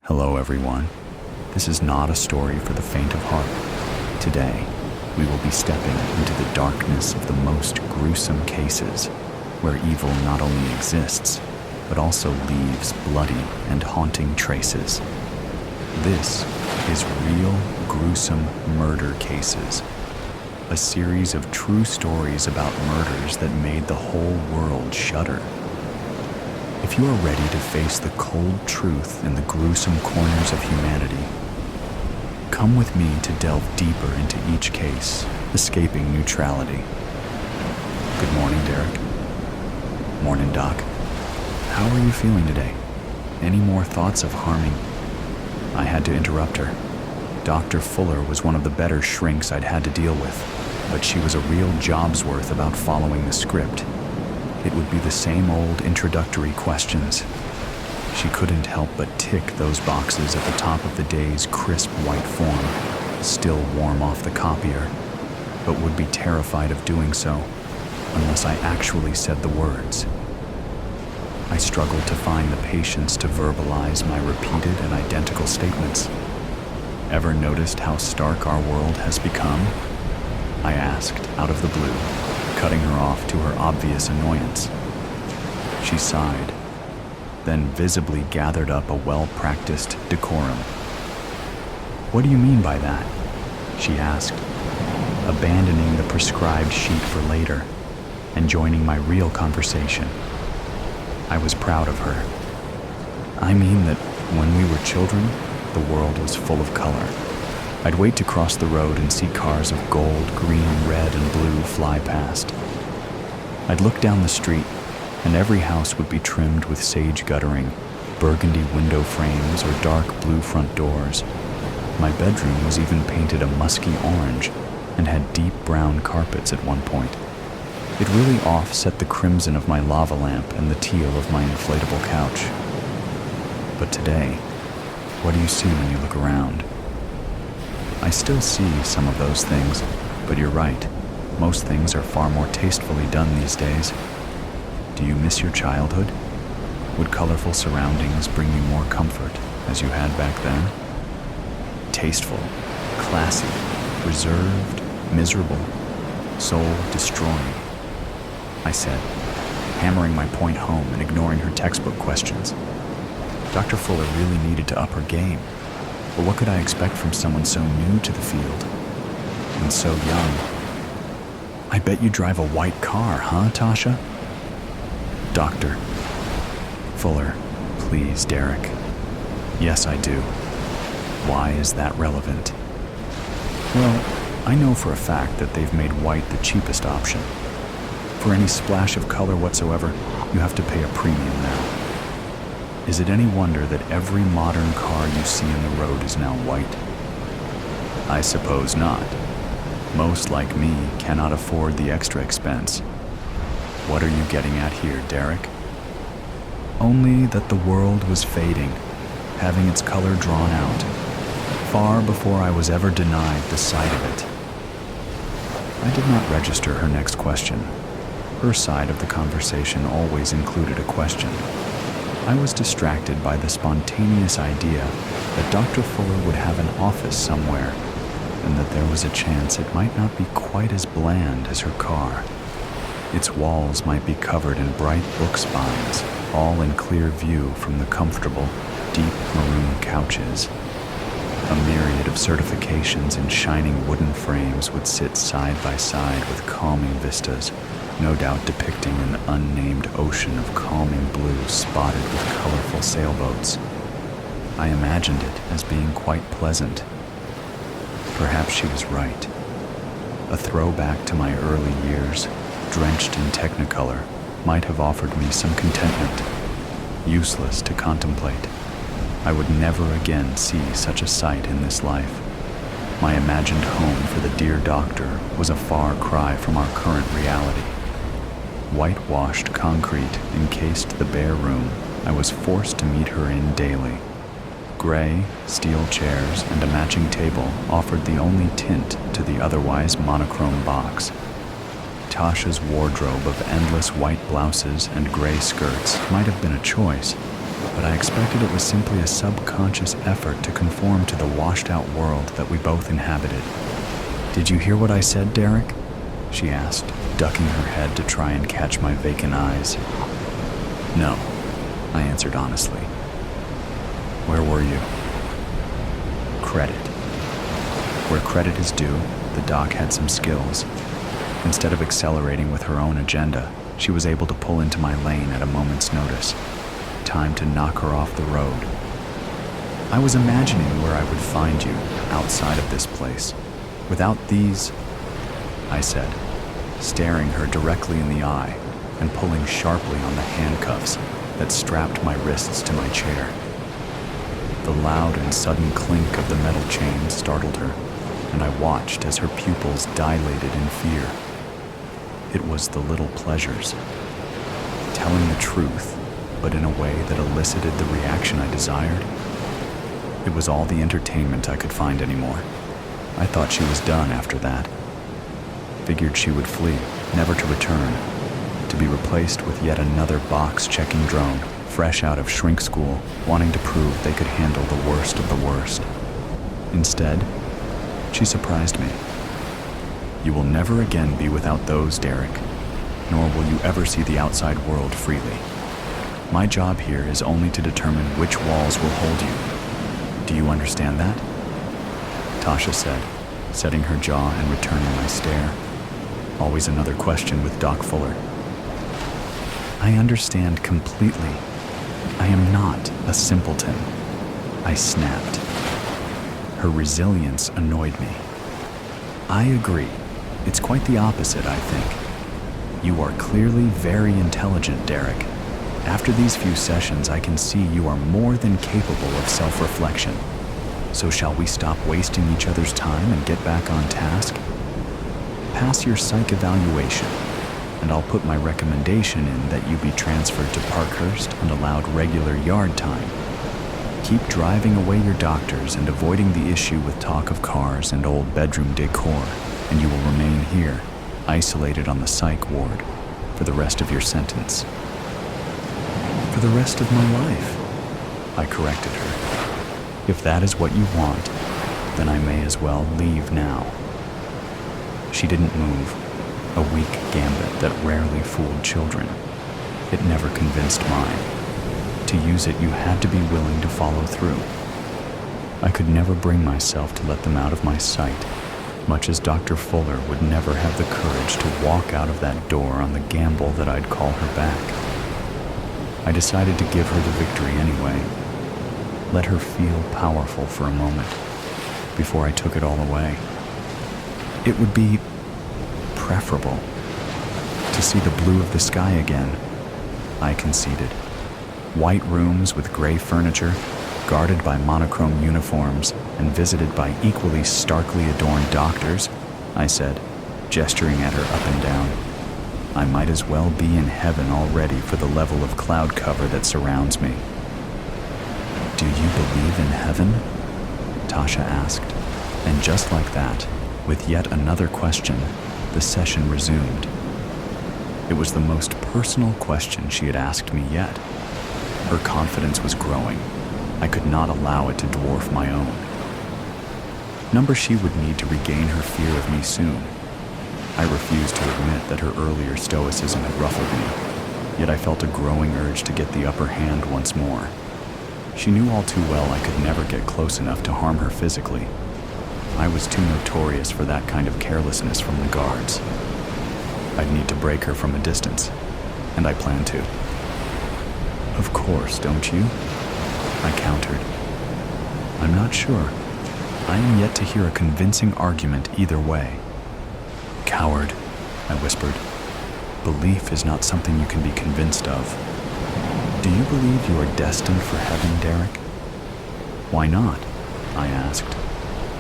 Hello everyone. This is not a story for the faint of heart. Today, we will be stepping into the darkness of the most gruesome cases, where evil not only exists, but also leaves bloody and haunting traces. This is Real Gruesome Murder Cases, a series of true stories about murders that made the whole world shudder. If you are ready to face the cold truth in the gruesome corners of humanity, come with me to delve deeper into each case, escaping neutrality. Good morning, Derek. Morning, Doc. How are you feeling today? Any more thoughts of harming? I had to interrupt her. Dr. Fuller was one of the better shrinks I'd had to deal with, but she was a real job's worth about following the script. It would be the same old introductory questions. She couldn't help but tick those boxes at the top of the day's crisp white form, still warm off the copier, but would be terrified of doing so unless I actually said the words. I struggled to find the patience to verbalize my repeated and identical statements. Ever noticed how stark our world has become? I asked out of the blue, cutting her off to her obvious annoyance. She sighed, then visibly gathered up a well-practiced decorum. "What do you mean by that?" she asked, abandoning the prescribed sheet for later and joining my real conversation. I was proud of her. "I mean that when we were children, the world was full of color. I'd wait to cross the road and see cars of gold, green, red, and blue fly past. I'd look down the street, and every house would be trimmed with sage guttering, burgundy window frames, or dark blue front doors. My bedroom was even painted a musky orange and had deep brown carpets at one point. It really offset the crimson of my lava lamp and the teal of my inflatable couch. But today, what do you see when you look around?" I still see some of those things, but you're right. Most things are far more tastefully done these days. Do you miss your childhood? Would colorful surroundings bring you more comfort as you had back then? Tasteful, classy, reserved, miserable, soul-destroying, I said, hammering my point home and ignoring her textbook questions. Dr. Fuller really needed to up her game. But what could I expect from someone so new to the field and so young? "I bet you drive a white car, huh, Tasha?" "Dr. Fuller, please, Derek. Yes, I do. Why is that relevant?" "Well, I know for a fact that they've made white the cheapest option. For any splash of color whatsoever, you have to pay a premium now. Is it any wonder that every modern car you see on the road is now white?" "I suppose not. Most, like me, cannot afford the extra expense. What are you getting at here, Derek?" "Only that the world was fading, having its color drawn out, far before I was ever denied the sight of it." I did not register her next question. Her side of the conversation always included a question. I was distracted by the spontaneous idea that Dr. Fuller would have an office somewhere, and that there was a chance it might not be quite as bland as her car. Its walls might be covered in bright book spines, all in clear view from the comfortable, deep maroon couches. A myriad of certifications in shining wooden frames would sit side by side with calming vistas, no doubt depicting an unnamed ocean of calming blue spotted with colorful sailboats. I imagined it as being quite pleasant. Perhaps she was right. A throwback to my early years, drenched in technicolor, might have offered me some contentment. Useless to contemplate. I would never again see such a sight in this life. My imagined home for the dear doctor was a far cry from our current reality. Whitewashed concrete encased the bare room I was forced to meet her in daily. Gray, steel chairs and a matching table offered the only tint to the otherwise monochrome box. Tasha's wardrobe of endless white blouses and gray skirts might have been a choice, but I expected it was simply a subconscious effort to conform to the washed-out world that we both inhabited. "Did you hear what I said, Derek?" she asked, ducking her head to try and catch my vacant eyes. "No," I answered honestly. "Where were you?" Credit. Where credit is due, the doc had some skills. Instead of accelerating with her own agenda, she was able to pull into my lane at a moment's notice. Time to knock her off the road. I was imagining where I would find you outside of this place. Without these, I said, staring her directly in the eye and pulling sharply on the handcuffs that strapped my wrists to my chair. The loud and sudden clink of the metal chain startled her, and I watched as her pupils dilated in fear. It was the little pleasures. Telling the truth, but in a way that elicited the reaction I desired. It was all the entertainment I could find anymore. I thought she was done after that. Figured she would flee, never to return, to be replaced with yet another box-checking drone, fresh out of shrink school, wanting to prove they could handle the worst of the worst. Instead, she surprised me. "You will never again be without those, Derek, nor will you ever see the outside world freely. My job here is only to determine which walls will hold you. Do you understand that?" Tasha said, setting her jaw and returning my stare. Always another question with Doc Fuller. "I understand completely. I am not a simpleton," I snapped. Her resilience annoyed me. "I agree. It's quite the opposite, I think. You are clearly very intelligent, Derek. After these few sessions, I can see you are more than capable of self-reflection. So shall we stop wasting each other's time and get back on task? Pass your psych evaluation, and I'll put my recommendation in that you be transferred to Parkhurst and allowed regular yard time. Keep driving away your doctors and avoiding the issue with talk of cars and old bedroom decor, and you will remain here, isolated on the psych ward, for the rest of your sentence." "For the rest of my life," I corrected her. "If that is what you want, then I may as well leave now." She didn't move, a weak gambit that rarely fooled children. It never convinced mine. To use it, you had to be willing to follow through. I could never bring myself to let them out of my sight, much as Dr. Fuller would never have the courage to walk out of that door on the gamble that I'd call her back. I decided to give her the victory anyway. Let her feel powerful for a moment, before I took it all away. It would be preferable to see the blue of the sky again, I conceded. White rooms with gray furniture, guarded by monochrome uniforms and visited by equally starkly adorned doctors, I said, gesturing at her up and down. I might as well be in heaven already for the level of cloud cover that surrounds me. "Do you believe in heaven?" Tasha asked, and just like that, with yet another question, the session resumed. It was the most personal question she had asked me yet. Her confidence was growing. I could not allow it to dwarf my own. Number she would need to regain her fear of me soon. I refused to admit that her earlier stoicism had ruffled me, yet I felt a growing urge to get the upper hand once more. She knew all too well I could never get close enough to harm her physically. I was too notorious for that kind of carelessness from the guards. I'd need to break her from a distance, and I planned to. "Of course, don't you?" I countered. "I'm not sure. I am yet to hear a convincing argument either way." "Coward," I whispered. "Belief is not something you can be convinced of. Do you believe you are destined for heaven, Derek?" "Why not?" I asked.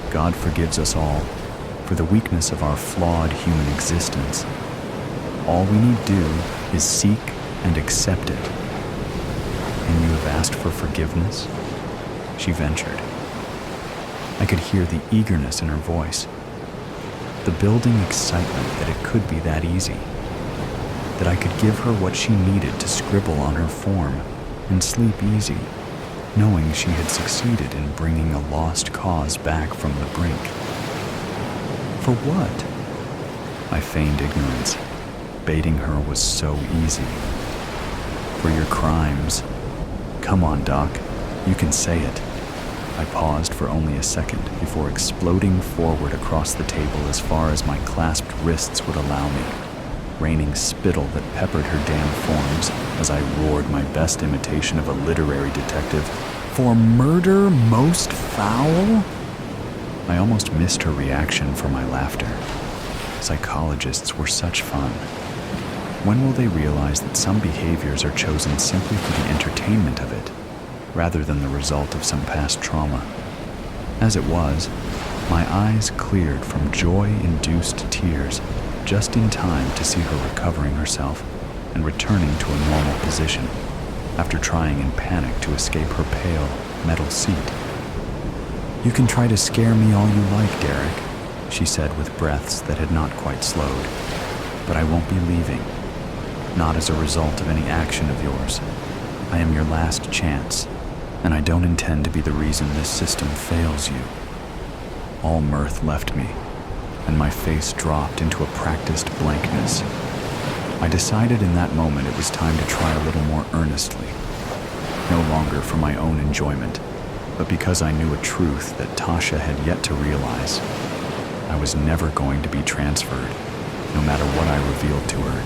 "God forgives us all for the weakness of our flawed human existence. All we need do is seek and accept it." "And you have asked for forgiveness?" she ventured. I could hear the eagerness in her voice, the building excitement that it could be that easy, that I could give her what she needed to scribble on her form, and sleep easy, knowing she had succeeded in bringing a lost cause back from the brink. For what? I feigned ignorance. Baiting her was so easy. For your crimes. Come on, Doc. You can say it. I paused for only a second before exploding forward across the table as far as my clasped wrists would allow me, raining spittle that peppered her damn forms as I roared my best imitation of a literary detective. For murder most foul? I almost missed her reaction for my laughter. Psychologists were such fun. When will they realize that some behaviors are chosen simply for the entertainment of it, rather than the result of some past trauma? As it was, my eyes cleared from joy-induced tears just in time to see her recovering herself and returning to a normal position after trying in panic to escape her pale, metal seat. "You can try to scare me all you like, Derek," she said with breaths that had not quite slowed, "but I won't be leaving. Not as a result of any action of yours. I am your last chance, and I don't intend to be the reason this system fails you." All mirth left me, and my face dropped into a practiced blankness. I decided in that moment it was time to try a little more earnestly, no longer for my own enjoyment, but because I knew a truth that Tasha had yet to realize. I was never going to be transferred, no matter what I revealed to her.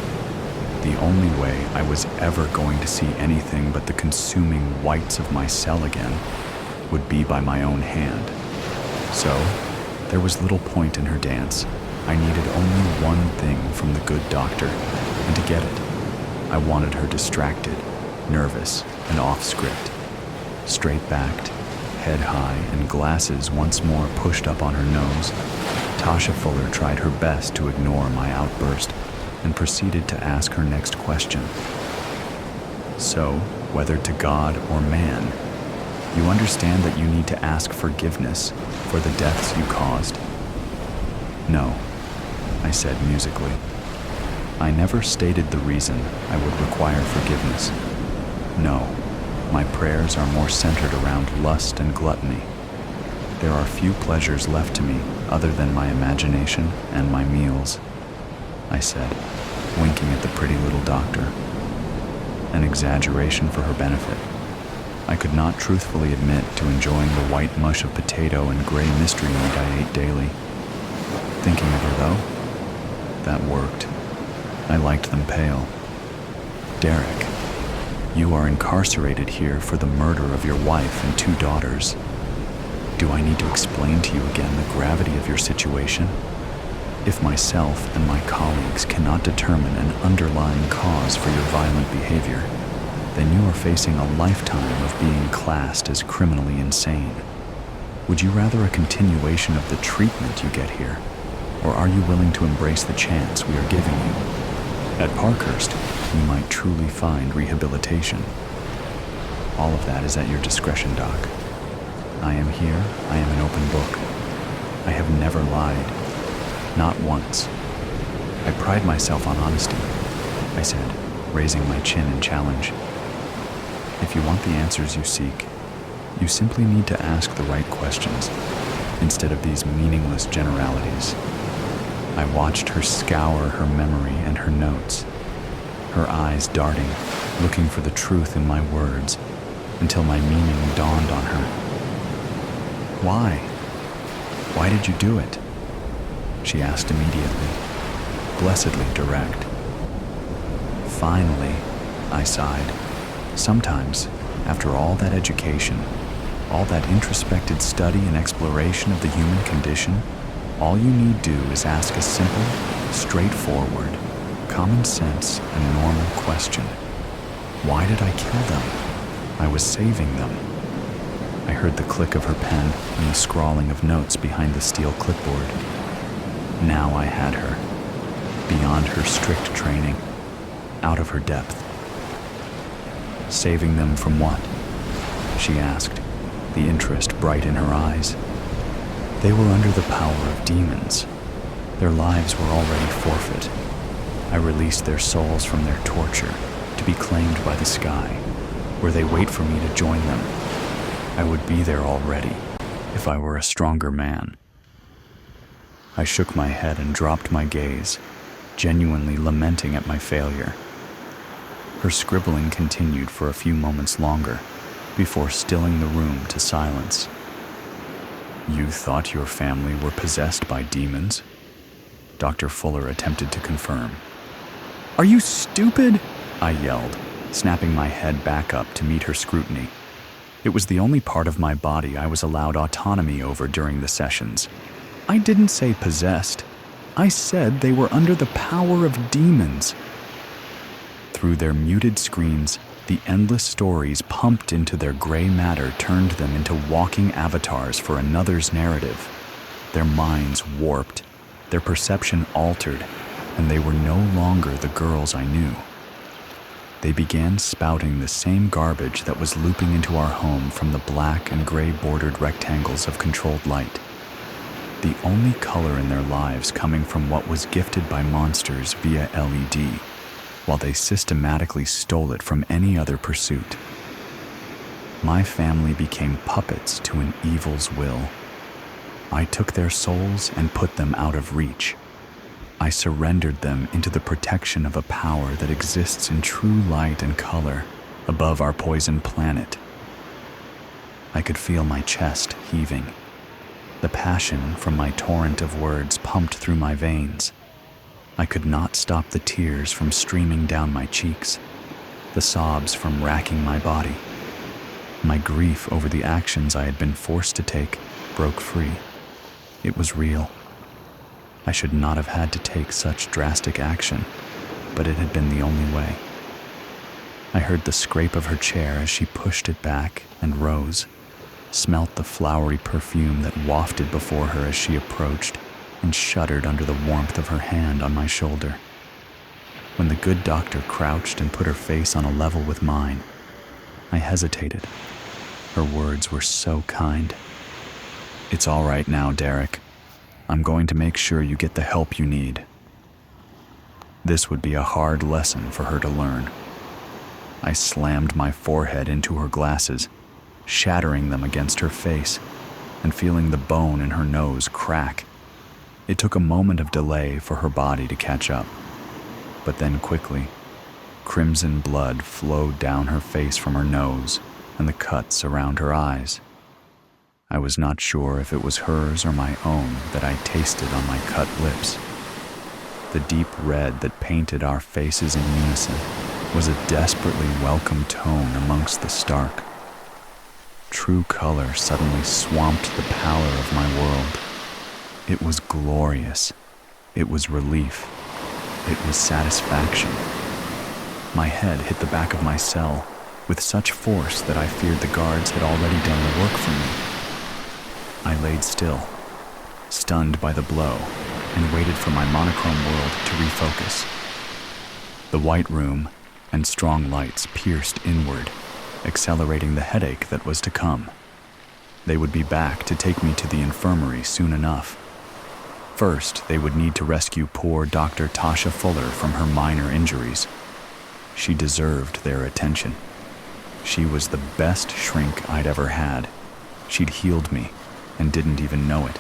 The only way I was ever going to see anything but the consuming whites of my cell again would be by my own hand. So, there was little point in her dance. I needed only one thing from the good doctor, and to get it, I wanted her distracted, nervous, and off-script. Straight-backed, head high, and glasses once more pushed up on her nose, Tasha Fuller tried her best to ignore my outburst and proceeded to ask her next question. "So, whether to God or man, you understand that you need to ask forgiveness for the deaths you caused?" "No," I said musically. "I never stated the reason I would require forgiveness. No, my prayers are more centered around lust and gluttony. There are few pleasures left to me other than my imagination and my meals," I said, winking at the pretty little doctor. An exaggeration for her benefit. I could not truthfully admit to enjoying the white mush of potato and gray mystery meat I ate daily. Thinking of her, though, that worked. I liked them pale. "Derek, you are incarcerated here for the murder of your wife and 2 daughters. Do I need to explain to you again the gravity of your situation? If myself and my colleagues cannot determine an underlying cause for your violent behavior, then you are facing a lifetime of being classed as criminally insane. Would you rather a continuation of the treatment you get here, or are you willing to embrace the chance we are giving you? At Parkhurst, you might truly find rehabilitation. All of that is at your discretion, Doc. I am here, I am an open book. I have never lied. Not once. I pride myself on honesty," I said, raising my chin in challenge. "If you want the answers you seek, you simply need to ask the right questions, instead of these meaningless generalities." I watched her scour her memory and her notes, her eyes darting, looking for the truth in my words, until my meaning dawned on her. "Why? Why did you do it?" she asked immediately, blessedly direct. "Finally," I sighed. "Sometimes, after all that education, all that introspected study and exploration of the human condition, all you need do is ask a simple, straightforward, common sense and normal question. Why did I kill them? I was saving them." I heard the click of her pen and the scrawling of notes behind the steel clipboard. Now I had her, beyond her strict training, out of her depth. "Saving them from what?" she asked, the interest bright in her eyes. "They were under the power of demons. Their lives were already forfeit. I released their souls from their torture to be claimed by the sky. where they wait for me to join them. I would be there already if I were a stronger man. I shook my head and dropped my gaze, genuinely lamenting at my failure. Her scribbling continued for a few moments longer before stilling the room to silence. "You thought your family were possessed by demons?" Dr. Fuller attempted to confirm. "Are you stupid?" I yelled, snapping my head back up to meet her scrutiny. It was the only part of my body I was allowed autonomy over during the sessions. I didn't say possessed. I said they were under the power of demons. Through their muted screens, the endless stories pumped into their gray matter turned them into walking avatars for another's narrative. Their minds warped, their perception altered, and they were no longer the girls I knew. They began spouting the same garbage that was looping into our home from the black and gray bordered rectangles of controlled light. The only color in their lives coming from what was gifted by monsters via LED, while they systematically stole it from any other pursuit. My family became puppets to an evil's will. I took their souls and put them out of reach. I surrendered them into the protection of a power that exists in true light and color above our poisoned planet. I could feel my chest heaving. The passion from my torrent of words pumped through my veins. I could not stop the tears from streaming down my cheeks, the sobs from racking my body. My grief over the actions I had been forced to take broke free. It was real. I should not have had to take such drastic action, but it had been the only way. I heard the scrape of her chair as she pushed it back and rose, smelt the flowery perfume that wafted before her as she approached, and shuddered under the warmth of her hand on my shoulder. When the good doctor crouched and put her face on a level with mine, I hesitated. Her words were so kind. "It's all right now, Derek. I'm going to make sure you get the help you need." This would be a hard lesson for her to learn. I slammed my forehead into her glasses, shattering them against her face, and feeling the bone in her nose crack. It took a moment of delay for her body to catch up, but then quickly, crimson blood flowed down her face from her nose and the cuts around her eyes. I was not sure if it was hers or my own that I tasted on my cut lips. The deep red that painted our faces in unison was a desperately welcome tone amongst the stark. True color suddenly swamped the pallor of my world. It was glorious. It was relief. It was satisfaction. My head hit the back of my cell with such force that I feared the guards had already done the work for me. I laid still, stunned by the blow, and waited for my monochrome world to refocus. The white room and strong lights pierced inward, accelerating the headache that was to come. They would be back to take me to the infirmary soon enough. First, they would need to rescue poor Dr. Tasha Fuller from her minor injuries. She deserved their attention. She was the best shrink I'd ever had. She'd healed me and didn't even know it.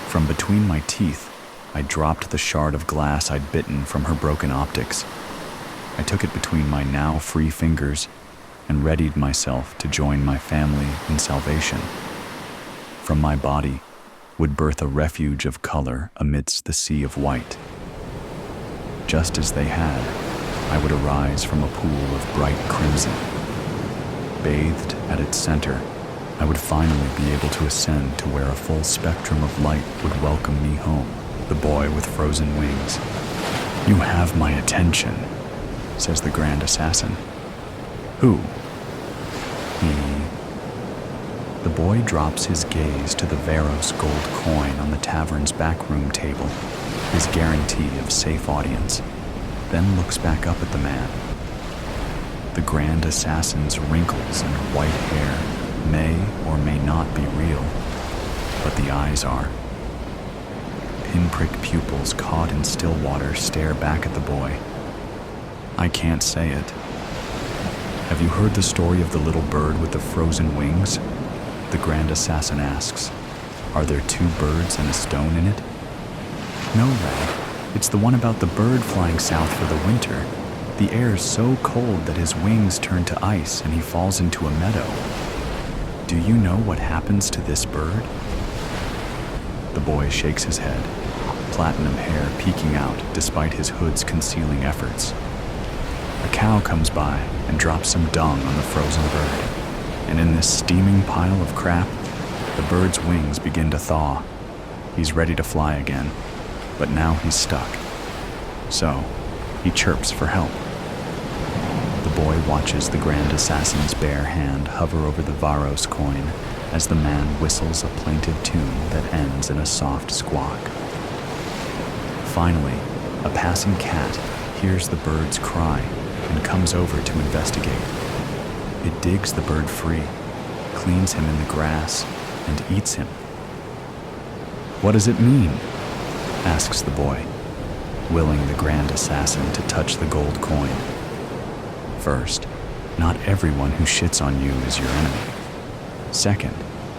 From between my teeth, I dropped the shard of glass I'd bitten from her broken optics. I took it between my now free fingers and readied myself to join my family in salvation. From my body would birth a refuge of color amidst the sea of white. Just as they had, I would arise from a pool of bright crimson. Bathed at its center, I would finally be able to ascend to where a full spectrum of light would welcome me home, the boy with frozen wings. "You have my attention," says the Grand Assassin. "Who?" "He." The boy drops his gaze to the Varos gold coin on the tavern's backroom table, his guarantee of safe audience, then looks back up at the man. The Grand Assassin's wrinkles and white hair may or may not be real, but the eyes are. Pinprick pupils caught in still water stare back at the boy. I can't say it. Have you heard the story of the little bird with the frozen wings? The Grand Assassin asks. Are there two birds and a stone in it? No, Ray. It's the one about the bird flying south for the winter. The air is so cold that his wings turn to ice and he falls into a meadow. Do you know what happens to this bird? The boy shakes his head, platinum hair peeking out despite his hood's concealing efforts. A cow comes by and drops some dung on the frozen bird, and in this steaming pile of crap, the bird's wings begin to thaw. He's ready to fly again, but now he's stuck. So, he chirps for help. The boy watches the Grand Assassin's bare hand hover over the Varos coin as the man whistles a plaintive tune that ends in a soft squawk. Finally, a passing cat hears the bird's cry and comes over to investigate. It digs the bird free, cleans him in the grass, and eats him. What does it mean? Asks the boy, willing the Grand Assassin to touch the gold coin. First, not everyone who shits on you is your enemy. Second,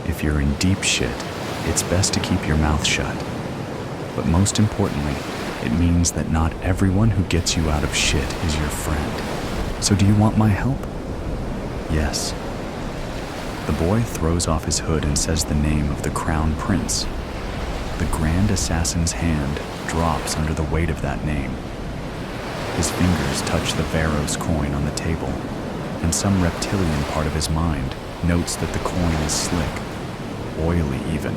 if you're in deep shit, it's best to keep your mouth shut. But most importantly, it means that not everyone who gets you out of shit is your friend. So do you want my help? Yes. The boy throws off his hood and says the name of the Crown Prince. The Grand Assassin's hand drops under the weight of that name. His fingers touch the Varos coin on the table, and some reptilian part of his mind notes that the coin is slick, oily even.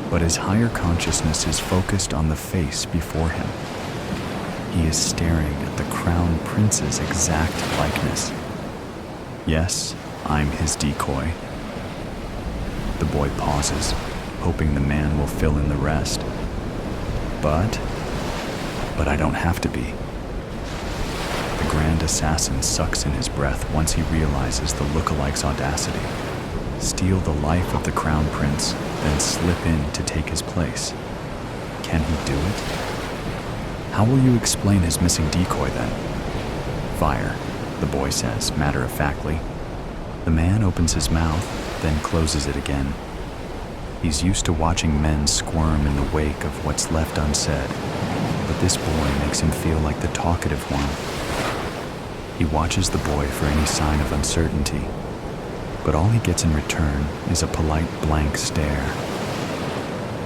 But his higher consciousness is focused on the face before him. He is staring at the Crown Prince's exact likeness. Yes, I'm his decoy. The boy pauses, hoping the man will fill in the rest. But I don't have to be. The Grand Assassin sucks in his breath once he realizes the lookalike's audacity. Steal the life of the Crown Prince, then slip in to take his place. Can he do it? How will you explain his missing decoy then? Fire, the boy says, matter-of-factly. The man opens his mouth, then closes it again. He's used to watching men squirm in the wake of what's left unsaid, but this boy makes him feel like the talkative one. He watches the boy for any sign of uncertainty, but all he gets in return is a polite blank stare.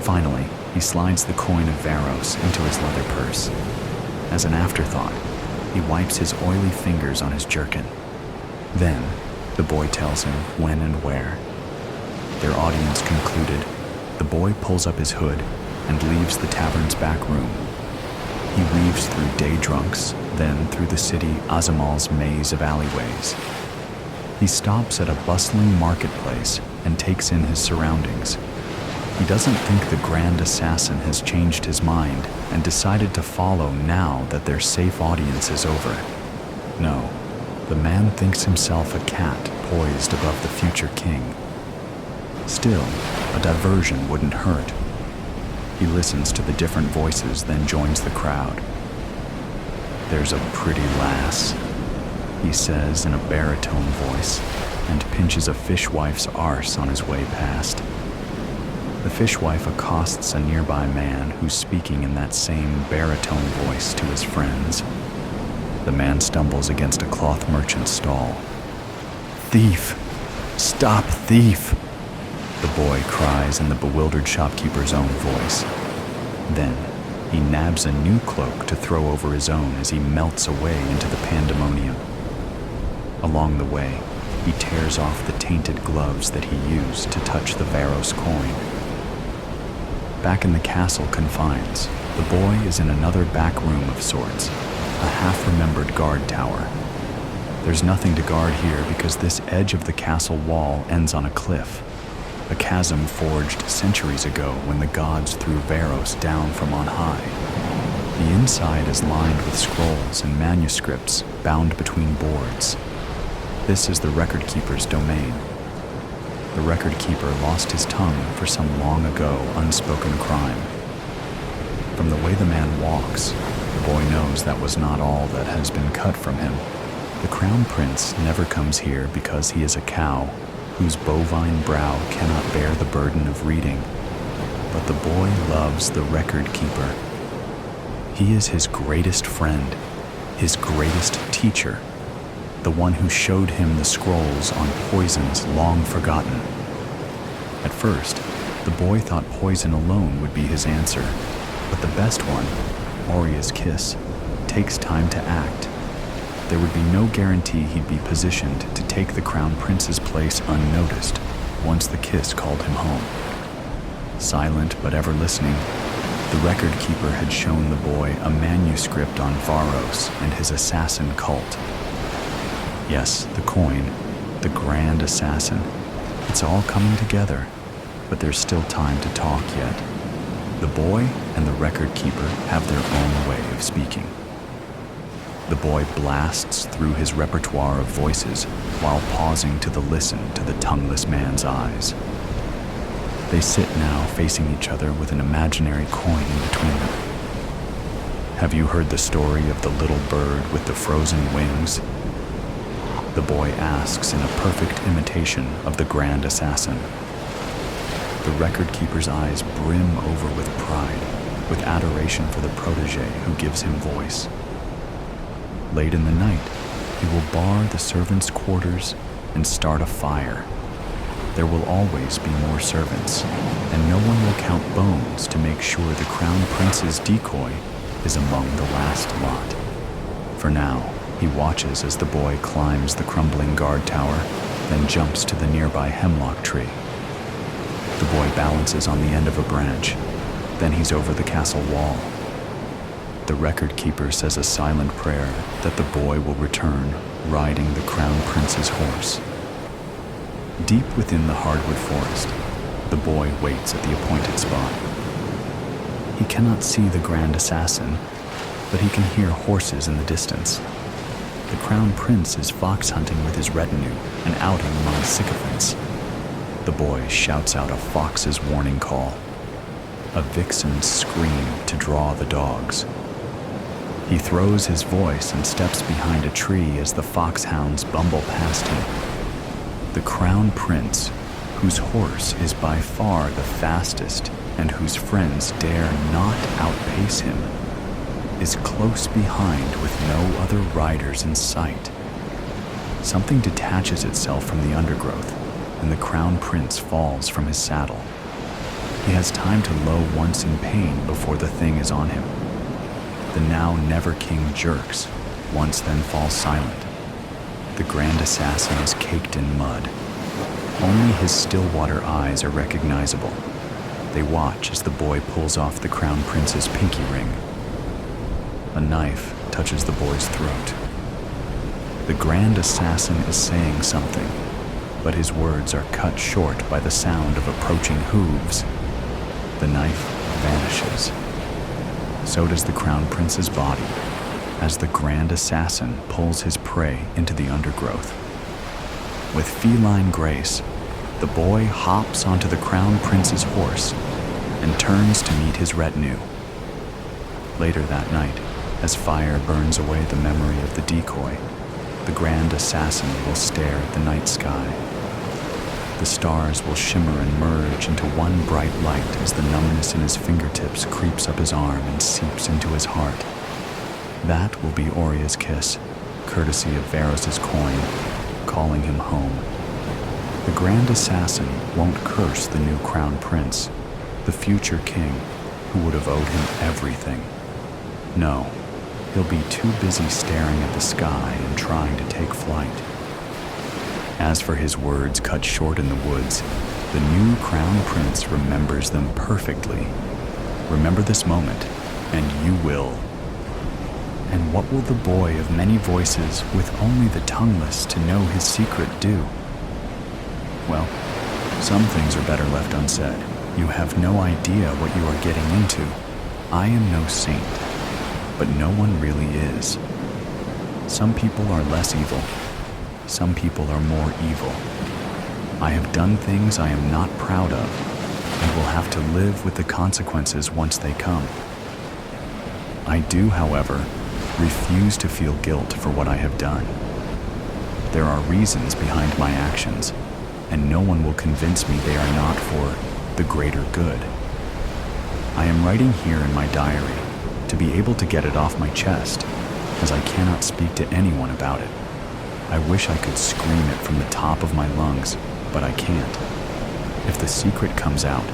Finally, he slides the coin of Varos into his leather purse. As an afterthought, he wipes his oily fingers on his jerkin. Then, the boy tells him when and where. Their audience concluded, the boy pulls up his hood and leaves the tavern's back room. He weaves through day drunks, then through the city Azamal's maze of alleyways. He stops at a bustling marketplace and takes in his surroundings. He doesn't think the Grand Assassin has changed his mind and decided to follow now that their safe audience is over. No, the man thinks himself a cat poised above the future king. Still, a diversion wouldn't hurt. He listens to the different voices, then joins the crowd. There's a pretty lass, he says in a baritone voice, and pinches a fishwife's arse on his way past. The fishwife accosts a nearby man who's speaking in that same baritone voice to his friends. The man stumbles against a cloth merchant's stall. "Thief! Stop, thief!" the boy cries in the bewildered shopkeeper's own voice. Then, he nabs a new cloak to throw over his own as he melts away into the pandemonium. Along the way, he tears off the tainted gloves that he used to touch the Varos coin. Back in the castle confines, the boy is in another back room of sorts, a half-remembered guard tower. There's nothing to guard here because this edge of the castle wall ends on a cliff, a chasm forged centuries ago when the gods threw Varos down from on high. The inside is lined with scrolls and manuscripts bound between boards. This is the record keeper's domain. The record keeper lost his tongue for some long ago unspoken crime. From the way the man walks, the boy knows that was not all that has been cut from him. The crown prince never comes here because he is a cow whose bovine brow cannot bear the burden of reading, but the boy loves the record keeper. He is his greatest friend, his greatest teacher, the one who showed him the scrolls on poisons long forgotten. At first, the boy thought poison alone would be his answer, but the best one, Oria's kiss, takes time to act. There would be no guarantee he'd be positioned to take the crown prince's place unnoticed once the kiss called him home. Silent but ever listening, the record keeper had shown the boy a manuscript on Varos and his assassin cult. Yes, the coin, the grand assassin, it's all coming together, but there's still time to talk yet. The boy and the record keeper have their own way of speaking. The boy blasts through his repertoire of voices while pausing to listen to the tongueless man's eyes. They sit now facing each other with an imaginary coin in between them. Have you heard the story of the little bird with the frozen wings? The boy asks in a perfect imitation of the grand assassin. The record keeper's eyes brim over with pride, with adoration for the protege who gives him voice. Late in the night, he will bar the servants' quarters and start a fire. There will always be more servants, and no one will count bones to make sure the crown prince's decoy is among the last lot. For now, he watches as the boy climbs the crumbling guard tower, then jumps to the nearby hemlock tree. The boy balances on the end of a branch, then he's over the castle wall. The record keeper says a silent prayer that the boy will return riding the crown prince's horse. Deep within the hardwood forest, the boy waits at the appointed spot. He cannot see the grand assassin, but he can hear horses in the distance. The crown prince is fox hunting with his retinue and outing among sycophants. The boy shouts out a fox's warning call, a vixen's scream to draw the dogs. He throws his voice and steps behind a tree as the foxhounds bumble past him. The crown prince, whose horse is by far the fastest and whose friends dare not outpace him, is close behind with no other riders in sight. Something detaches itself from the undergrowth, and the crown prince falls from his saddle. He has time to low once in pain before the thing is on him. The now never king jerks, once then falls silent. The grand assassin is caked in mud. Only his still-water eyes are recognizable. They watch as the boy pulls off the crown prince's pinky ring. A knife touches the boy's throat. The grand assassin is saying something, but his words are cut short by the sound of approaching hooves. The knife vanishes. So does the crown prince's body, as the grand assassin pulls his prey into the undergrowth. With feline grace, the boy hops onto the crown prince's horse and turns to meet his retinue. Later that night, as fire burns away the memory of the decoy, the grand assassin will stare at the night sky. The stars will shimmer and merge into one bright light as the numbness in his fingertips creeps up his arm and seeps into his heart. That will be Oria's kiss, courtesy of Varos's coin, calling him home. The grand assassin won't curse the new crown prince, the future king, who would have owed him everything. No, he'll be too busy staring at the sky and trying to take flight. As for his words cut short in the woods, the new crown prince remembers them perfectly. Remember this moment, and you will. And what will the boy of many voices with only the tongueless to know his secret do? Well, some things are better left unsaid. You have no idea what you are getting into. I am no saint, but no one really is. Some people are less evil. Some people are more evil. I have done things I am not proud of, and will have to live with the consequences once they come. I do, however, refuse to feel guilt for what I have done. There are reasons behind my actions, and no one will convince me they are not for the greater good. I am writing here in my diary to be able to get it off my chest, as I cannot speak to anyone about it. I wish I could scream it from the top of my lungs, but I can't. If the secret comes out,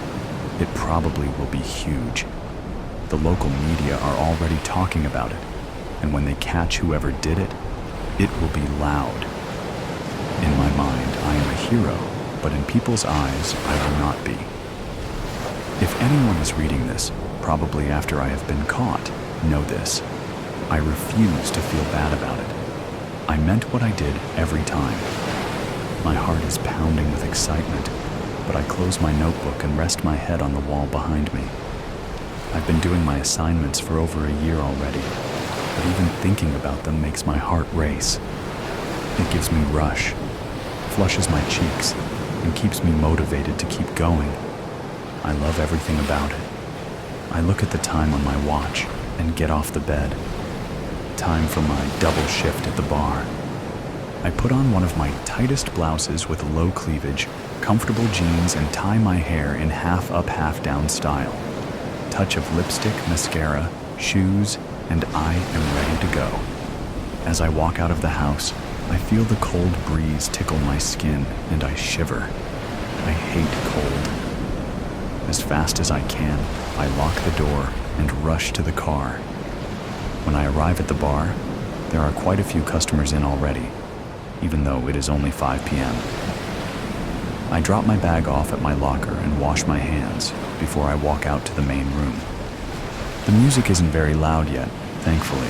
it probably will be huge. The local media are already talking about it, and when they catch whoever did it, it will be loud. In my mind, I am a hero, but in people's eyes, I will not be. If anyone is reading this, probably after I have been caught, know this. I refuse to feel bad about it. I meant what I did every time. My heart is pounding with excitement, but I close my notebook and rest my head on the wall behind me. I've been doing my assignments for over a year already, but even thinking about them makes my heart race. It gives me rush, flushes my cheeks, and keeps me motivated to keep going. I love everything about it. I look at the time on my watch and get off the bed. Time for my double shift at the bar. I put on one of my tightest blouses with low cleavage, comfortable jeans, and tie my hair in half up, half down style. Touch of lipstick, mascara, shoes, and I am ready to go. As I walk out of the house, I feel the cold breeze tickle my skin and I shiver. I hate cold. As fast as I can, I lock the door and rush to the car. When I arrive at the bar, there are quite a few customers in already, even though it is only 5 p.m. I drop my bag off at my locker and wash my hands before I walk out to the main room. The music isn't very loud yet, thankfully.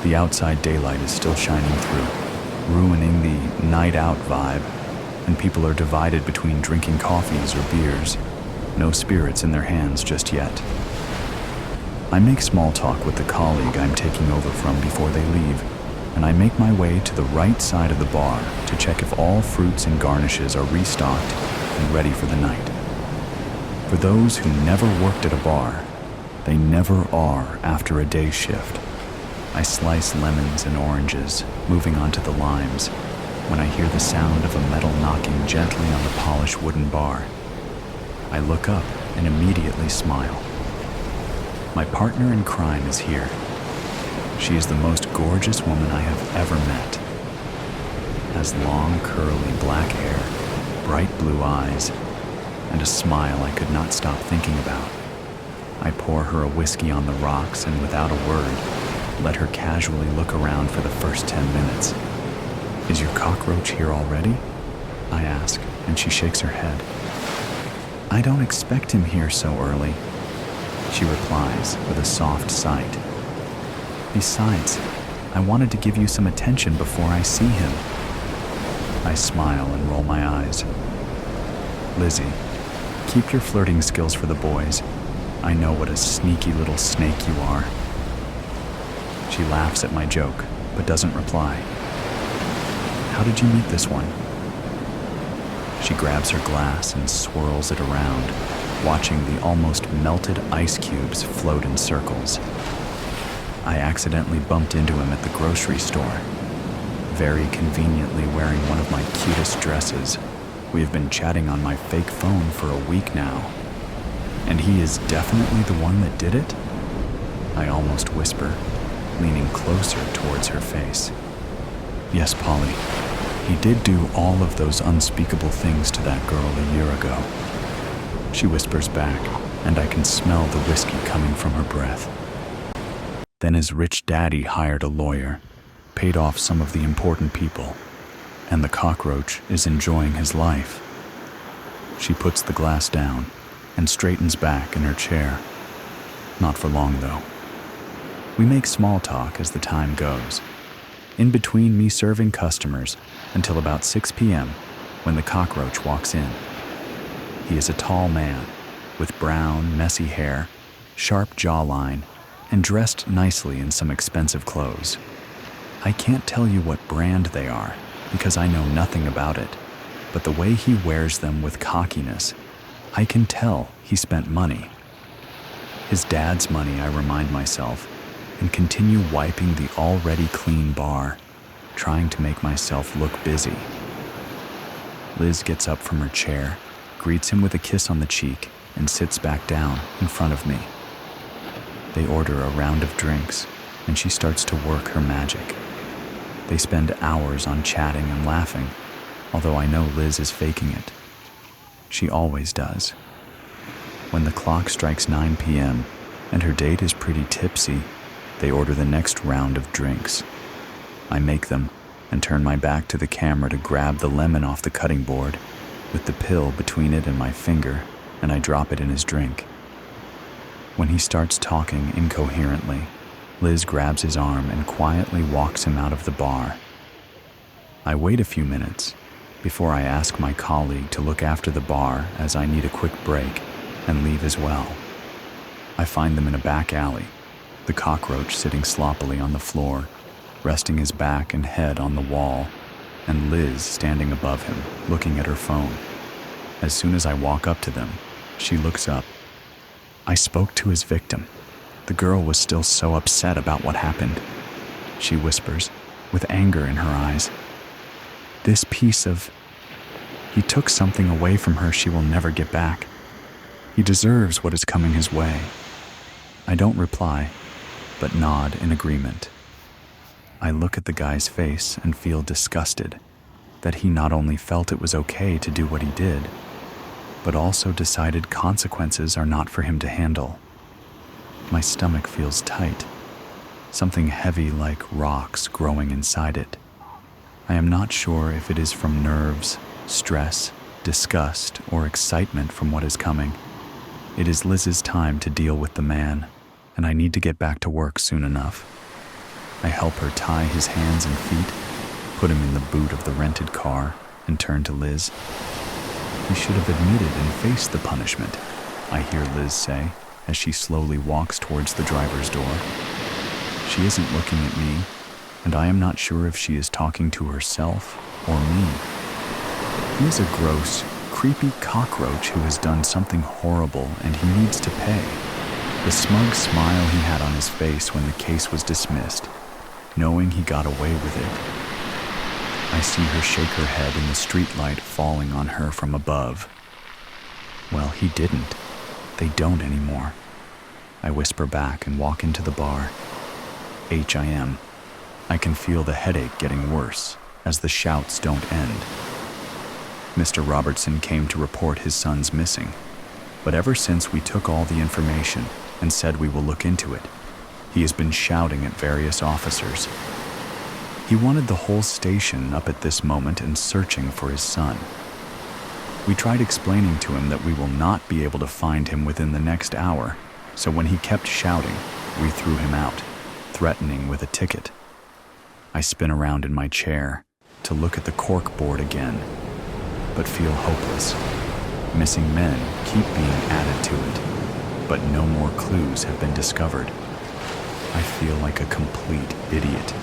The outside daylight is still shining through, ruining the night out vibe, and people are divided between drinking coffees or beers. No spirits in their hands just yet. I make small talk with the colleague I'm taking over from before they leave, and I make my way to the right side of the bar to check if all fruits and garnishes are restocked and ready for the night. For those who never worked at a bar, they never are after a day shift. I slice lemons and oranges, moving on to the limes, when I hear the sound of a metal knocking gently on the polished wooden bar. I look up and immediately smile. My partner in crime is here. She is the most gorgeous woman I have ever met. Has long, curly black hair, bright blue eyes, and a smile I could not stop thinking about. I pour her a whiskey on the rocks and without a word, let her casually look around for the first 10 minutes. "Is your cockroach here already?" I ask, and she shakes her head. "I don't expect him here so early," she replies with a soft sigh. "Besides, I wanted to give you some attention before I see him." I smile and roll my eyes. "Lizzie, keep your flirting skills for the boys. I know what a sneaky little snake you are." She laughs at my joke, but doesn't reply. "How did you meet this one?" She grabs her glass and swirls it around, watching the almost melted ice cubes float in circles. "I accidentally bumped into him at the grocery store, very conveniently wearing one of my cutest dresses. We have been chatting on my fake phone for a week now. And he is definitely the one that did it?" I almost whisper, leaning closer towards her face. "Yes, Polly. He did do all of those unspeakable things to that girl a year ago." She whispers back, and I can smell the whiskey coming from her breath. "Then his rich daddy hired a lawyer, paid off some of the important people, and the cockroach is enjoying his life." She puts the glass down and straightens back in her chair. Not for long, though. We make small talk as the time goes, in between me serving customers until about 6 p.m. when the cockroach walks in. He is a tall man with brown, messy hair, sharp jawline, and dressed nicely in some expensive clothes. I can't tell you what brand they are because I know nothing about it, but the way he wears them with cockiness, I can tell he spent money. His dad's money, I remind myself, and continue wiping the already clean bar. trying to make myself look busy. Liz gets up from her chair, greets him with a kiss on the cheek, and sits back down in front of me. They order a round of drinks, and she starts to work her magic. They spend hours on chatting and laughing, although I know Liz is faking it. She always does. When the clock strikes 9 p.m. and her date is pretty tipsy, they order the next round of drinks. I make them and turn my back to the camera to grab the lemon off the cutting board with the pill between it and my finger, and I drop it in his drink. When he starts talking incoherently, Liz grabs his arm and quietly walks him out of the bar. I wait a few minutes before I ask my colleague to look after the bar as I need a quick break and leave as well. I find them in a back alley, the cockroach sitting sloppily on the floor, resting his back and head on the wall, and Liz standing above him, looking at her phone. As soon as I walk up to them, she looks up. I spoke to his victim. The girl was still so upset about what happened. She whispers, with anger in her eyes. This piece of... He took something away from her she will never get back. He deserves what is coming his way. I don't reply, but nod in agreement. I look at the guy's face and feel disgusted that he not only felt it was okay to do what he did, but also decided consequences are not for him to handle. My stomach feels tight, something heavy like rocks growing inside it. I am not sure if it is from nerves, stress, disgust, or excitement from what is coming. It is Liz's time to deal with the man, and I need to get back to work soon enough. I help her tie his hands and feet, put him in the boot of the rented car, and turn to Liz. He should have admitted and faced the punishment, I hear Liz say as she slowly walks towards the driver's door. She isn't looking at me, and I am not sure if she is talking to herself or me. He is a gross, creepy cockroach who has done something horrible and he needs to pay. The smug smile he had on his face when the case was dismissed, knowing he got away with it. I see her shake her head in the streetlight falling on her from above. Well, he didn't. They don't anymore. I whisper back and walk into the bar. HIM. I can feel the headache getting worse as the shouts don't end. Mr. Robertson came to report his son's missing, but ever since we took all the information and said we will look into it, he has been shouting at various officers. He wanted the whole station up at this moment and searching for his son. We tried explaining to him that we will not be able to find him within the next hour, so when he kept shouting, we threw him out, threatening with a ticket. I spin around in my chair to look at the cork board again, but feel hopeless. Missing men keep being added to it, but no more clues have been discovered. I feel like a complete idiot.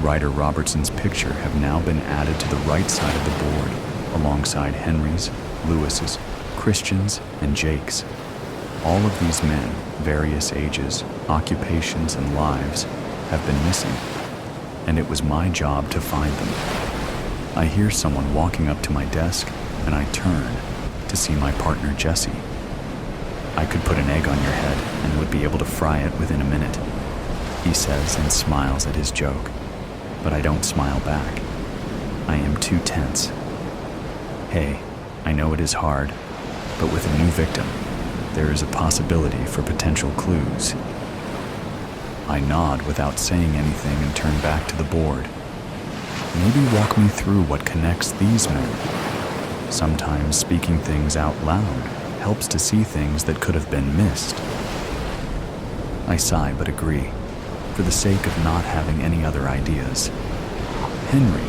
Ryder Robertson's picture have now been added to the right side of the board, alongside Henry's, Lewis's, Christian's, and Jake's. All of these men, various ages, occupations, and lives, have been missing, and it was my job to find them. I hear someone walking up to my desk, and I turn to see my partner Jesse. I could put an egg on your head and would be able to fry it within a minute, he says and smiles at his joke. But I don't smile back. I am too tense. Hey, I know it is hard, but with a new victim, there is a possibility for potential clues. I nod without saying anything and turn back to the board. Maybe walk me through what connects these men. Sometimes speaking things out loud helps to see things that could have been missed. I sigh but agree, for the sake of not having any other ideas. Henry,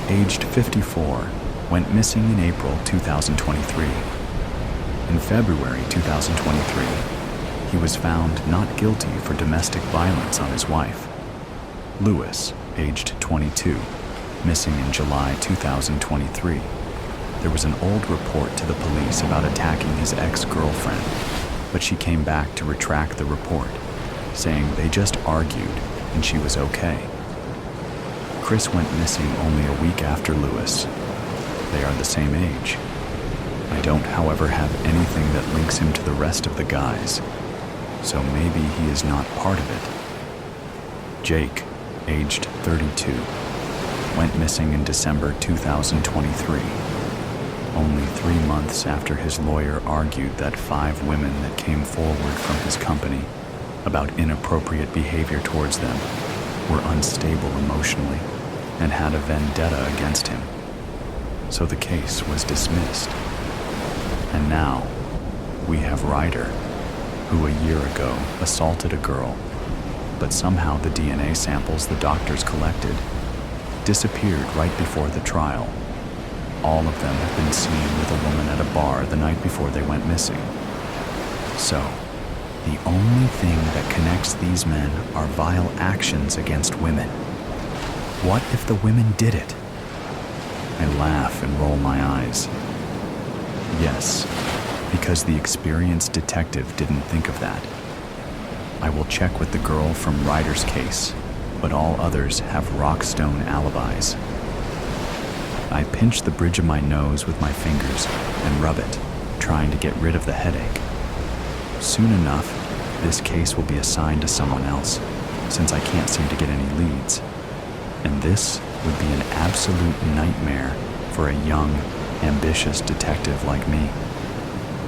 aged 54, went missing in April 2023. In February 2023, he was found not guilty for domestic violence on his wife. Lewis, aged 22, missing in July 2023. There was an old report to the police about attacking his ex-girlfriend, but she came back to retract the report, saying they just argued and she was okay. Chris went missing only a week after Lewis. They are the same age. I don't, however, have anything that links him to the rest of the guys, so maybe he is not part of it. Jake, aged 32, went missing in December 2023, only 3 months after his lawyer argued that 5 women that came forward from his company about inappropriate behavior towards them were unstable emotionally and had a vendetta against him. So the case was dismissed. And now, we have Ryder, who a year ago assaulted a girl, but somehow the DNA samples the doctors collected disappeared right before the trial. All of them have been seen with a woman at a bar the night before they went missing. So, the only thing that connects these men are vile actions against women. What if the women did it? I laugh and roll my eyes. Yes, because the experienced detective didn't think of that. I will check with the girl from Ryder's case, but all others have rockstone alibis. I pinch the bridge of my nose with my fingers and rub it, trying to get rid of the headache. Soon enough, this case will be assigned to someone else, since I can't seem to get any leads. And this would be an absolute nightmare for a young, ambitious detective like me.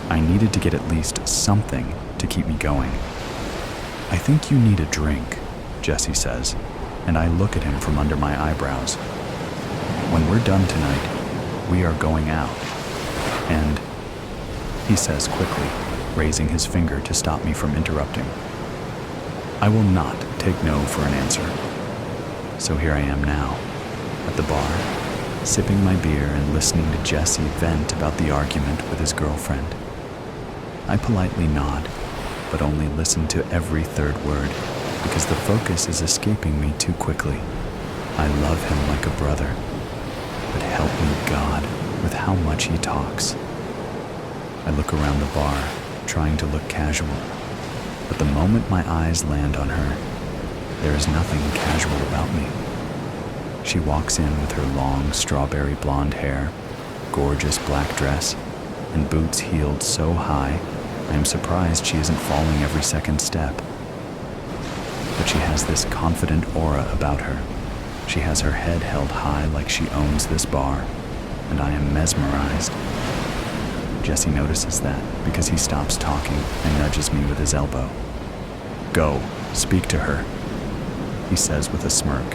I needed to get at least something to keep me going. "I think you need a drink," Jesse says, and I look at him from under my eyebrows. "When we're done tonight, we are going out. And," he says quickly, raising his finger to stop me from interrupting. I will not take no for an answer. So here I am now, at the bar, sipping my beer and listening to Jesse vent about the argument with his girlfriend. I politely nod, but only listen to every third word because the focus is escaping me too quickly. I love him like a brother, but help me God with how much he talks. I look around the bar, trying to look casual, but the moment my eyes land on her, there is nothing casual about me. She walks in with her long strawberry blonde hair, gorgeous black dress, and boots heeled so high, I am surprised she isn't falling every second step. But she has this confident aura about her. She has her head held high like she owns this bar, and I am mesmerized. Jesse notices that because he stops talking and nudges me with his elbow. "Go, speak to her," he says with a smirk.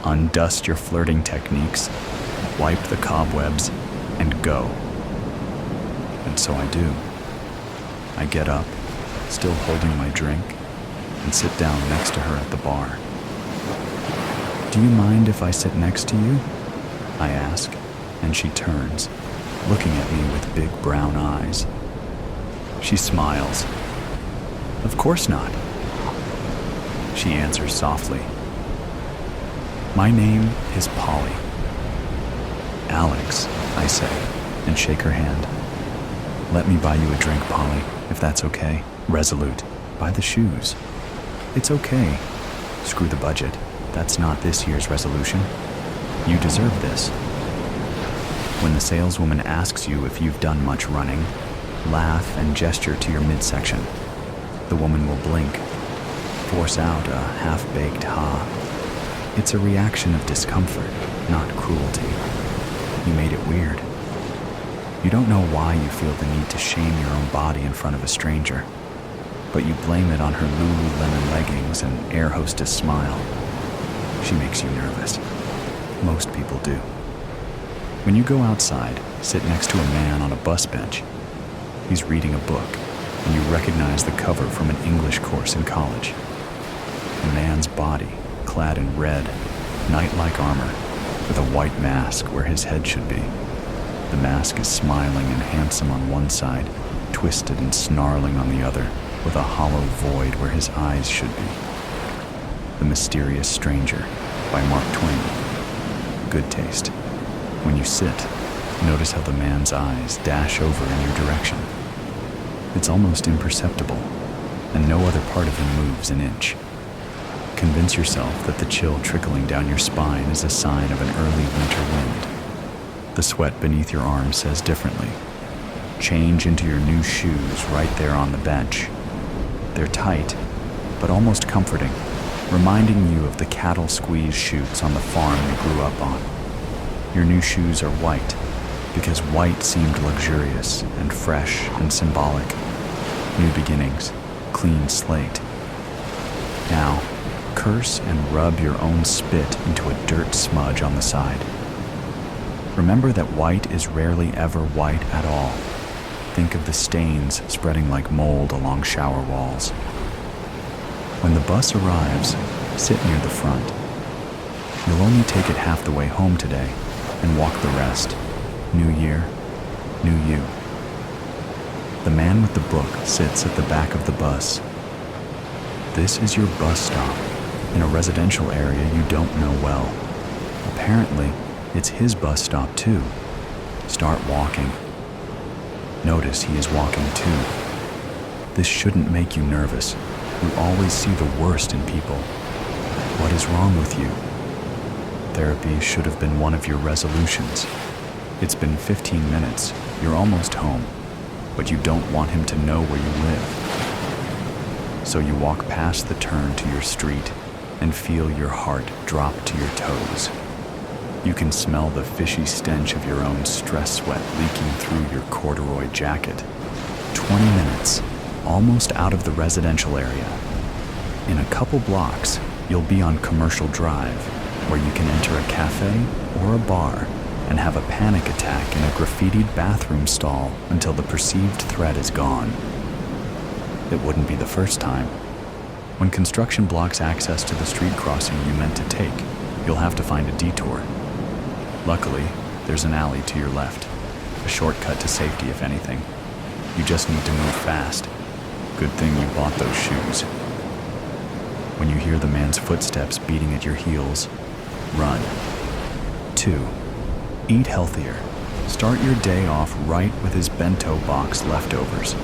"Undust your flirting techniques, wipe the cobwebs, and go." And so I do. I get up, still holding my drink, and sit down next to her at the bar. "Do you mind if I sit next to you?" I ask, and she turns, looking at me with big brown eyes. She smiles. "Of course not." She answers softly. "My name is Polly." "Alex," I say, and shake her hand. "Let me buy you a drink, Polly, if that's okay." Resolute. "Buy the shoes." "It's okay." "Screw the budget. That's not this year's resolution. You deserve this." When the saleswoman asks you if you've done much running, laugh and gesture to your midsection. The woman will blink, force out a half-baked ha. It's a reaction of discomfort, not cruelty. You made it weird. You don't know why you feel the need to shame your own body in front of a stranger, but you blame it on her Lululemon leggings and air hostess smile. She makes you nervous. Most people do. When you go outside, sit next to a man on a bus bench. He's reading a book, and you recognize the cover from an English course in college. A man's body, clad in red, knight-like armor, with a white mask where his head should be. The mask is smiling and handsome on one side, twisted and snarling on the other, with a hollow void where his eyes should be. The Mysterious Stranger by Mark Twain. Good taste. When you sit, notice how the man's eyes dash over in your direction. It's almost imperceptible, and no other part of him moves an inch. Convince yourself that the chill trickling down your spine is a sign of an early winter wind. The sweat beneath your arm says differently. Change into your new shoes right there on the bench. They're tight, but almost comforting, reminding you of the cattle squeeze chutes on the farm you grew up on. Your new shoes are white, because white seemed luxurious and fresh and symbolic. New beginnings, clean slate. Now, curse and rub your own spit into a dirt smudge on the side. Remember that white is rarely ever white at all. Think of the stains spreading like mold along shower walls. When the bus arrives, sit near the front. You'll only take it half the way home today and walk the rest. New year, new you. The man with the book sits at the back of the bus. This is your bus stop in a residential area you don't know well. Apparently, it's his bus stop too. Start walking. Notice he is walking too. This shouldn't make you nervous. You always see the worst in people. What is wrong with you? Therapy should have been one of your resolutions. It's been 15 minutes. You're almost home, but you don't want him to know where you live. So you walk past the turn to your street and feel your heart drop to your toes. You can smell the fishy stench of your own stress sweat leaking through your corduroy jacket. 20 minutes, almost out of the residential area. In a couple blocks, you'll be on Commercial Drive, where you can enter a cafe or a bar and have a panic attack in a graffitied bathroom stall until the perceived threat is gone. It wouldn't be the first time. When construction blocks access to the street crossing you meant to take, you'll have to find a detour. Luckily, there's an alley to your left, a shortcut to safety if anything. You just need to move fast. Good thing you bought those shoes. When you hear the man's footsteps beating at your heels, run. 2. Eat healthier. Start your day off right with his bento box leftovers.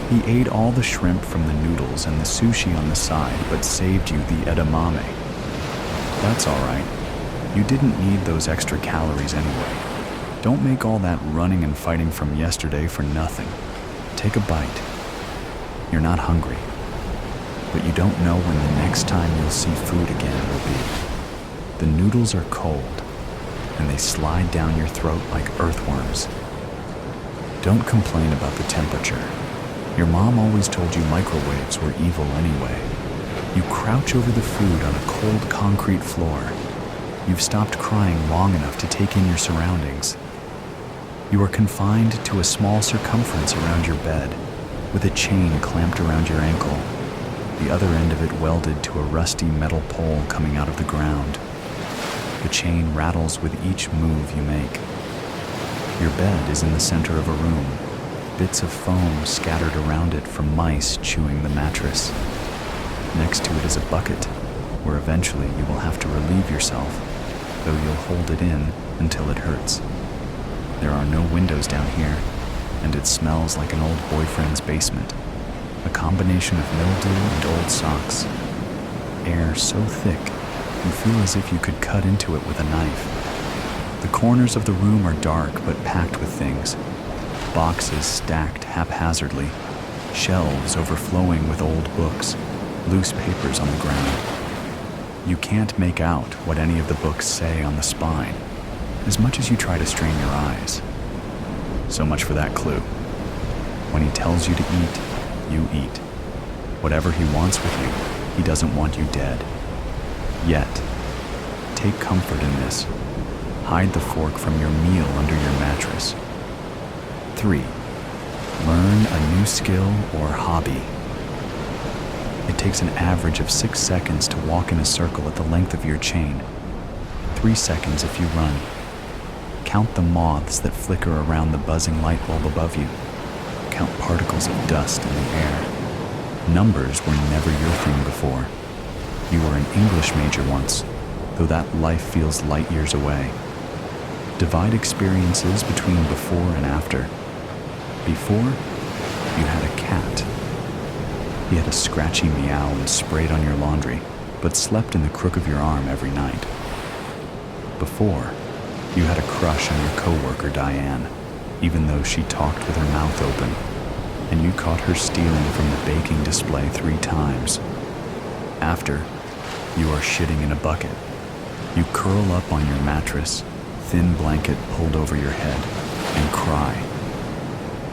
He ate all the shrimp from the noodles and the sushi on the side, but saved you the edamame. That's all right. You didn't need those extra calories anyway. Don't make all that running and fighting from yesterday for nothing. Take a bite. You're not hungry, but you don't know when the next time you'll see food again will be. The noodles are cold, and they slide down your throat like earthworms. Don't complain about the temperature. Your mom always told you microwaves were evil anyway. You crouch over the food on a cold concrete floor. You've stopped crying long enough to take in your surroundings. You are confined to a small circumference around your bed, with a chain clamped around your ankle, the other end of it welded to a rusty metal pole coming out of the ground. The chain rattles with each move you make. Your bed is in the center of a room, bits of foam scattered around it from mice chewing the mattress. Next to it is a bucket, where eventually you will have to relieve yourself, though you'll hold it in until it hurts. There are no windows down here, and it smells like an old boyfriend's basement, a combination of mildew and old socks. Air so thick, you feel as if you could cut into it with a knife. The corners of the room are dark but packed with things. Boxes stacked haphazardly, shelves overflowing with old books, loose papers on the ground. You can't make out what any of the books say on the spine, as much as you try to strain your eyes. So much for that clue. When he tells you to eat, you eat. Whatever he wants with you, he doesn't want you dead. Yet, take comfort in this. Hide the fork from your meal under your mattress. 3. Learn a new skill or hobby. It takes an average of 6 seconds to walk in a circle at the length of your chain. 3 seconds if you run. Count the moths that flicker around the buzzing light bulb above you. Count particles of dust in the air. Numbers were never your thing before. You were an English major once, though that life feels light years away. Divide experiences between before and after. Before, you had a cat. He had a scratchy meow and sprayed on your laundry. but slept in the crook of your arm every night. Before, you had a crush on your coworker Diane, even though she talked with her mouth open, and you caught her stealing from the baking display 3 times. After, you are shitting in a bucket. You curl up on your mattress, thin blanket pulled over your head, and cry.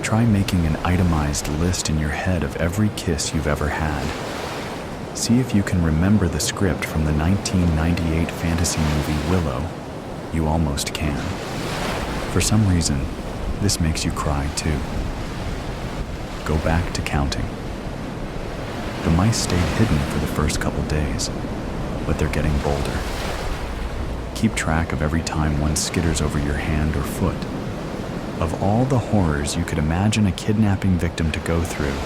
Try making an itemized list in your head of every kiss you've ever had. See if you can remember the script from the 1998 fantasy movie Willow. You almost can. For some reason, this makes you cry too. Go back to counting. The mice stayed hidden for the first couple days, but they're getting bolder. Keep track of every time one skitters over your hand or foot. Of all the horrors you could imagine a kidnapping victim to go through,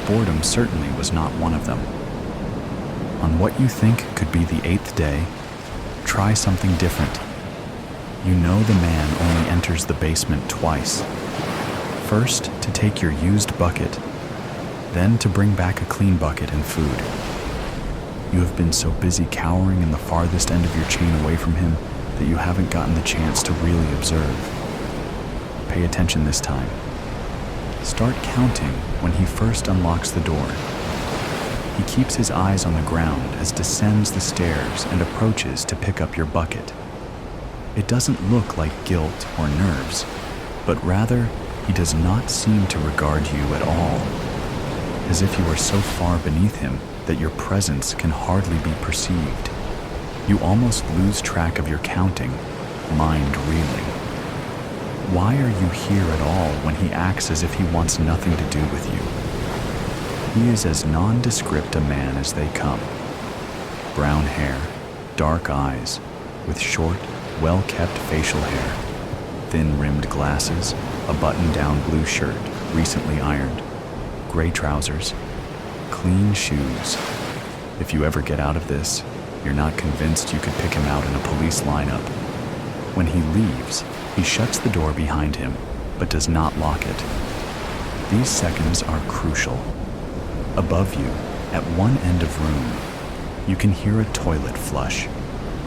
boredom certainly was not one of them. On what you think could be the 8th day, try something different. You know the man only enters the basement twice. First, to take your used bucket, then to bring back a clean bucket and food. You have been so busy cowering in the farthest end of your chain away from him that you haven't gotten the chance to really observe. Pay attention this time. Start counting when he first unlocks the door. He keeps his eyes on the ground as descends the stairs and approaches to pick up your bucket. It doesn't look like guilt or nerves, but rather he does not seem to regard you at all, as if you are so far beneath him that your presence can hardly be perceived. You almost lose track of your counting, mind reeling. Why are you here at all when he acts as if he wants nothing to do with you? He is as nondescript a man as they come. Brown hair, dark eyes, with short, well-kept facial hair, thin-rimmed glasses, a button-down blue shirt, recently ironed, gray trousers, clean shoes. If you ever get out of this, you're not convinced you could pick him out in a police lineup. When he leaves, he shuts the door behind him, but does not lock it. These seconds are crucial. Above you, at one end of room, you can hear a toilet flush,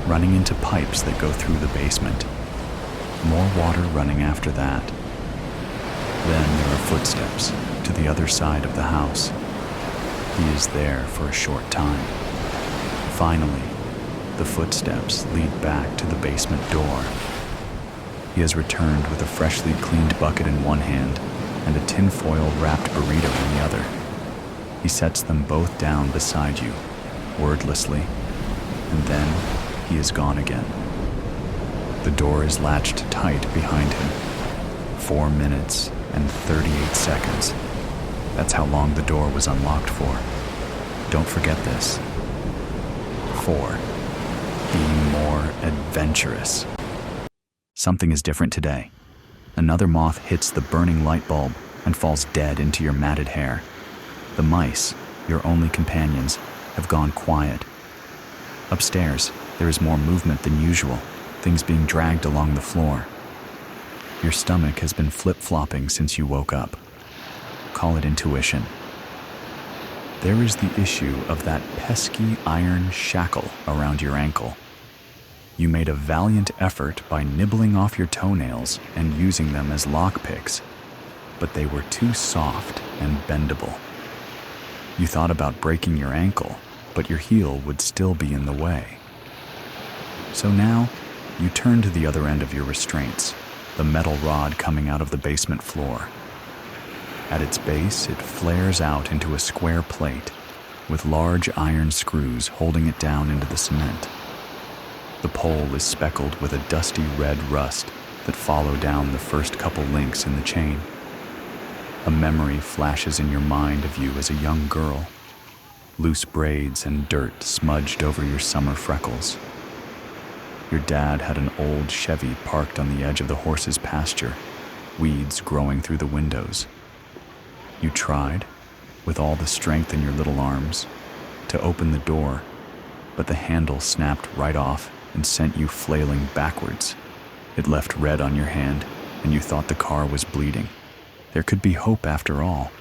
running into pipes that go through the basement. More water running after that. Then there are footsteps to the other side of the house. He is there for a short time. Finally, the footsteps lead back to the basement door. He has returned with a freshly cleaned bucket in one hand and a tinfoil wrapped burrito in the other. He sets them both down beside you, wordlessly, and then he is gone again. The door is latched tight behind him. 4 minutes and 38 seconds. That's how long the door was unlocked for. Don't forget this. 4. Be more adventurous. Something is different today. Another moth hits the burning light bulb and falls dead into your matted hair. The mice, your only companions, have gone quiet. Upstairs, there is more movement than usual, things being dragged along the floor. Your stomach has been flip-flopping since you woke up. Call it intuition. There is the issue of that pesky iron shackle around your ankle. You made a valiant effort by nibbling off your toenails and using them as lockpicks, but they were too soft and bendable. You thought about breaking your ankle, but your heel would still be in the way. So now, you turn to the other end of your restraints, the metal rod coming out of the basement floor. At its base, it flares out into a square plate, with large iron screws holding it down into the cement. The pole is speckled with a dusty red rust that follow down the first couple links in the chain. A memory flashes in your mind of you as a young girl, loose braids and dirt smudged over your summer freckles. Your dad had an old Chevy parked on the edge of the horse's pasture, weeds growing through the windows. You tried, with all the strength in your little arms, to open the door, but the handle snapped right off and sent you flailing backwards. It left red on your hand, and you thought the car was bleeding. There could be hope after all.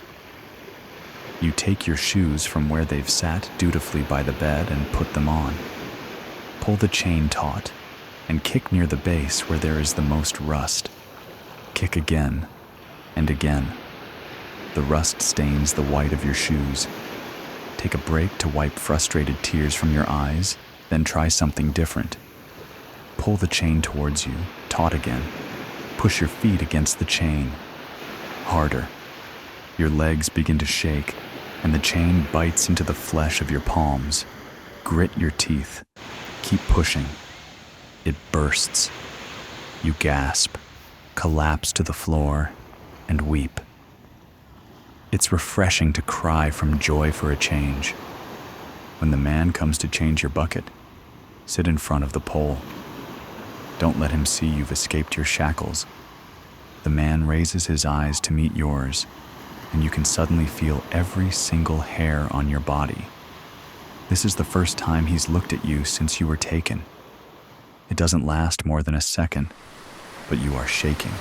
You take your shoes from where they've sat dutifully by the bed and put them on. Pull the chain taut and kick near the base where there is the most rust. Kick again and again. The rust stains the white of your shoes. Take a break to wipe frustrated tears from your eyes, then try something different. Pull the chain towards you, taut again. Push your feet against the chain. Harder. Your legs begin to shake, and the chain bites into the flesh of your palms. Grit your teeth. Keep pushing. It bursts. You gasp, collapse to the floor, and weep. It's refreshing to cry from joy for a change. When the man comes to change your bucket, sit in front of the pole. Don't let him see you've escaped your shackles. The man raises his eyes to meet yours, and you can suddenly feel every single hair on your body. This is the first time he's looked at you since you were taken. It doesn't last more than a second, but you are shaking.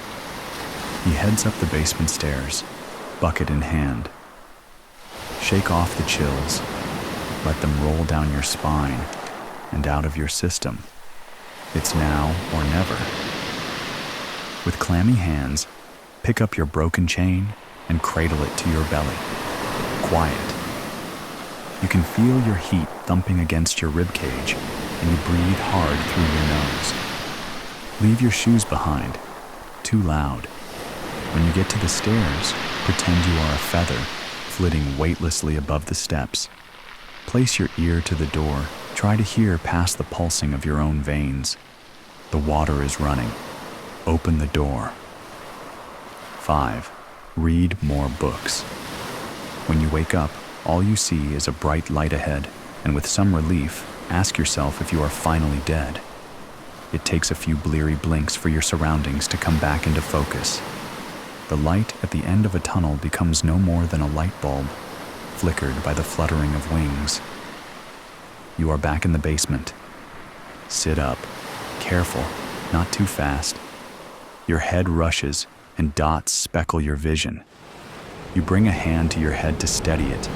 He heads up the basement stairs, bucket in hand. Shake off the chills. Let them roll down your spine and out of your system. It's now or never. With clammy hands, pick up your broken chain and cradle it to your belly. Quiet. You can feel your heat thumping against your rib cage, and you breathe hard through your nose. Leave your shoes behind. Too loud. When you get to the stairs, pretend you are a feather, flitting weightlessly above the steps. Place your ear to the door. Try to hear past the pulsing of your own veins. The water is running. Open the door. 5. Read more books. When you wake up, all you see is a bright light ahead, and with some relief, ask yourself if you are finally dead. It takes a few bleary blinks for your surroundings to come back into focus. The light at the end of a tunnel becomes no more than a light bulb, flickered by the fluttering of wings. You are back in the basement. Sit up. Careful, not too fast. Your head rushes, and dots speckle your vision. You bring a hand to your head to steady it,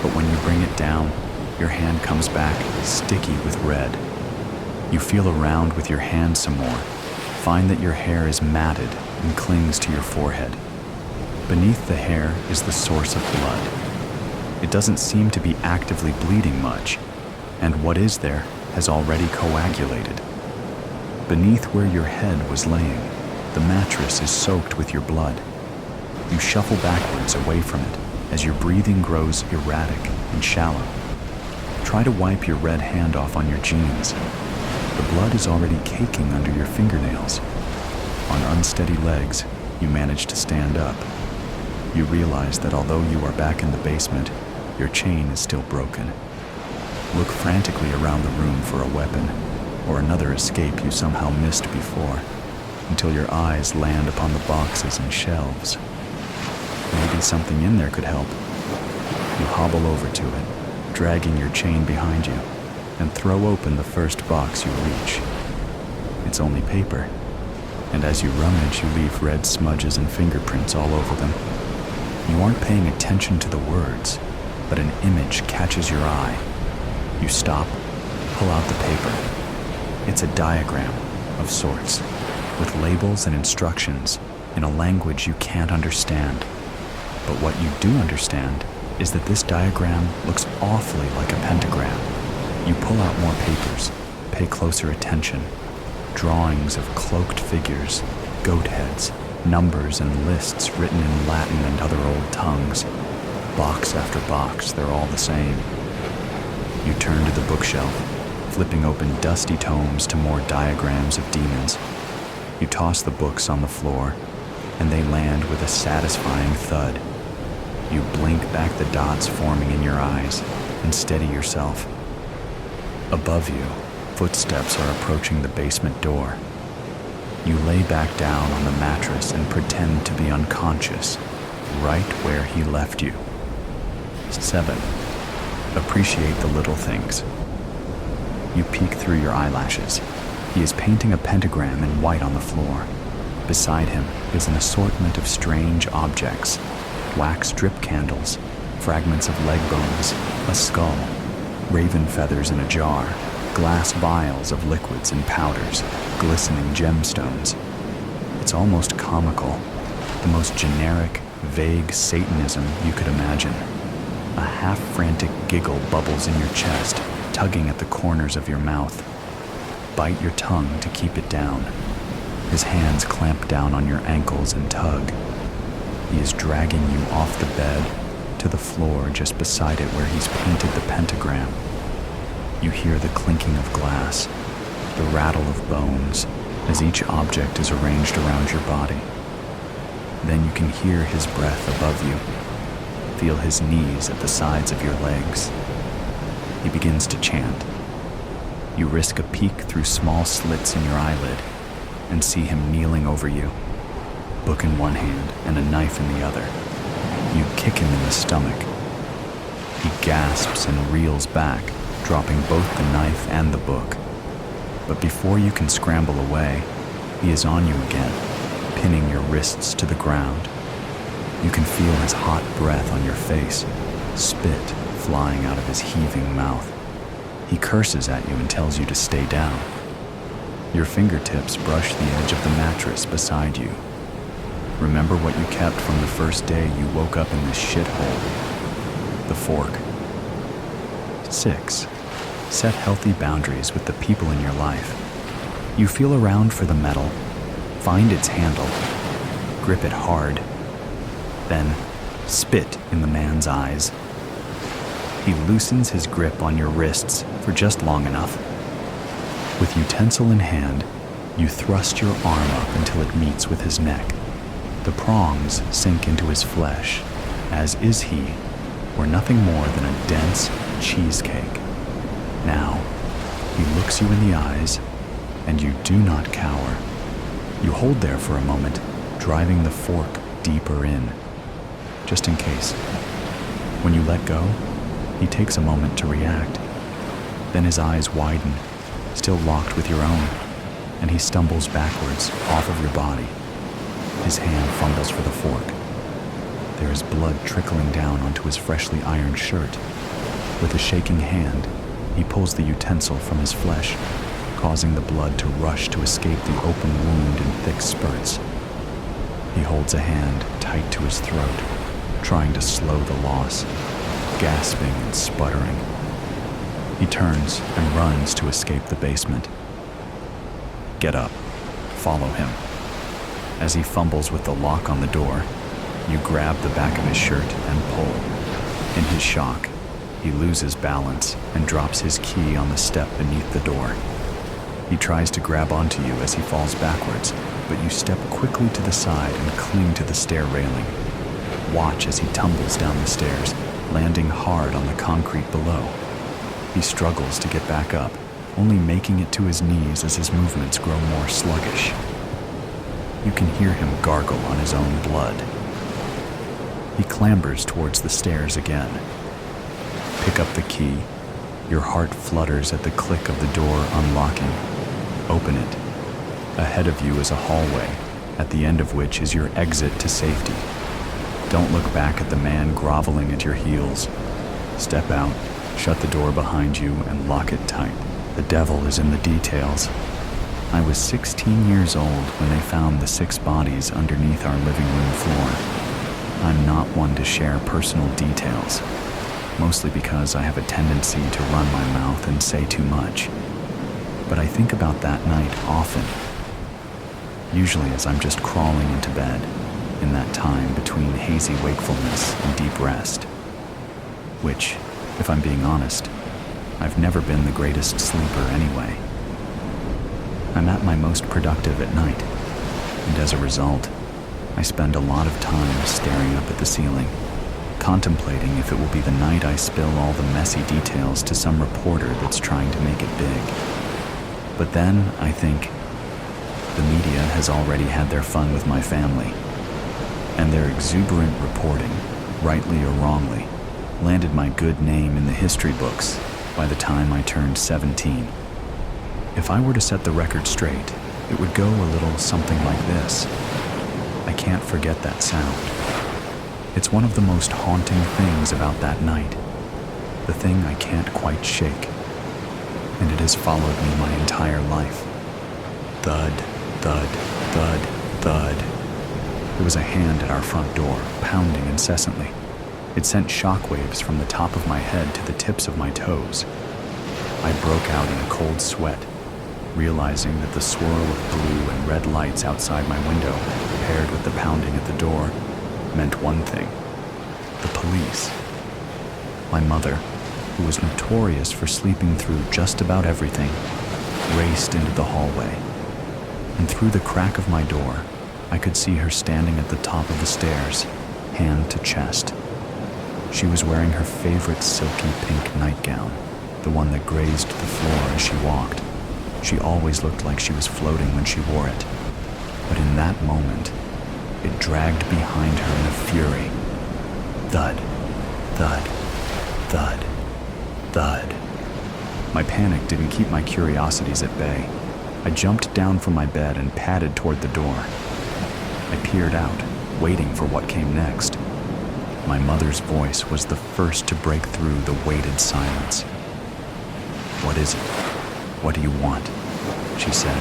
but when you bring it down, your hand comes back sticky with red. You feel around with your hand some more, find that your hair is matted and clings to your forehead. Beneath the hair is the source of blood. It doesn't seem to be actively bleeding much, and what is there has already coagulated. Beneath where your head was laying, the mattress is soaked with your blood. You shuffle backwards away from it as your breathing grows erratic and shallow. Try to wipe your red hand off on your jeans. The blood is already caking under your fingernails. On unsteady legs, you manage to stand up. You realize that although you are back in the basement, your chain is still broken. Look frantically around the room for a weapon, or another escape you somehow missed before, until your eyes land upon the boxes and shelves. Maybe something in there could help. You hobble over to it, dragging your chain behind you, and throw open the first box you reach. It's only paper, and as you rummage, you leave red smudges and fingerprints all over them. You aren't paying attention to the words, but an image catches your eye. You stop, pull out the paper. It's a diagram of sorts, with labels and instructions in a language you can't understand. But what you do understand is that this diagram looks awfully like a pentagram. You pull out more papers, pay closer attention. Drawings of cloaked figures, goat heads, numbers and lists written in Latin and other old tongues. Box after box, they're all the same. You turn to the bookshelf, flipping open dusty tomes to more diagrams of demons. You toss the books on the floor, and they land with a satisfying thud. You blink back the dots forming in your eyes and steady yourself. Above you, footsteps are approaching the basement door. You lay back down on the mattress and pretend to be unconscious, right where he left you. 7. Appreciate the little things. You peek through your eyelashes. He is painting a pentagram in white on the floor. Beside him is an assortment of strange objects, wax drip candles, fragments of leg bones, a skull, raven feathers in a jar, glass vials of liquids and powders, glistening gemstones. It's almost comical, the most generic, vague Satanism you could imagine. A half-frantic giggle bubbles in your chest, tugging at the corners of your mouth. Bite your tongue to keep it down. His hands clamp down on your ankles and tug. He is dragging you off the bed to the floor just beside it where he's painted the pentagram. You hear the clinking of glass, the rattle of bones, as each object is arranged around your body. Then you can hear his breath above you. Feel his knees at the sides of your legs. He begins to chant. You risk a peek through small slits in your eyelid and see him kneeling over you, book in one hand and a knife in the other. You kick him in the stomach. He gasps and reels back, dropping both the knife and the book. But before you can scramble away, he is on you again, pinning your wrists to the ground. You can feel his hot breath on your face, spit flying out of his heaving mouth. He curses at you and tells you to stay down. Your fingertips brush the edge of the mattress beside you. Remember what you kept from the first day you woke up in this shithole. The fork. 6. Set healthy boundaries with the people in your life. You feel around for the metal, find its handle, grip it hard, then spit in the man's eyes. He loosens his grip on your wrists for just long enough. With utensil in hand, you thrust your arm up until it meets with his neck. The prongs sink into his flesh, as is he, were nothing more than a dense cheesecake. Now, he looks you in the eyes, and you do not cower. You hold there for a moment, driving the fork deeper in, just in case. When you let go, he takes a moment to react. Then his eyes widen, still locked with your own, and he stumbles backwards off of your body. His hand fumbles for the fork. There is blood trickling down onto his freshly ironed shirt. With a shaking hand, he pulls the utensil from his flesh, causing the blood to rush to escape the open wound in thick spurts. He holds a hand tight to his throat, trying to slow the loss, gasping and sputtering. He turns and runs to escape the basement. Get up. Follow him. As he fumbles with the lock on the door, you grab the back of his shirt and pull. In his shock, he loses balance and drops his key on the step beneath the door. He tries to grab onto you as he falls backwards, but you step quickly to the side and cling to the stair railing. Watch as he tumbles down the stairs, landing hard on the concrete below. He struggles to get back up, only making it to his knees as his movements grow more sluggish. You can hear him gargle on his own blood. He clambers towards the stairs again. Pick up the key. Your heart flutters at the click of the door unlocking. Open it. Ahead of you is a hallway, at the end of which is your exit to safety. Don't look back at the man groveling at your heels. Step out, shut the door behind you, and lock it tight. The devil is in the details. I was 16 years old when they found the 6 bodies underneath our living room floor. I'm not one to share personal details, mostly because I have a tendency to run my mouth and say too much. But I think about that night often, usually as I'm just crawling into bed, in that time between hazy wakefulness and deep rest, which, if I'm being honest, I've never been the greatest sleeper anyway. I'm at my most productive at night, and as a result, I spend a lot of time staring up at the ceiling, contemplating if it will be the night I spill all the messy details to some reporter that's trying to make it big. But then I think, the media has already had their fun with my family, and their exuberant reporting, rightly or wrongly, landed my good name in the history books by the time I turned 17. If I were to set the record straight, it would go a little something like this. I can't forget that sound. It's one of the most haunting things about that night, the thing I can't quite shake, and it has followed me my entire life. Thud, thud, thud, thud. There was a hand at our front door, pounding incessantly. It sent shockwaves from the top of my head to the tips of my toes. I broke out in a cold sweat, realizing that the swirl of blue and red lights outside my window, paired with the pounding at the door, meant one thing: the police. My mother, who was notorious for sleeping through just about everything, raced into the hallway, and through the crack of my door, I could see her standing at the top of the stairs, hand to chest. She was wearing her favorite silky pink nightgown, the one that grazed the floor as she walked. She always looked like she was floating when she wore it. But in that moment, it dragged behind her in a fury. Thud, thud, thud, thud. My panic didn't keep my curiosities at bay. I jumped down from my bed and padded toward the door. I peered out, waiting for what came next. My mother's voice was the first to break through the weighted silence. "What is it? What do you want?" she said.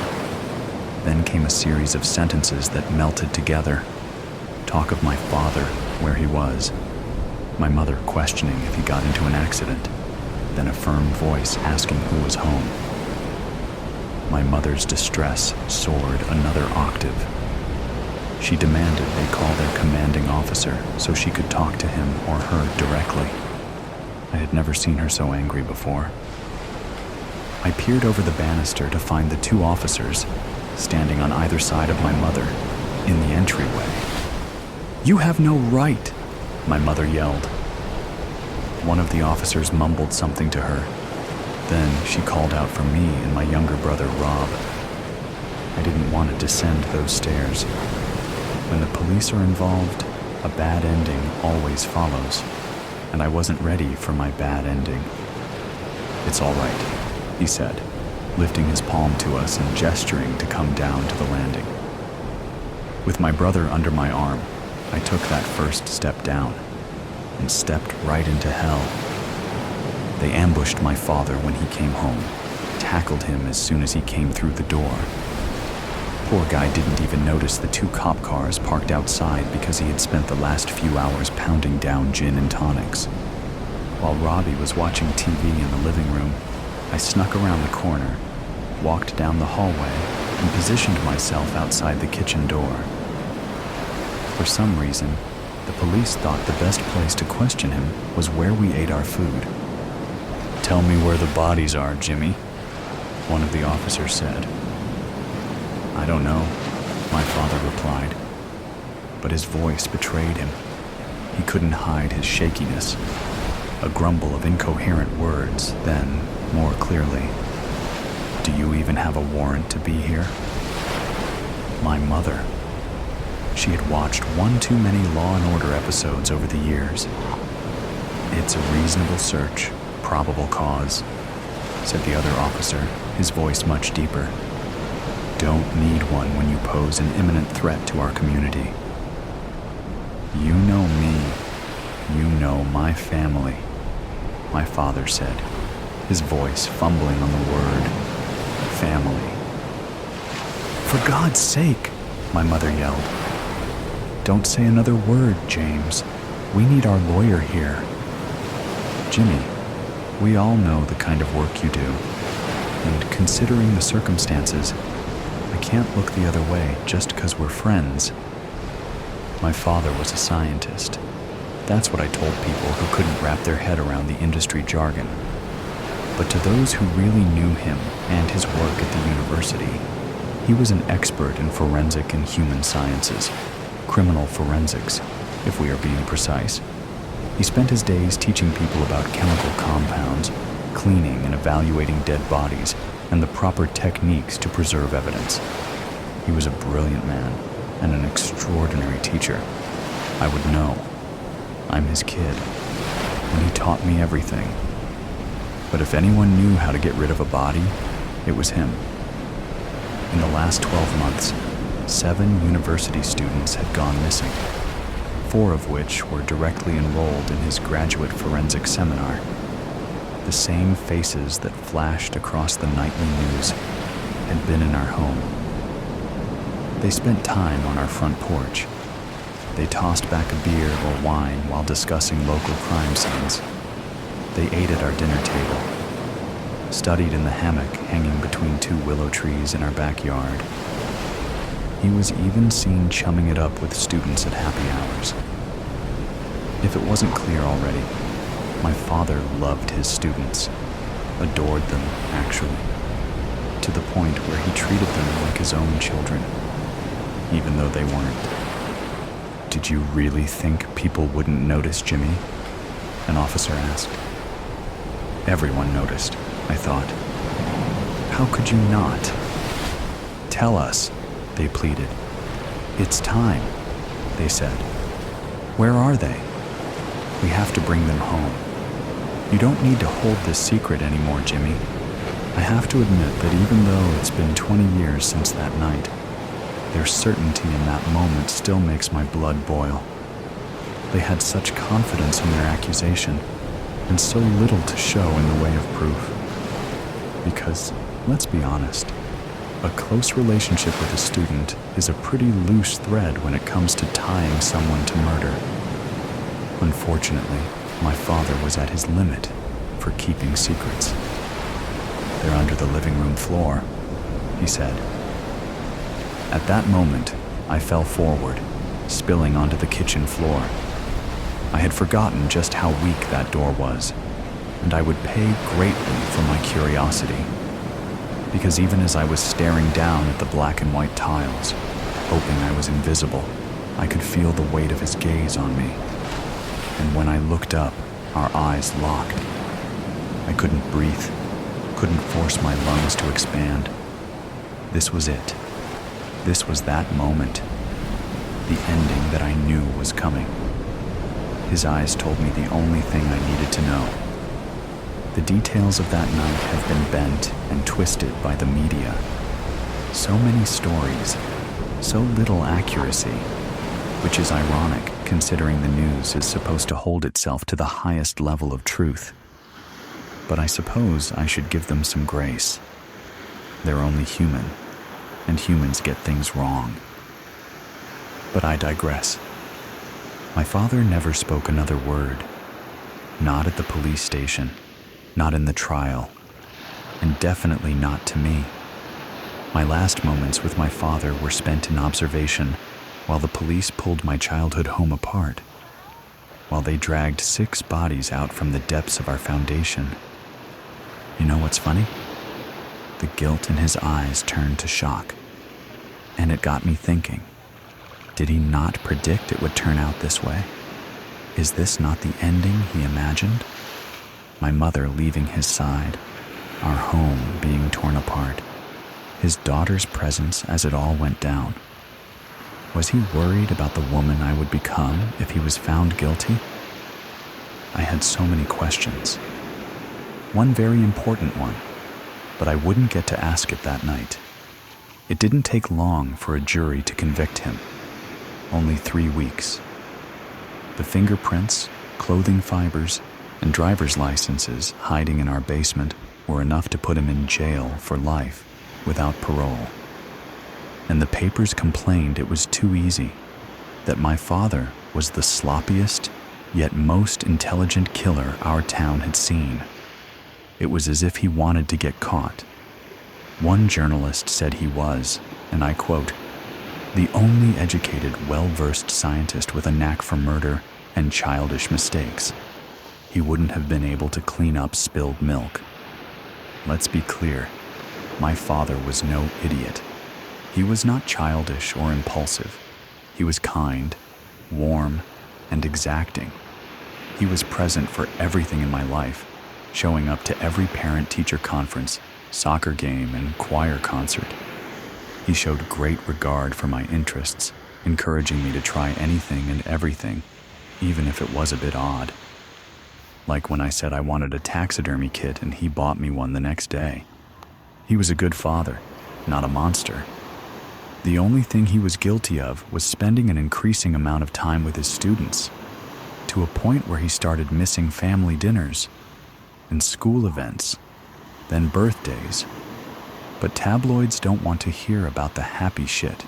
Then came a series of sentences that melted together. Talk of my father, where he was. My mother questioning if he got into an accident. Then a firm voice asking who was home. My mother's distress soared another octave. She demanded they call their commanding officer so she could talk to him or her directly. I had never seen her so angry before. I peered over the banister to find the two officers standing on either side of my mother in the entryway. "You have no right," my mother yelled. One of the officers mumbled something to her. Then she called out for me and my younger brother, Rob. I didn't want to descend those stairs. When the police are involved, a bad ending always follows, and I wasn't ready for my bad ending. "It's all right," he said, lifting his palm to us and gesturing to come down to the landing. With my brother under my arm, I took that first step down and stepped right into hell. They ambushed my father when he came home, tackled him as soon as he came through the door. Poor guy didn't even notice the two cop cars parked outside because he had spent the last few hours pounding down gin and tonics. While Robbie was watching TV in the living room, I snuck around the corner, walked down the hallway, and positioned myself outside the kitchen door. For some reason, the police thought the best place to question him was where we ate our food. "Tell me where the bodies are, Jimmy," one of the officers said. "I don't know," my father replied, but his voice betrayed him. He couldn't hide his shakiness. A grumble of incoherent words, then, more clearly, "Do you even have a warrant to be here?" My mother. She had watched one too many Law and Order episodes over the years. "It's a reasonable search, probable cause," said the other officer, his voice much deeper. "Don't need one when you pose an imminent threat to our community." "You know me. You know my family," my father said, his voice fumbling on the word family. "For God's sake," my mother yelled. "Don't say another word, James. We need our lawyer here." "Jimmy, we all know the kind of work you do, and considering the circumstances, I can't look the other way just because we're friends." My father was a scientist. That's what I told people who couldn't wrap their head around the industry jargon. But to those who really knew him and his work at the university, he was an expert in forensic and human sciences, criminal forensics, if we are being precise. He spent his days teaching people about chemical compounds, cleaning and evaluating dead bodies, and the proper techniques to preserve evidence. He was a brilliant man and an extraordinary teacher. I would know. I'm his kid, and he taught me everything. But if anyone knew how to get rid of a body, it was him. In the last 12 months, 7 university students had gone missing. 4 of which were directly enrolled in his graduate forensic seminar. The same faces that flashed across the nightly news had been in our home. They spent time on our front porch. They tossed back a beer or wine while discussing local crime scenes. They ate at our dinner table, studied in the hammock hanging between 2 willow trees in our backyard. He was even seen chumming it up with students at happy hours. If it wasn't clear already, my father loved his students, adored them, actually, to the point where he treated them like his own children, even though they weren't. "Did you really think people wouldn't notice, Jimmy?" an officer asked. Everyone noticed, I thought. How could you not? "Tell us," they pleaded. "It's time," they said. "Where are they? We have to bring them home. You don't need to hold this secret anymore, Jimmy." I have to admit that even though it's been 20 years since that night, their certainty in that moment still makes my blood boil. They had such confidence in their accusation, and so little to show in the way of proof. Because, let's be honest, a close relationship with a student is a pretty loose thread when it comes to tying someone to murder. Unfortunately, my father was at his limit for keeping secrets. "They're under the living room floor," he said. At that moment, I fell forward, spilling onto the kitchen floor. I had forgotten just how weak that door was, and I would pay greatly for my curiosity. Because even as I was staring down at the black and white tiles, hoping I was invisible, I could feel the weight of his gaze on me. And when I looked up, our eyes locked. I couldn't breathe, couldn't force my lungs to expand. This was it. This was that moment. The ending that I knew was coming. His eyes told me the only thing I needed to know. The details of that night have been bent and twisted by the media. So many stories, so little accuracy, which is ironic considering the news is supposed to hold itself to the highest level of truth. But I suppose I should give them some grace. They're only human, and humans get things wrong. But I digress. My father never spoke another word. Not at the police station, not in the trial, and definitely not to me. My last moments with my father were spent in observation while the police pulled my childhood home apart, while they dragged 6 bodies out from the depths of our foundation. You know what's funny? The guilt in his eyes turned to shock, and it got me thinking. Did he not predict it would turn out this way? Is this not the ending he imagined? My mother leaving his side, our home being torn apart, his daughter's presence as it all went down. Was he worried about the woman I would become if he was found guilty? I had so many questions. One very important one, but I wouldn't get to ask it that night. It didn't take long for a jury to convict him. Only 3 weeks. The fingerprints, clothing fibers, and driver's licenses hiding in our basement were enough to put him in jail for life without parole. And the papers complained it was too easy, that my father was the sloppiest yet most intelligent killer our town had seen. It was as if he wanted to get caught. One journalist said he was, and I quote, "the only educated, well-versed scientist with a knack for murder and childish mistakes. He wouldn't have been able to clean up spilled milk." Let's be clear, my father was no idiot. He was not childish or impulsive. He was kind, warm, and exacting. He was present for everything in my life, showing up to every parent-teacher conference, soccer game, and choir concert. He showed great regard for my interests, encouraging me to try anything and everything, even if it was a bit odd. Like when I said I wanted a taxidermy kit and he bought me one the next day. He was a good father, not a monster. The only thing he was guilty of was spending an increasing amount of time with his students, to a point where he started missing family dinners and school events, then birthdays. But tabloids don't want to hear about the happy shit.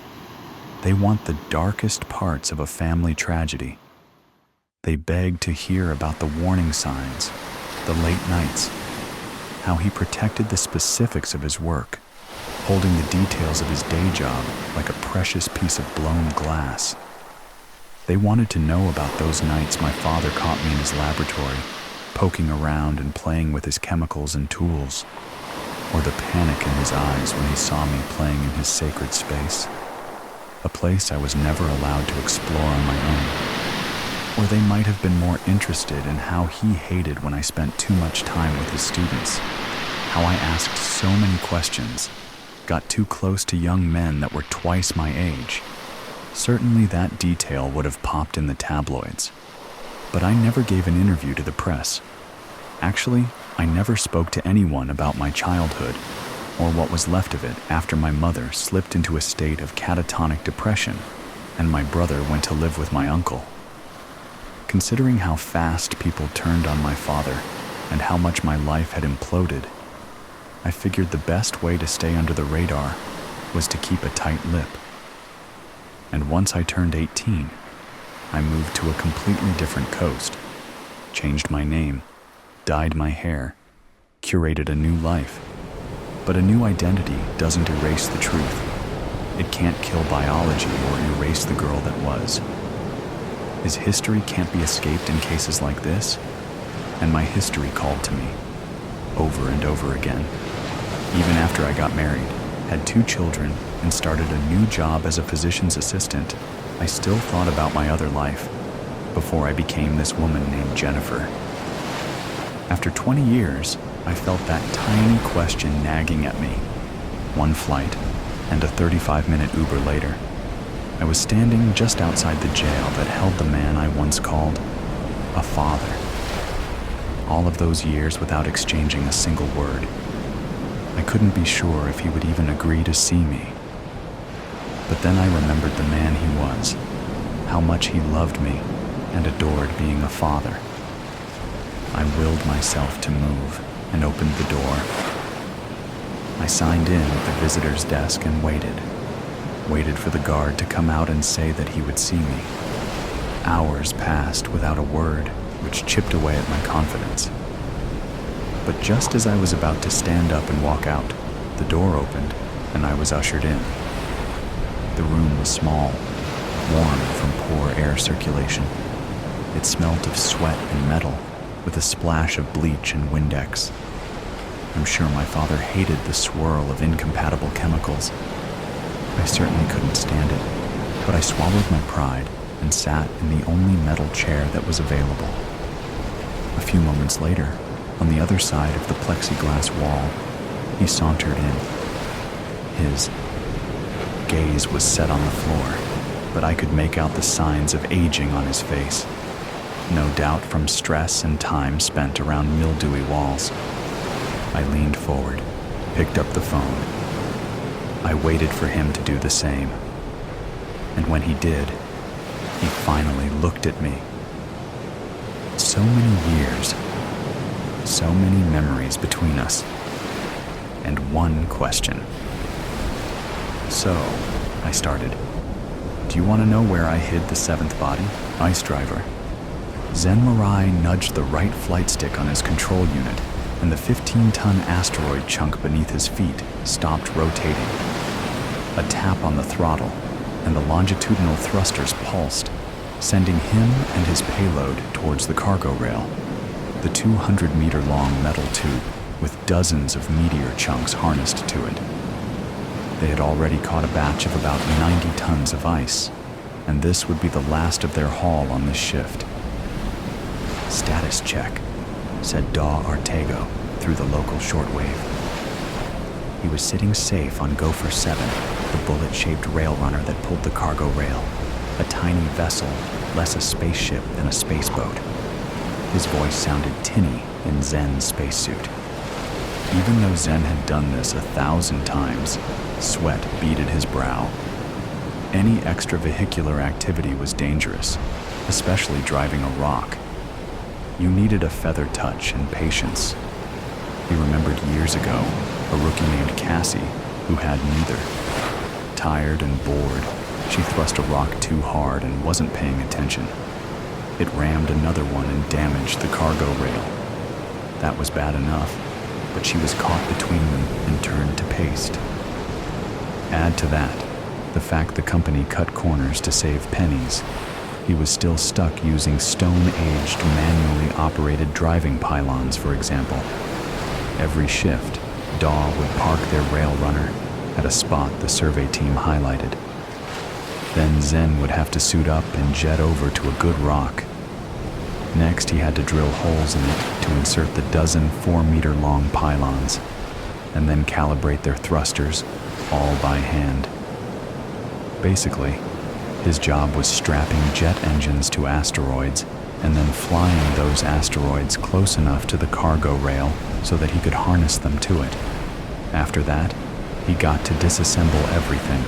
They want the darkest parts of a family tragedy. They beg to hear about the warning signs, the late nights, how he protected the specifics of his work, holding the details of his day job like a precious piece of blown glass. They wanted to know about those nights my father caught me in his laboratory, poking around and playing with his chemicals and tools, or the panic in his eyes when he saw me playing in his sacred space, a place I was never allowed to explore on my own. Or they might have been more interested in how he hated when I spent too much time with his students, how I asked so many questions, got too close to young men that were twice my age. Certainly that detail would have popped in the tabloids. But I never gave an interview to the press. Actually, I never spoke to anyone about my childhood, or what was left of it after my mother slipped into a state of catatonic depression and my brother went to live with my uncle. Considering how fast people turned on my father and how much my life had imploded, I figured the best way to stay under the radar was to keep a tight lip. And once I turned 18, I moved to a completely different coast, changed my name, dyed my hair, curated a new life. But a new identity doesn't erase the truth. It can't kill biology or erase the girl that was. His history can't be escaped in cases like this, and my history called to me, over and over again. Even after I got married, had 2 children, and started a new job as a physician's assistant, I still thought about my other life, before I became this woman named Jennifer. After 20 years, I felt that tiny question nagging at me. One flight, and a 35-minute Uber later, I was standing just outside the jail that held the man I once called a father. All of those years without exchanging a single word. I couldn't be sure if he would even agree to see me. But then I remembered the man he was, how much he loved me and adored being a father. I willed myself to move and opened the door. I signed in at the visitor's desk and waited for the guard to come out and say that he would see me. Hours passed without a word, which chipped away at my confidence. But just as I was about to stand up and walk out, the door opened and I was ushered in. The room was small, warm from poor air circulation. It smelt of sweat and metal, with a splash of bleach and Windex. I'm sure my father hated the swirl of incompatible chemicals. I certainly couldn't stand it, but I swallowed my pride and sat in the only metal chair that was available. A few moments later, on the other side of the plexiglass wall, he sauntered in. His gaze was set on the floor, but I could make out the signs of aging on his face. No doubt from stress and time spent around mildewy walls. I leaned forward, picked up the phone. I waited for him to do the same. And when he did, he finally looked at me. So many years, so many memories between us, and one question. So, I started. Do you want to know where I hid the 7th body? Ice driver. Zen Mirai nudged the right flight stick on his control unit, and the 15-ton asteroid chunk beneath his feet stopped rotating. A tap on the throttle, and the longitudinal thrusters pulsed, sending him and his payload towards the cargo rail, the 200-meter-long metal tube with dozens of meteor chunks harnessed to it. They had already caught a batch of about 90 tons of ice, and this would be the last of their haul on this shift. Status check, said Daw Artego through the local shortwave. He was sitting safe on Gopher 7, the bullet-shaped rail runner that pulled the cargo rail, a tiny vessel, less a spaceship than a spaceboat. His voice sounded tinny in Zen's spacesuit. Even though Zen had done this 1,000 times, sweat beaded his brow, Any extravehicular activity was dangerous, especially driving a rock. You needed a feather touch and patience. He remembered years ago a rookie named Cassie who had neither. Tired and bored, she thrust a rock too hard and wasn't paying attention. It rammed another one and damaged the cargo rail. That was bad enough, but she was caught between them and turned to paste. Add to that the fact the company cut corners to save pennies. He was still stuck using stone-aged, manually operated driving pylons, for example. Every shift, Daw would park their rail runner at a spot the survey team highlighted. Then Zen would have to suit up and jet over to a good rock. Next, he had to drill holes in it to insert the dozen 4-meter-long pylons, and then calibrate their thrusters, all by hand. Basically, his job was strapping jet engines to asteroids and then flying those asteroids close enough to the cargo rail so that he could harness them to it. After that, he got to disassemble everything,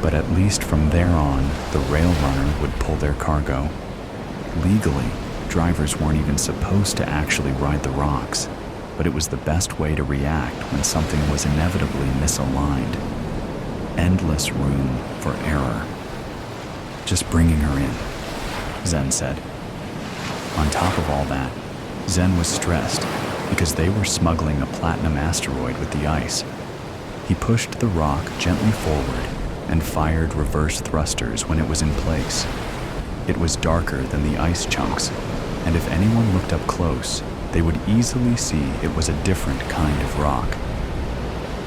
but at least from there on, the rail runner would pull their cargo. Legally, drivers weren't even supposed to actually ride the rocks, but it was the best way to react when something was inevitably misaligned. Endless room for error. Just bringing her in, Zen said. On top of all that, Zen was stressed because they were smuggling a platinum asteroid with the ice. He pushed the rock gently forward and fired reverse thrusters when it was in place. It was darker than the ice chunks, and if anyone looked up close, they would easily see it was a different kind of rock.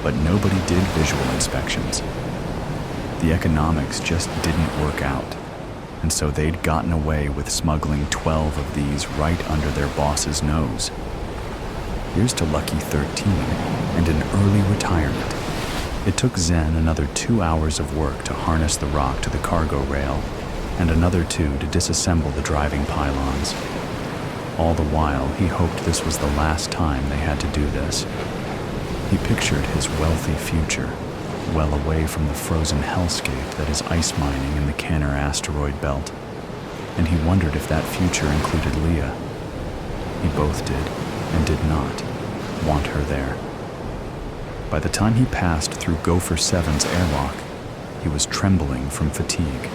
But nobody did visual inspections. The economics just didn't work out, and so they'd gotten away with smuggling 12 of these right under their boss's nose. Here's to lucky 13 and an early retirement. It took Zen another 2 hours of work to harness the rock to the cargo rail, and another 2 to disassemble the driving pylons. All the while, he hoped this was the last time they had to do this. He pictured his wealthy future, well away from the frozen hellscape that is ice mining in the Canner asteroid belt, and he wondered if that future included Leah. He both did, and did not, want her there. By the time he passed through Gopher 7's airlock, he was trembling from fatigue.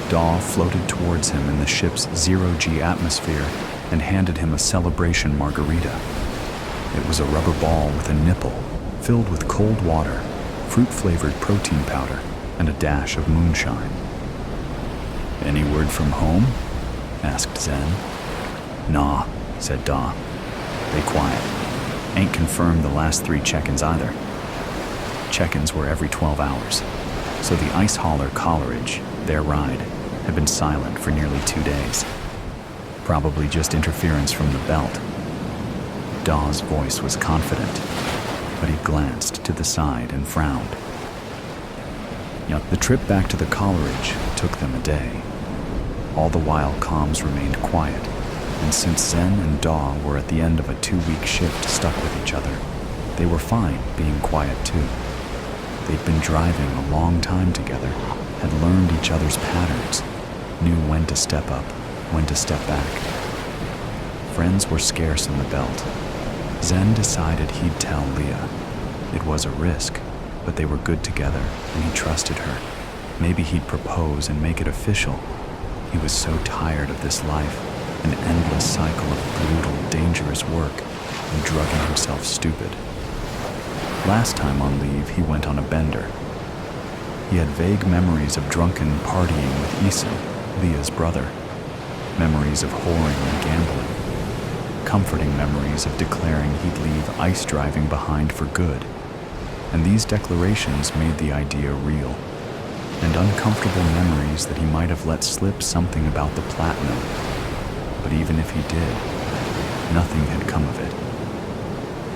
Daw floated towards him in the ship's zero-G atmosphere and handed him a celebration margarita. It was a rubber ball with a nipple, filled with cold water, fruit-flavored protein powder, and a dash of moonshine. "Any word from home?" asked Zen. "Nah," said Daw. "They quiet. Ain't confirmed the last 3 check-ins either." Check-ins were every 12 hours, so the ice hauler Coleridge, their ride, had been silent for nearly 2 days. Probably just interference from the belt. Daw's voice was confident, but he glanced to the side and frowned. The trip back to the Coleridge took them a day. All the while, comms remained quiet, and since Zen and Daw were at the end of a 2-week shift stuck with each other, they were fine being quiet too. They'd been driving a long time together, had learned each other's patterns, knew when to step up, when to step back. Friends were scarce in the belt. Zen decided he'd tell Leah. It was a risk, but they were good together, and he trusted her. Maybe he'd propose and make it official. He was so tired of this life, an endless cycle of brutal, dangerous work, and drugging himself stupid. Last time on leave, he went on a bender. He had vague memories of drunken partying with Issa, Leah's brother, memories of whoring and gambling, comforting memories of declaring he'd leave ice driving behind for good. And these declarations made the idea real, and uncomfortable memories that he might have let slip something about the platinum. But even if he did, nothing had come of it.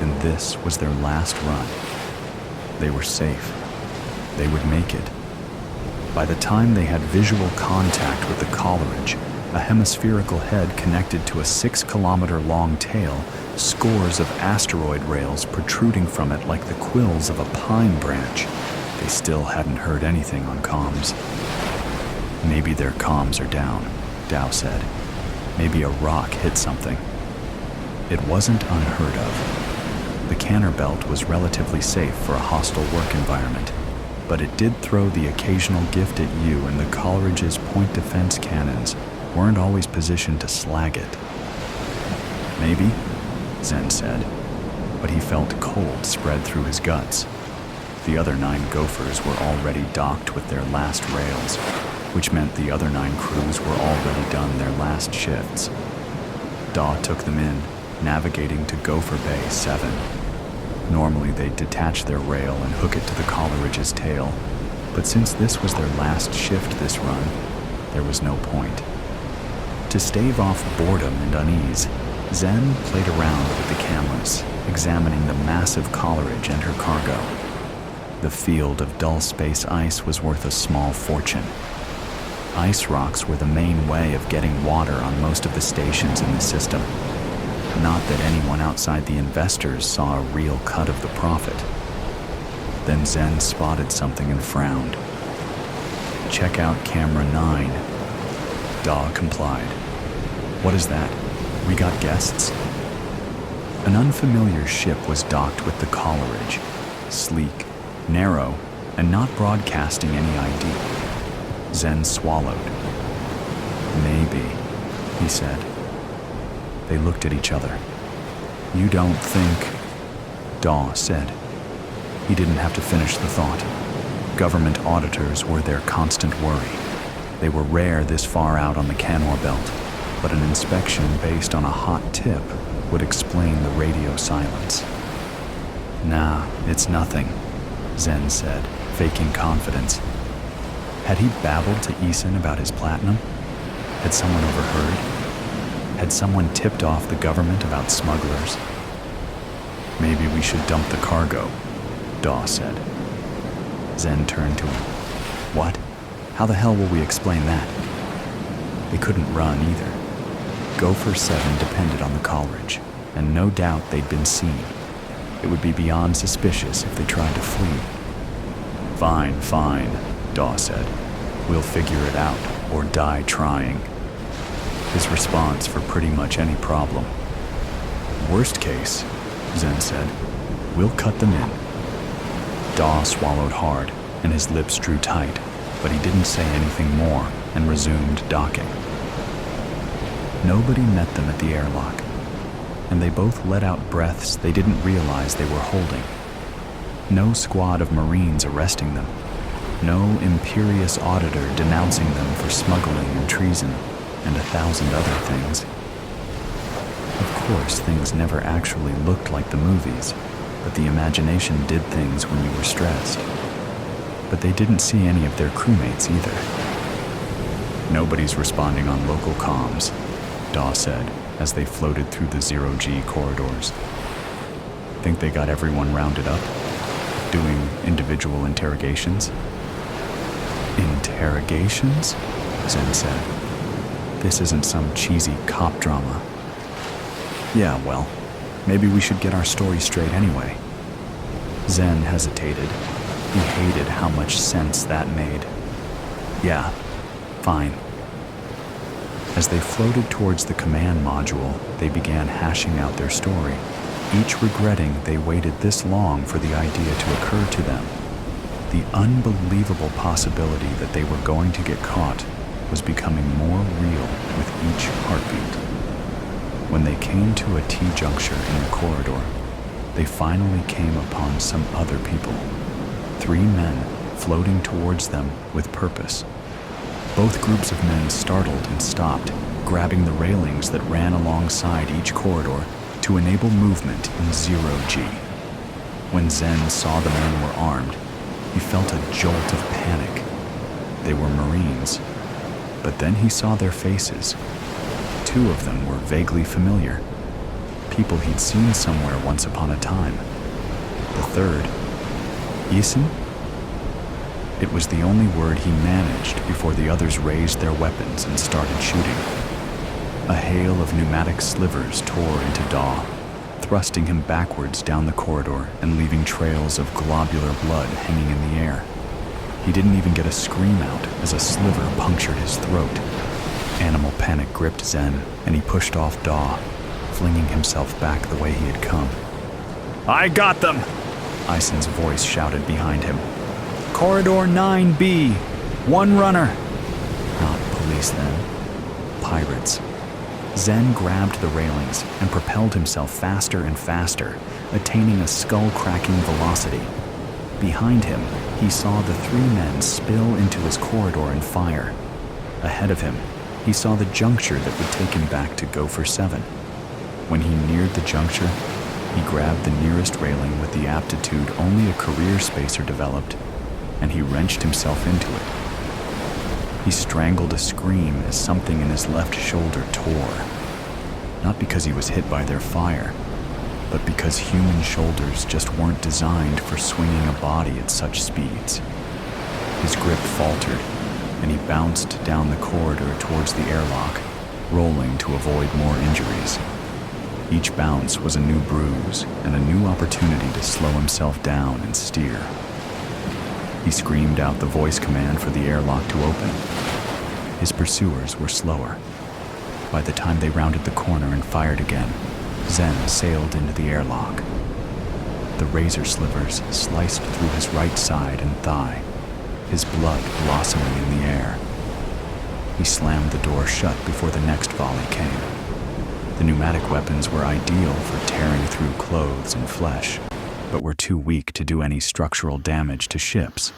And this was their last run. They were safe. They would make it. By the time they had visual contact with the Coleridge, a hemispherical head connected to a 6-kilometer-long tail, scores of asteroid rails protruding from it like the quills of a pine branch, They still hadn't heard anything on comms. Maybe their comms are down, Dow said. Maybe a rock hit something. It wasn't unheard of. The Canner Belt was relatively safe for a hostile work environment, but it did throw the occasional gift at you, and the Coleridge's point defense cannons weren't always positioned to slag it. Maybe, Zen said, but he felt cold spread through his guts. The other 9 Gophers were already docked with their last rails, which meant the other 9 crews were already done their last shifts. Daw took them in, navigating to Gopher Bay 7. Normally they'd detach their rail and hook it to the Coleridge's tail, but since this was their last shift this run, there was no point. To stave off boredom and unease, Zen played around with the cameras, examining the massive Coleridge and her cargo. The field of dull space ice was worth a small fortune. Ice rocks were the main way of getting water on most of the stations in the system. Not that anyone outside the investors saw a real cut of the profit. Then Zen spotted something and frowned. "Check out camera 9. Daw complied. "What is that? We got guests?" An unfamiliar ship was docked with the Coleridge, sleek, narrow, and not broadcasting any ID. Zen swallowed. "Maybe," he said. They looked at each other. "You don't think," Daw said. He didn't have to finish the thought. Government auditors were their constant worry. They were rare this far out on the Canor Belt, but an inspection based on a hot tip would explain the radio silence. "Nah, it's nothing," Zen said, faking confidence. Had he babbled to Eason about his platinum? Had someone overheard? Had someone tipped off the government about smugglers? "Maybe we should dump the cargo," Daw said. Zen turned to him. "What? How the hell will we explain that?" They couldn't run either. Gopher 7 depended on the Coleridge, and no doubt they'd been seen. It would be beyond suspicious if they tried to flee. Fine, Daw said. "We'll figure it out, or die trying." His response for pretty much any problem. "Worst case," Zen said, "we'll cut them in." Daw swallowed hard, and his lips drew tight, but he didn't say anything more and resumed docking. Nobody met them at the airlock, and they both let out breaths they didn't realize they were holding. No squad of Marines arresting them. No imperious auditor denouncing them for smuggling and treason and 1,000 other things. Of course, things never actually looked like the movies, but the imagination did things when you were stressed. But they didn't see any of their crewmates either. "Nobody's responding on local comms," Daw said as they floated through the 0G corridors. "Think they got everyone rounded up? Doing individual interrogations?" "Interrogations?" Zen said. "This isn't some cheesy cop drama." "Yeah, well, maybe we should get our story straight anyway." Zen hesitated. He hated how much sense that made. "Yeah, fine." As they floated towards the command module, they began hashing out their story, each regretting they waited this long for the idea to occur to them. The unbelievable possibility that they were going to get caught was becoming more real with each heartbeat. When they came to a T-juncture in the corridor, they finally came upon some other people. 3 men floating towards them with purpose. Both groups of men startled and stopped, grabbing the railings that ran alongside each corridor to enable movement in 0G. When Zen saw the men were armed, he felt a jolt of panic. They were Marines. But then he saw their faces. 2 of them were vaguely familiar. People he'd seen somewhere once upon a time. The third, Eason? It was the only word he managed before the others raised their weapons and started shooting. A hail of pneumatic slivers tore into Daw, thrusting him backwards down the corridor and leaving trails of globular blood hanging in the air. He didn't even get a scream out as a sliver punctured his throat. Animal panic gripped Zen, and he pushed off Daw, flinging himself back the way he had come. "I got them!" Ison's voice shouted behind him. "Corridor 9B! One runner!" Not police then. Pirates. Zen grabbed the railings and propelled himself faster and faster, attaining a skull-cracking velocity. Behind him, he saw the three men spill into his corridor and fire. Ahead of him, he saw the juncture that would take him back to Gopher 7. When he neared the juncture, he grabbed the nearest railing with the aptitude only a career spacer developed, and he wrenched himself into it. He strangled a scream as something in his left shoulder tore. Not because he was hit by their fire, but because human shoulders just weren't designed for swinging a body at such speeds. His grip faltered, and he bounced down the corridor towards the airlock, rolling to avoid more injuries. Each bounce was a new bruise and a new opportunity to slow himself down and steer. He screamed out the voice command for the airlock to open. His pursuers were slower. By the time they rounded the corner and fired again, Zen sailed into the airlock. The razor slivers sliced through his right side and thigh, his blood blossoming in the air. He slammed the door shut before the next volley came. The pneumatic weapons were ideal for tearing through clothes and flesh, but were too weak to do any structural damage to ships,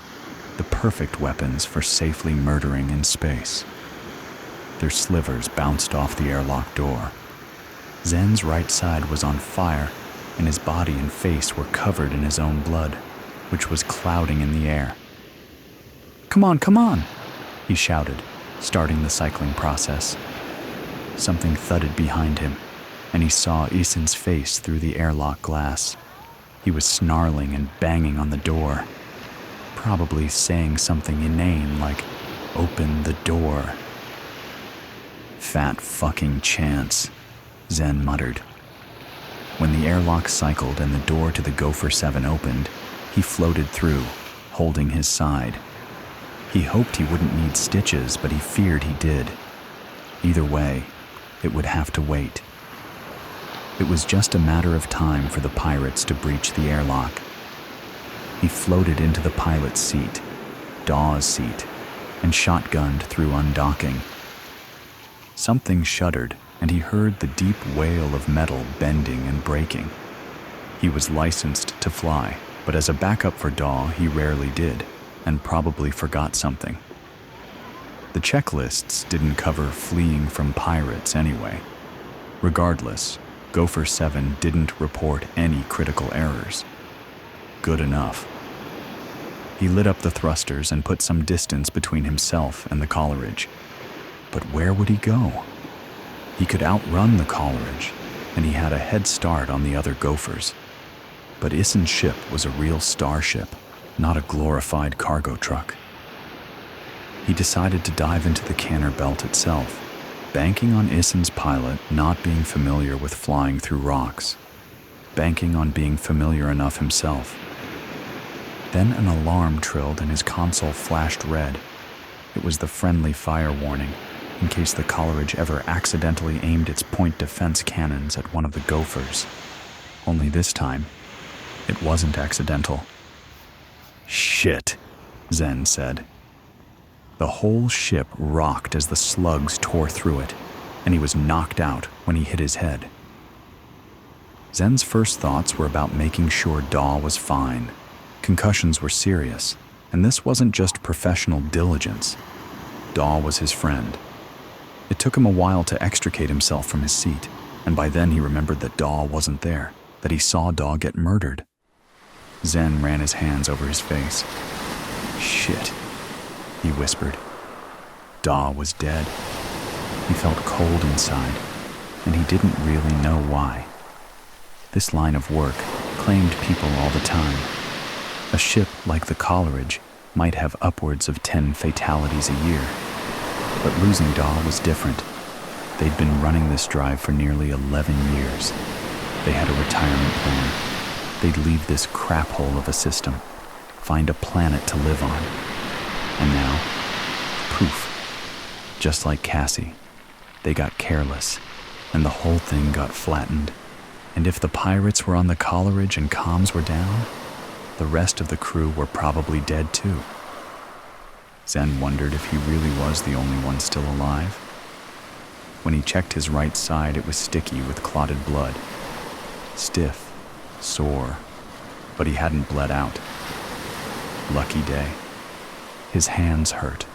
the perfect weapons for safely murdering in space. Their slivers bounced off the airlock door. Zen's right side was on fire, and his body and face were covered in his own blood, which was clouding in the air. Come on, he shouted, starting the cycling process. Something thudded behind him, and he saw Ison's face through the airlock glass. He was snarling and banging on the door, probably saying something inane like, "Open the door." "Fat fucking chance," Zen muttered. When the airlock cycled and the door to the Gopher 7 opened, he floated through, holding his side. He hoped he wouldn't need stitches, but he feared he did. Either way, it would have to wait. It was just a matter of time for the pirates to breach the airlock. He floated into the pilot's seat, Daw's seat, and shotgunned through undocking. Something shuddered, and he heard the deep wail of metal bending and breaking. He was licensed to fly, but as a backup for Daw, he rarely did, and probably forgot something. The checklists didn't cover fleeing from pirates anyway. Regardless, Gopher 7 didn't report any critical errors. Good enough. He lit up the thrusters and put some distance between himself and the Coleridge. But where would he go? He could outrun the Coleridge, and he had a head start on the other Gophers. But Ison's ship was a real starship, not a glorified cargo truck. He decided to dive into the canner belt itself, banking on Ison's pilot not being familiar with flying through rocks, banking on being familiar enough himself. Then an alarm trilled and his console flashed red. It was the friendly fire warning, in case the Coleridge ever accidentally aimed its point defense cannons at one of the Gophers. Only this time, it wasn't accidental. "Shit," Zen said. The whole ship rocked as the slugs tore through it, and he was knocked out when he hit his head. Zen's first thoughts were about making sure Daw was fine. Concussions were serious, and this wasn't just professional diligence. Daw was his friend. It took him a while to extricate himself from his seat, and by then he remembered that Daw wasn't there, that he saw Daw get murdered. Zen ran his hands over his face. "Shit," he whispered. Daw was dead. He felt cold inside, and he didn't really know why. This line of work claimed people all the time. A ship like the Coleridge might have upwards of 10 fatalities a year. But losing Daw was different. They'd been running this drive for nearly 11 years. They had a retirement plan. They'd leave this crap hole of a system, find a planet to live on. And now, poof, just like Cassie, they got careless, and the whole thing got flattened. And if the pirates were on the Coleridge and comms were down, the rest of the crew were probably dead too. Zen wondered if he really was the only one still alive. When he checked his right side, it was sticky with clotted blood. Stiff, sore, but he hadn't bled out. Lucky day. His hands hurt.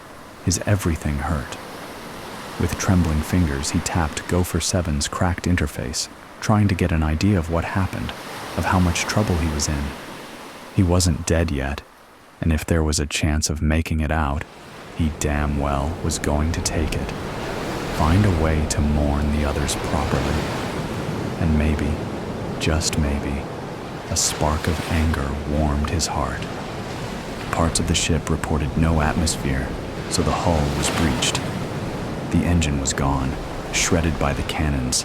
His everything hurt. With trembling fingers, he tapped Gopher 7's cracked interface, trying to get an idea of what happened, of how much trouble he was in. He wasn't dead yet, and if there was a chance of making it out, he damn well was going to take it. Find a way to mourn the others properly. And maybe, just maybe, a spark of anger warmed his heart. Parts of the ship reported no atmosphere, so the hull was breached. The engine was gone, shredded by the cannons.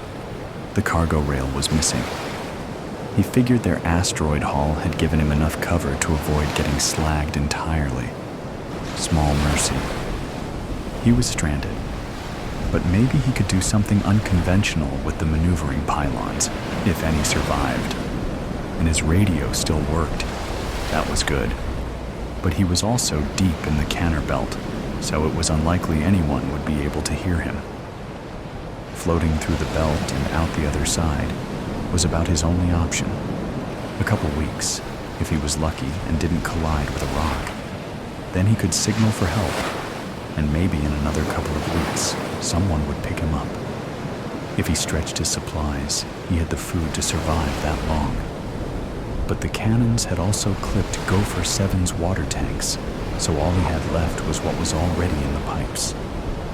The cargo rail was missing. He figured their asteroid haul had given him enough cover to avoid getting slagged entirely. Small mercy. He was stranded, but maybe he could do something unconventional with the maneuvering pylons, if any survived. And his radio still worked. That was good. But he was also deep in the canner belt, so it was unlikely anyone would be able to hear him. Floating through the belt and out the other side was about his only option. A couple weeks, if he was lucky and didn't collide with a rock. Then he could signal for help, and maybe in another couple of weeks, someone would pick him up. If he stretched his supplies, he had the food to survive that long. But the cannons had also clipped Gopher 7's water tanks, so all he had left was what was already in the pipes,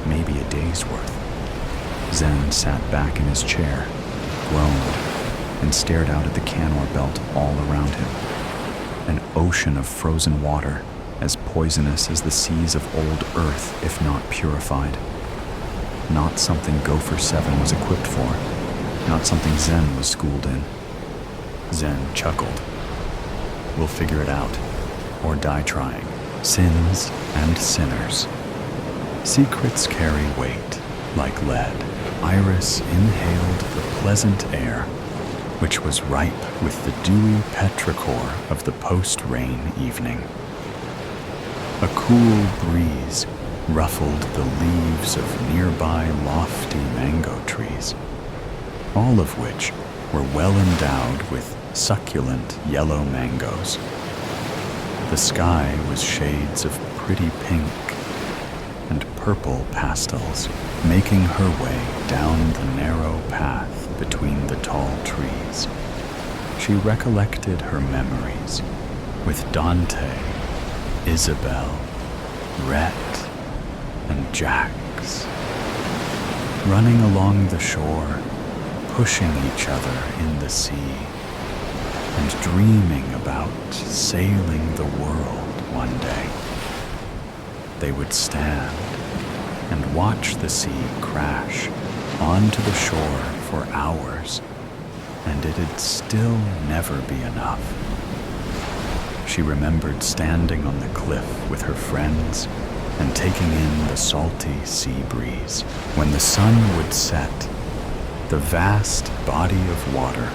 maybe a day's worth. Zen sat back in his chair, groaned, and stared out at the Canor belt all around him. An ocean of frozen water, as poisonous as the seas of old Earth if not purified. Not something Gopher 7 was equipped for, not something Zen was schooled in. Zen chuckled. We'll figure it out, or die trying. Sins and sinners. Secrets carry weight, like lead. Iris inhaled the pleasant air, which was ripe with the dewy petrichor of the post-rain evening. A cool breeze ruffled the leaves of nearby lofty mango trees, all of which were well endowed with succulent yellow mangoes. The sky was shades of pretty pink and purple pastels, making her way down the narrow path between the tall trees. She recollected her memories with Dante, Isabel, Rhett, and Jax, running along the shore, pushing each other in the sea, and dreaming about sailing the world one day. They would stand and watch the sea crash onto the shore for hours, and it'd still never be enough. She remembered standing on the cliff with her friends and taking in the salty sea breeze. When the sun would set, the vast body of water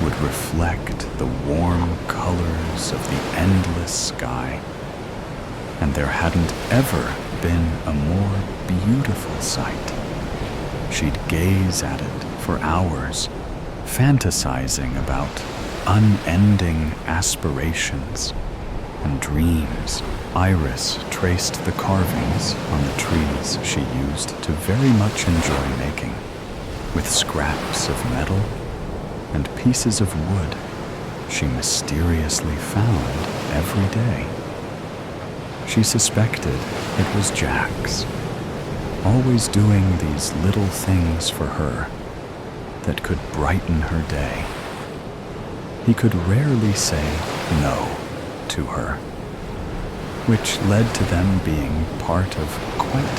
would reflect the warm colors of the endless sky, and there hadn't ever been a more beautiful sight. She'd gaze at it for hours, fantasizing about unending aspirations and dreams. Iris traced the carvings on the trees she used to very much enjoy making, with scraps of metal and pieces of wood she mysteriously found every day. She suspected it was Jax, always doing these little things for her that could brighten her day. He could rarely say no to her, which led to them being part of quite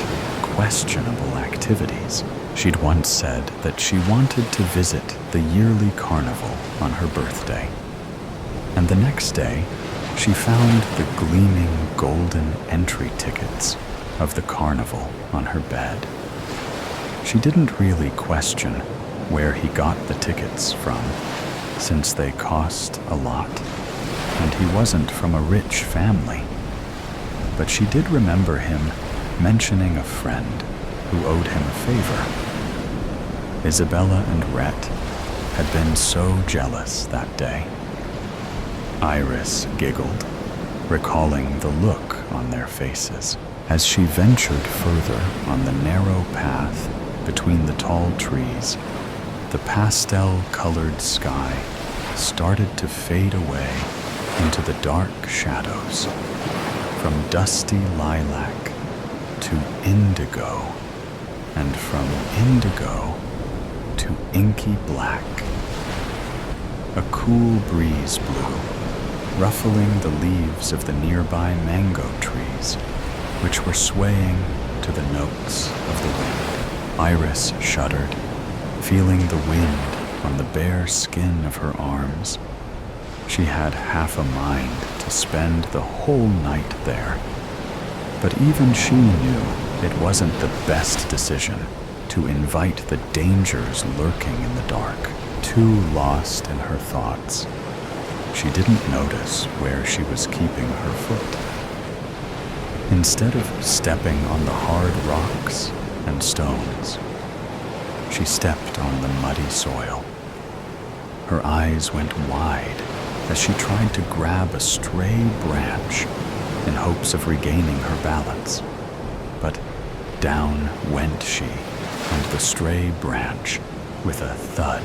questionable activities. She'd once said that she wanted to visit the yearly carnival on her birthday, and the next day she found the gleaming golden entry tickets of the carnival on her bed. She didn't really question where he got the tickets from, since they cost a lot, and he wasn't from a rich family. But she did remember him mentioning a friend who owed him a favor. Isabella and Rhett had been so jealous that day. Iris giggled, recalling the look on their faces as she ventured further on the narrow path between the tall trees. The pastel-colored sky started to fade away into the dark shadows, from dusty lilac to indigo, and from indigo to inky black. A cool breeze blew, ruffling the leaves of the nearby mango trees, which were swaying to the notes of the wind. Iris shuddered, feeling the wind on the bare skin of her arms. She had half a mind to spend the whole night there, but even she knew it wasn't the best decision to invite the dangers lurking in the dark. Too lost in her thoughts, she didn't notice where she was keeping her foot. Instead of stepping on the hard rocks and stones, she stepped on the muddy soil. Her eyes went wide as she tried to grab a stray branch in hopes of regaining her balance. But down went she, and the stray branch, with a thud.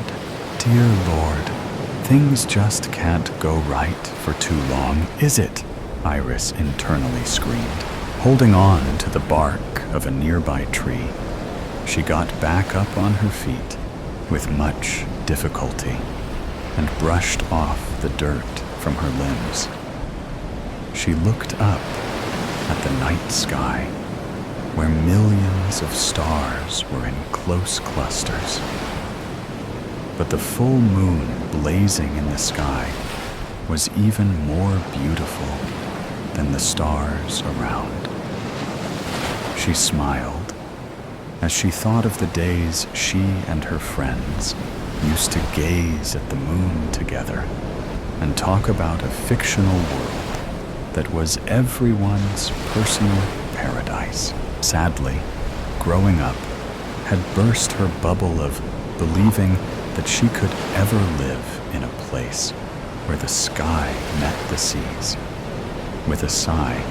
Dear Lord, things just can't go right for too long, is it? Iris internally screamed. Holding on to the bark of a nearby tree, she got back up on her feet with much difficulty and brushed off the dirt from her limbs. She looked up at the night sky, where millions of stars were in close clusters. But the full moon blazing in the sky was even more beautiful than the stars around. She smiled as she thought of the days she and her friends used to gaze at the moon together and talk about a fictional world that was everyone's personal paradise. Sadly, growing up had burst her bubble of believing that she could ever live in a place where the sky met the seas. With a sigh,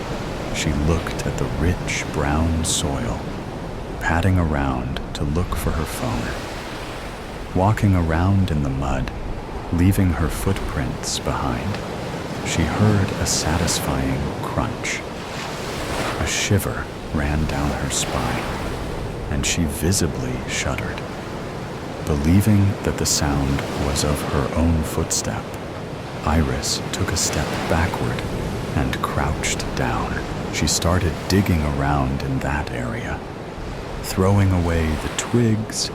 she looked at the rich brown soil, padding around to look for her phone. Walking around in the mud, leaving her footprints behind, she heard a satisfying crunch. A shiver ran down her spine, and she visibly shuddered. Believing that the sound was of her own footstep, Iris took a step backward and crouched down. She started digging around in that area, throwing away the twigs,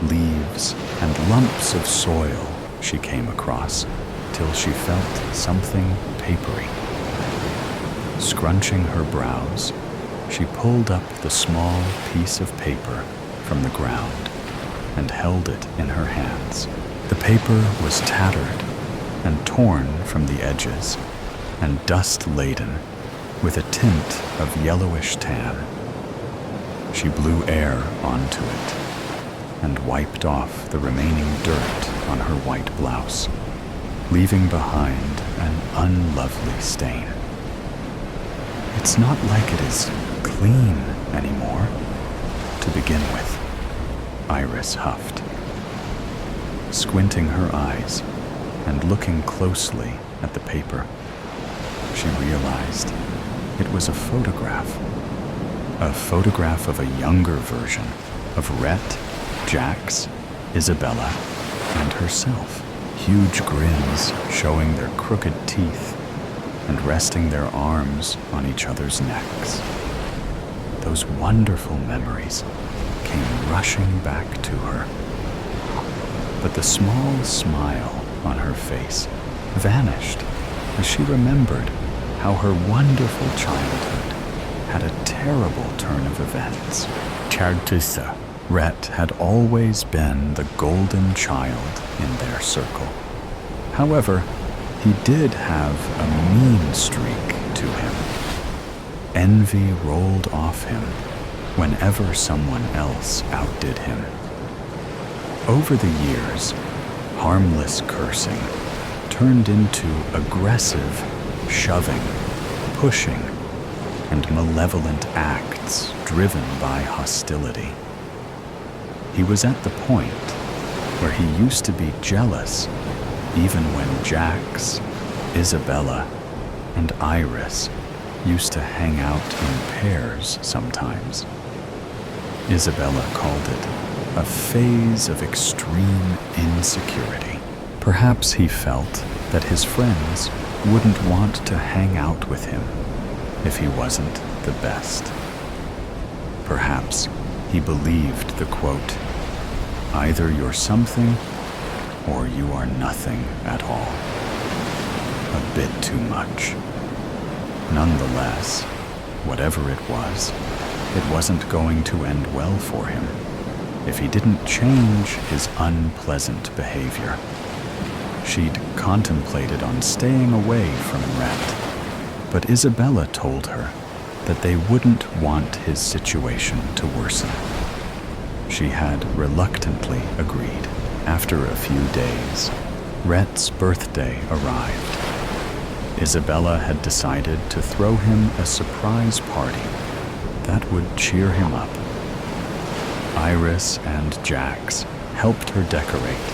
leaves, and lumps of soil she came across till she felt something papery. Scrunching her brows, she pulled up the small piece of paper from the ground and held it in her hands. The paper was tattered and torn from the edges and dust-laden with a tint of yellowish tan. She blew air onto it and wiped off the remaining dirt on her white blouse, leaving behind an unlovely stain. It's not like it is clean anymore, to begin with, Iris huffed. Squinting her eyes and looking closely at the paper, she realized it was a photograph of a younger version of Rhett, Jax, Isabella, and herself. Huge grins showing their crooked teeth and resting their arms on each other's necks. Those wonderful memories came rushing back to her. But the small smile on her face vanished as she remembered how her wonderful childhood had a terrible turn of events. Chartusa. Rhett had always been the golden child in their circle. However, he did have a mean streak to him. Envy rolled off him whenever someone else outdid him. Over the years, harmless cursing turned into aggressive shoving, pushing, and malevolent acts driven by hostility. He was at the point where he used to be jealous even when Jax, Isabella, and Iris used to hang out in pairs sometimes. Isabella called it a phase of extreme insecurity. Perhaps he felt that his friends wouldn't want to hang out with him if he wasn't the best. Perhaps he believed the quote, "Either you're something or you are nothing at all," a bit too much. Nonetheless, whatever it wasn't going to end well for him if he didn't change his unpleasant behavior. She'd contemplated on staying away from Rhett, but Isabella told her that they wouldn't want his situation to worsen. She had reluctantly agreed. After a few days, Rhett's birthday arrived. Isabella had decided to throw him a surprise party that would cheer him up. Iris and Jax helped her decorate,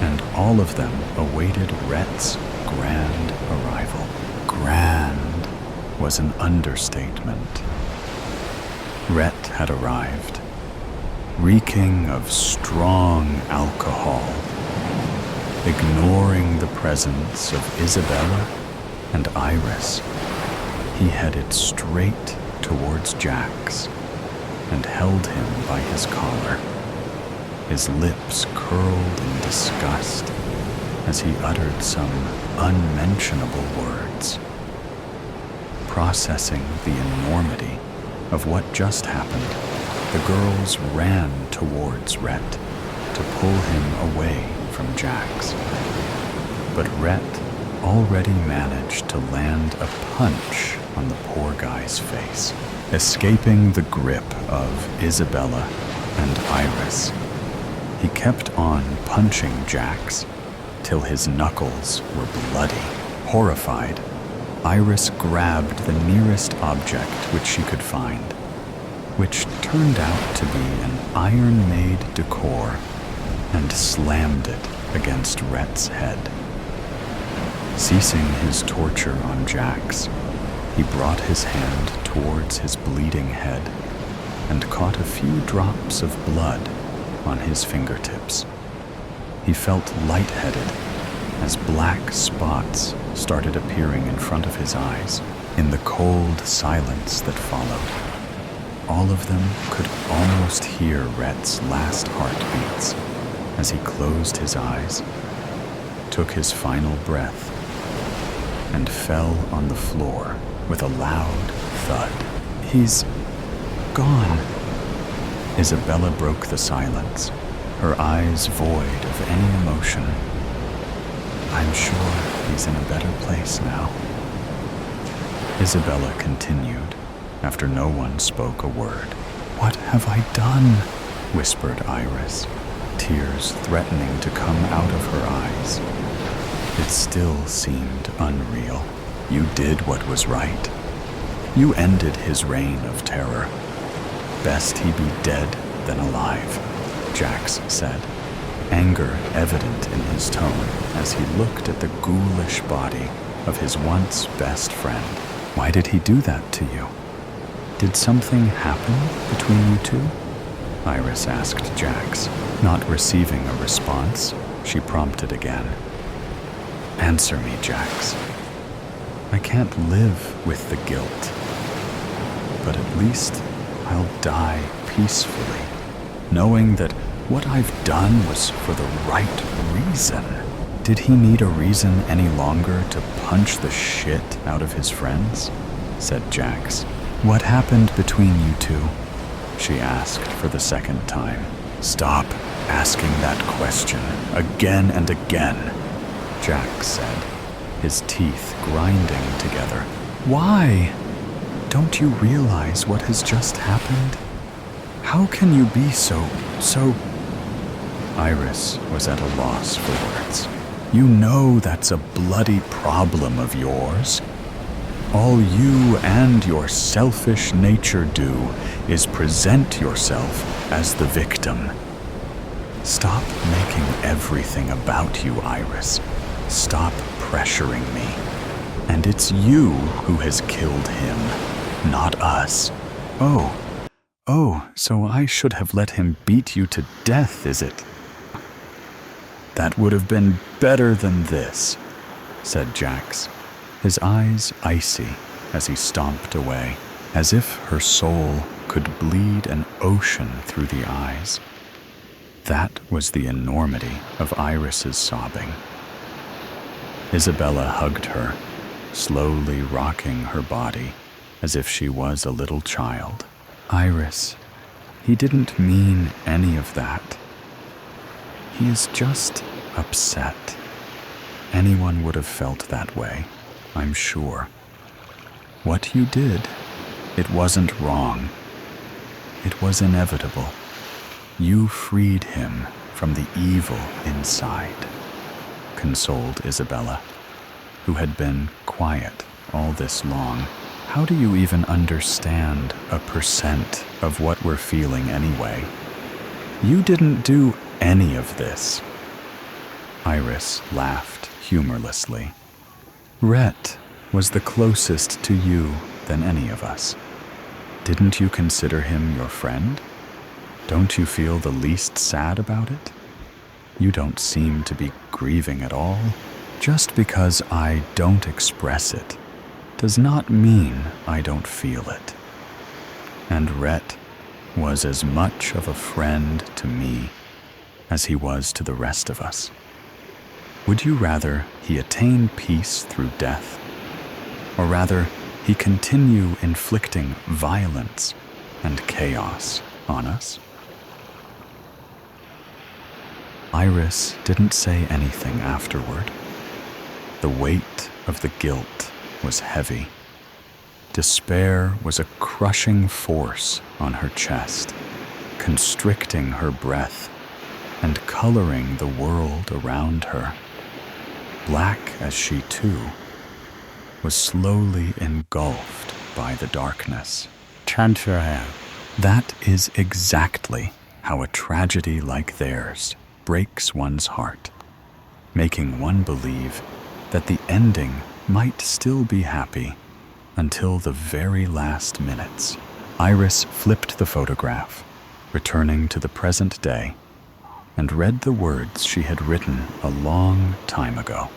and all of them awaited Rhett's grand arrival. Grand was an understatement. Rhett had arrived, reeking of strong alcohol, ignoring the presence of Isabella and Iris. He headed straight towards Jax and held him by his collar. His lips curled in disgust as he uttered some unmentionable words. Processing the enormity of what just happened, the girls ran towards Rhett to pull him away from Jax. But Rhett already managed to land a punch on the poor guy's face, escaping the grip of Isabella and Iris. He kept on punching Jax till his knuckles were bloody. Horrified, Iris grabbed the nearest object which she could find, which turned out to be an iron-made decor, and slammed it against Rhett's head. Ceasing his torture on Jax, he brought his hand towards his bleeding head and caught a few drops of blood on his fingertips. He felt lightheaded as black spots started appearing in front of his eyes in the cold silence that followed. All of them could almost hear Rhett's last heartbeats as he closed his eyes, took his final breath, and fell on the floor with a loud thud. "He's gone." Isabella broke the silence, her eyes void of any emotion. "I'm sure he's in a better place now." Isabella continued, after no one spoke a word. "What have I done?" whispered Iris, tears threatening to come out of her eyes. It still seemed unreal. "You did what was right. You ended his reign of terror. Best he be dead than alive," Jax said, anger evident in his tone as he looked at the ghoulish body of his once best friend. "Why did he do that to you? Did something happen between you two?" Iris asked Jax. Not receiving a response, she prompted again. "Answer me, Jax. I can't live with the guilt, but at least I'll die peacefully, knowing that what I've done was for the right reason." Did he need a reason any longer to punch the shit out of his friends? Said Jax. What happened between you two? She asked for the second time. Stop asking that question again and again, Jax said, his teeth grinding together. Why? Don't you realize what has just happened? How can you be so... Iris was at a loss for words. You know that's a bloody problem of yours. All you and your selfish nature do is present yourself as the victim. Stop making everything about you, Iris. Stop pressuring me. And it's you who has killed him, not us. Oh, so I should have let him beat you to death, is it? That would have been better than this, said Jax, his eyes icy as he stomped away, as if her soul could bleed an ocean through the eyes. That was the enormity of Iris's sobbing. Isabella hugged her, slowly rocking her body as if she was a little child. Iris, he didn't mean any of that. He is just upset. Anyone would have felt that way, I'm sure. What you did, it wasn't wrong. It was inevitable. You freed him from the evil inside, consoled Isabella, who had been quiet all this long. How do you even understand 1% of what we're feeling anyway? You didn't do any of this. Iris laughed humorlessly. Rhett was the closest to you than any of us. Didn't you consider him your friend? Don't you feel the least sad about it? You don't seem to be grieving at all. Just because I don't express it does not mean I don't feel it. And Rhett was as much of a friend to me as he was to the rest of us. Would you rather he attain peace through death, or rather he continue inflicting violence and chaos on us? Iris didn't say anything afterward. The weight of the guilt was heavy. Despair was a crushing force on her chest, constricting her breath and coloring the world around her. Black as she too was slowly engulfed by the darkness. That is exactly how a tragedy like theirs breaks one's heart, making one believe that the ending might still be happy until the very last minutes. Iris flipped the photograph, returning to the present day, and read the words she had written a long time ago.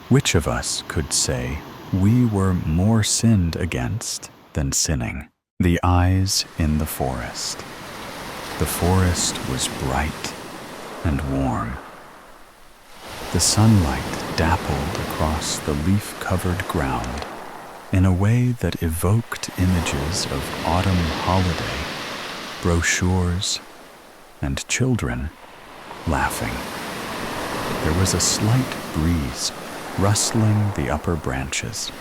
Which of us could say we were more sinned against than sinning? The eyes in the forest. The forest was bright and warm. The sunlight dappled across the leaf-covered ground in a way that evoked images of autumn holiday, brochures, and children laughing. There was a slight breeze rustling the upper branches,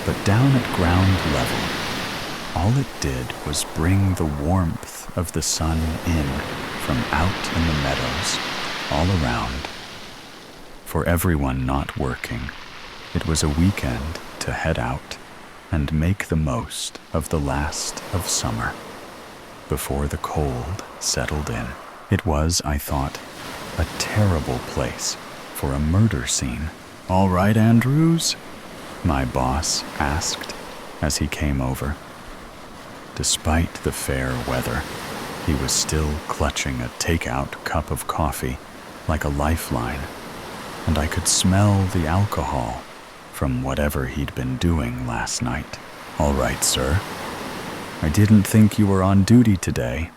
but down at ground level, all it did was bring the warmth of the sun in from out in the meadows all around. For everyone not working, it was a weekend to head out and make the most of the last of summer before the cold settled in. It was, I thought, a terrible place for a murder scene. All right, Andrews? My boss asked as he came over. Despite the fair weather, he was still clutching a takeout cup of coffee like a lifeline, and I could smell the alcohol from whatever he'd been doing last night. All right, sir. I didn't think you were on duty today.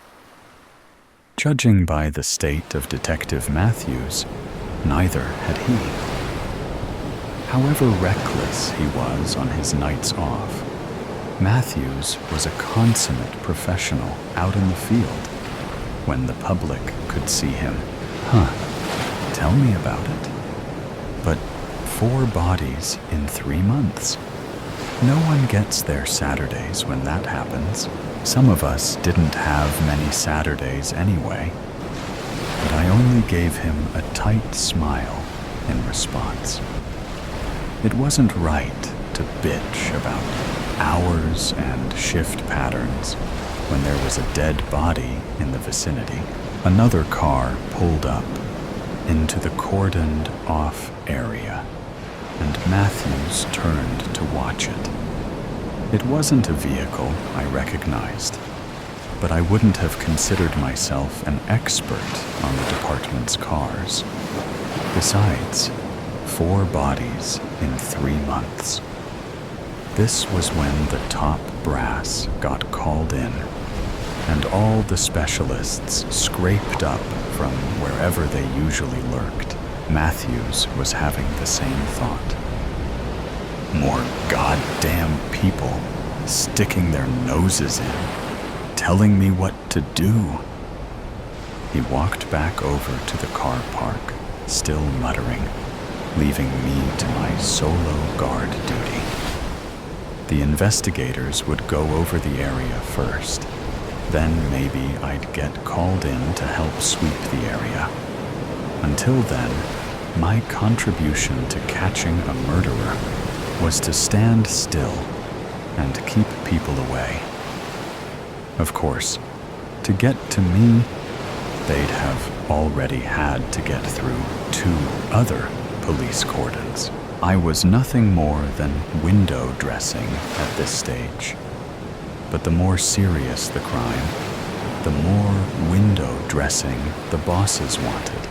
Judging by the state of Detective Matthews, Neither had he. However reckless he was on his nights off, Matthews was a consummate professional out in the field when the public could see him. Tell me about it. But 4 bodies in 3 months. No one gets their Saturdays when that happens. Some of us didn't have many Saturdays anyway, but I only gave him a tight smile in response. It wasn't right to bitch about hours and shift patterns when there was a dead body in the vicinity. Another car pulled up into the cordoned off area, and Matthews turned to watch it. It wasn't a vehicle I recognized, but I wouldn't have considered myself an expert on the department's cars. Besides, 4 bodies in 3 months. This was when the top brass got called in, and all the specialists scraped up from wherever they usually lurked. Matthews was having the same thought. More goddamn people sticking their noses in, telling me what to do. He walked back over to the car park, still muttering, leaving me to my solo guard duty. The investigators would go over the area first. Then maybe I'd get called in to help sweep the area. Until then, my contribution to catching a murderer was to stand still and keep people away. Of course, to get to me, they'd have already had to get through 2 other police cordons. I was nothing more than window dressing at this stage. But the more serious the crime, the more window dressing the bosses wanted.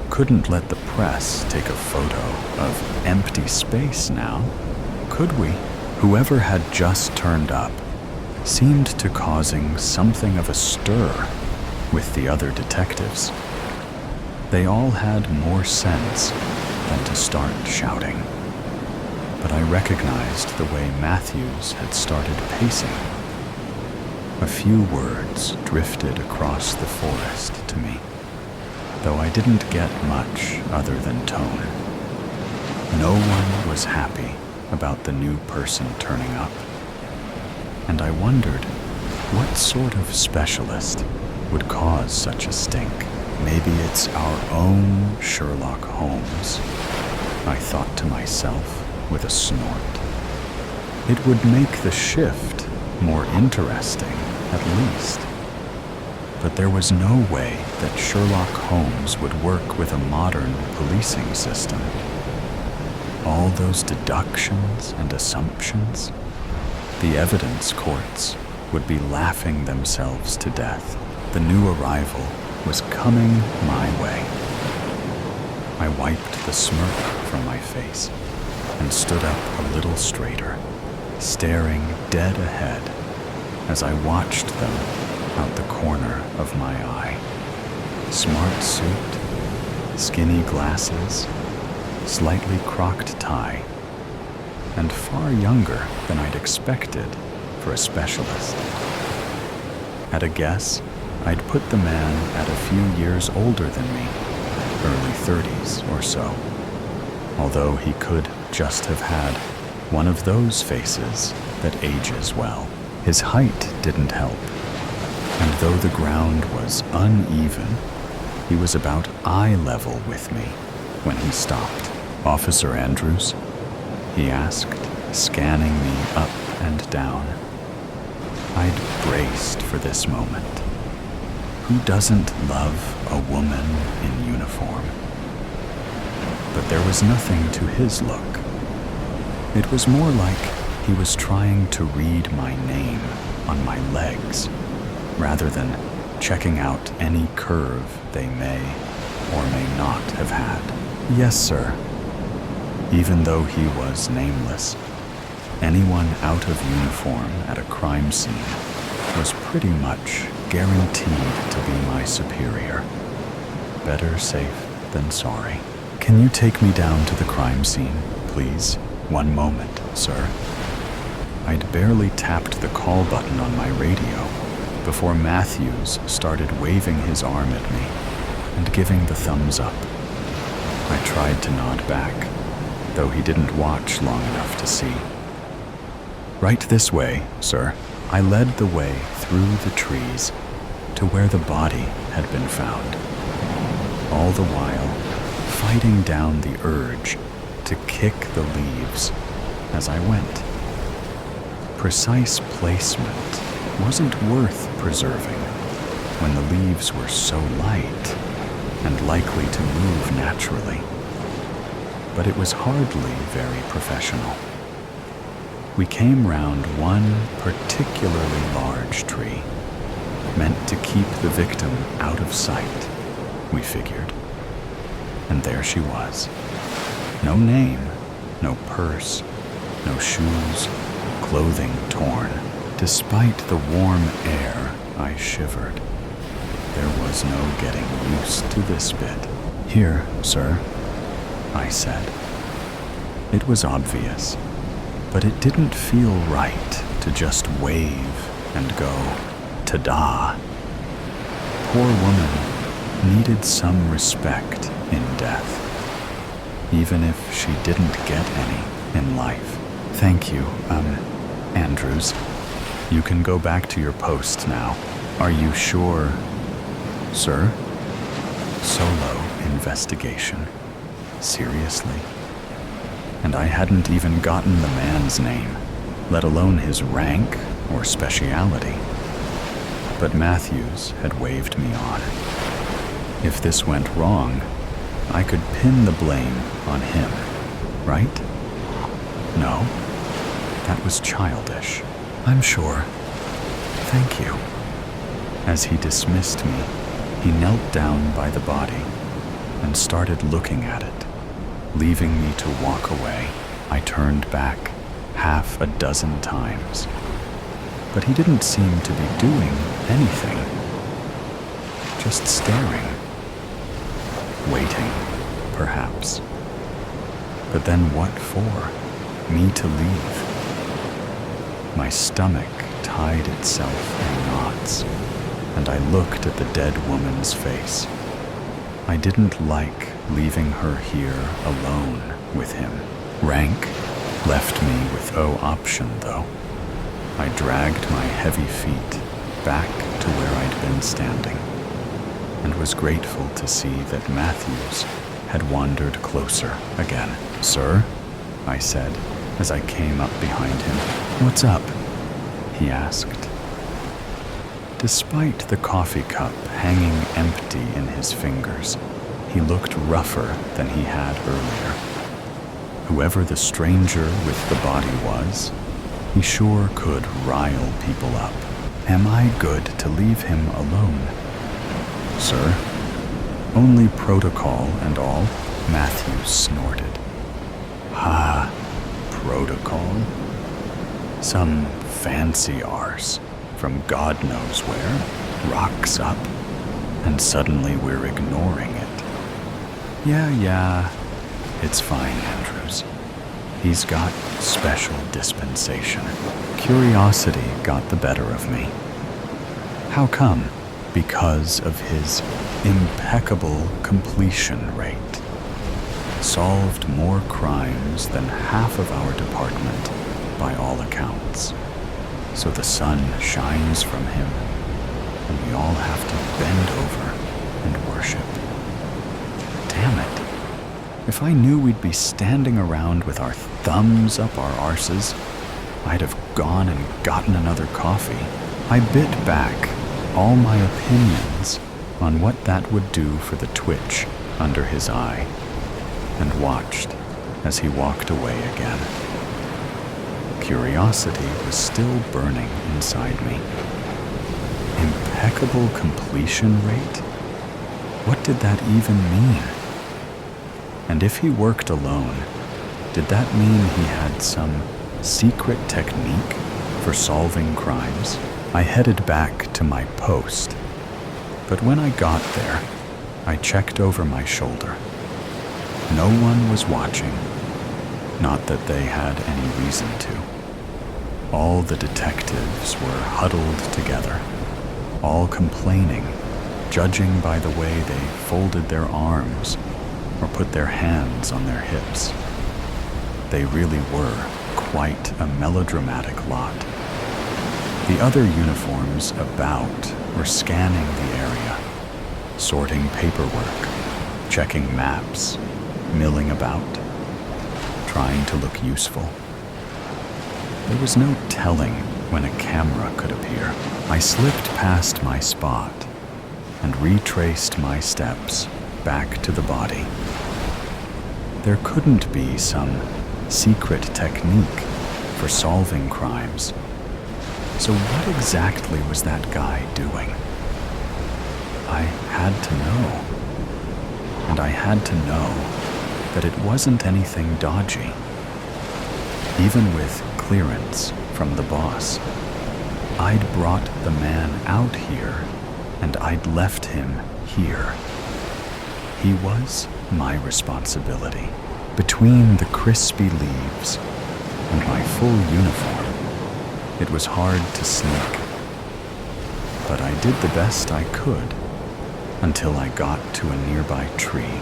Couldn't let the press take a photo of empty space now, could we? Whoever had just turned up seemed to causing something of a stir with the other detectives. They all had more sense than to start shouting. But I recognized the way Matthews had started pacing. A few words drifted across the forest to me, though I didn't get much other than tone. No one was happy about the new person turning up, and I wondered what sort of specialist would cause such a stink. Maybe it's our own Sherlock Holmes, I thought to myself with a snort. It would make the shift more interesting, at least. But there was no way that Sherlock Holmes would work with a modern policing system. All those deductions and assumptions, the evidence courts would be laughing themselves to death. The new arrival was coming my way. I wiped the smirk from my face and stood up a little straighter, staring dead ahead as I watched them out the corner of my eye. Smart suit, skinny glasses, slightly cropped tie, and far younger than I'd expected for a specialist. At a guess, I'd put the man at a few years older than me, early 30s or so, although he could just have had one of those faces that ages well. His height didn't help, and though the ground was uneven, he was about eye level with me when he stopped. "Officer Andrews?" he asked, scanning me up and down. I'd braced for this moment. Who doesn't love a woman in uniform? But there was nothing to his look. It was more like he was trying to read my name on my legs, rather than checking out any curve they may or may not have had. "Yes, sir." Even though he was nameless, anyone out of uniform at a crime scene was pretty much guaranteed to be my superior. Better safe than sorry. Can you take me down to the crime scene, please? One moment, sir. I'd barely tapped the call button on my radio before Matthews started waving his arm at me and giving the thumbs up. I tried to nod back, though he didn't watch long enough to see. Right this way, sir. I led the way through the trees to where the body had been found, all the while fighting down the urge to kick the leaves as I went. Precise placement wasn't worth preserving when the leaves were so light and likely to move naturally, but it was hardly very professional. We came round one particularly large tree, meant to keep the victim out of sight, we figured. And there she was. No name, no purse, no shoes, clothing torn. Despite the warm air, I shivered. There was no getting used to this bit. Here, sir, I said. It was obvious, but it didn't feel right to just wave and go, ta-da. Poor woman needed some respect in death, even if she didn't get any in life. Thank you, Andrews. You can go back to your post now. Are you sure, sir? Solo investigation. Seriously? And I hadn't even gotten the man's name, let alone his rank or speciality. But Matthews had waved me on. If this went wrong, I could pin the blame on him, right? No, that was childish. I'm sure. Thank you. As he dismissed me, he knelt down by the body and started looking at it, leaving me to walk away. I turned back half a dozen times, but he didn't seem to be doing anything, just staring, waiting, perhaps. But then what for? Me to leave? My stomach tied itself in knots, and I looked at the dead woman's face. I didn't like leaving her here alone with him. Rank left me with no option, though. I dragged my heavy feet back to where I'd been standing, and was grateful to see that Matthews had wandered closer again. Sir, I said as I came up behind him. What's up? He asked. Despite the coffee cup hanging empty in his fingers, he looked rougher than he had earlier. Whoever the stranger with the body was, he sure could rile people up. Am I good to leave him alone? Sir, only protocol and all, Matthews snorted. Ha, protocol? Some fancy arse from God knows where rocks up, and suddenly we're ignoring it. Yeah, it's fine, Andrews. He's got special dispensation. Curiosity got the better of me. How come? Because of his impeccable completion rate. Solved more crimes than half of our department, by all accounts. So the sun shines from him, and we all have to bend over and worship. Damn it. If I knew we'd be standing around with our thumbs up our arses, I'd have gone and gotten another coffee. I bit back all my opinions on what that would do for the twitch under his eye, and watched as he walked away again. Curiosity was still burning inside me. Impeccable completion rate? What did that even mean? And if he worked alone, did that mean he had some secret technique for solving crimes? I headed back to my post, but when I got there, I checked over my shoulder. No one was watching, not that they had any reason to. All the detectives were huddled together, all complaining, judging by the way they folded their arms or put their hands on their hips. They really were quite a melodramatic lot. The other uniforms about were scanning the area, sorting paperwork, checking maps, milling about, trying to look useful. There was no telling when a camera could appear. I slipped past my spot and retraced my steps back to the body. There couldn't be some secret technique for solving crimes. So what exactly was that guy doing? I had to know. And I had to know that it wasn't anything dodgy. Even with clearance from the boss, I'd brought the man out here and I'd left him here. He was my responsibility. Between the crispy leaves and my full uniform, it was hard to sneak. But I did the best I could until I got to a nearby tree.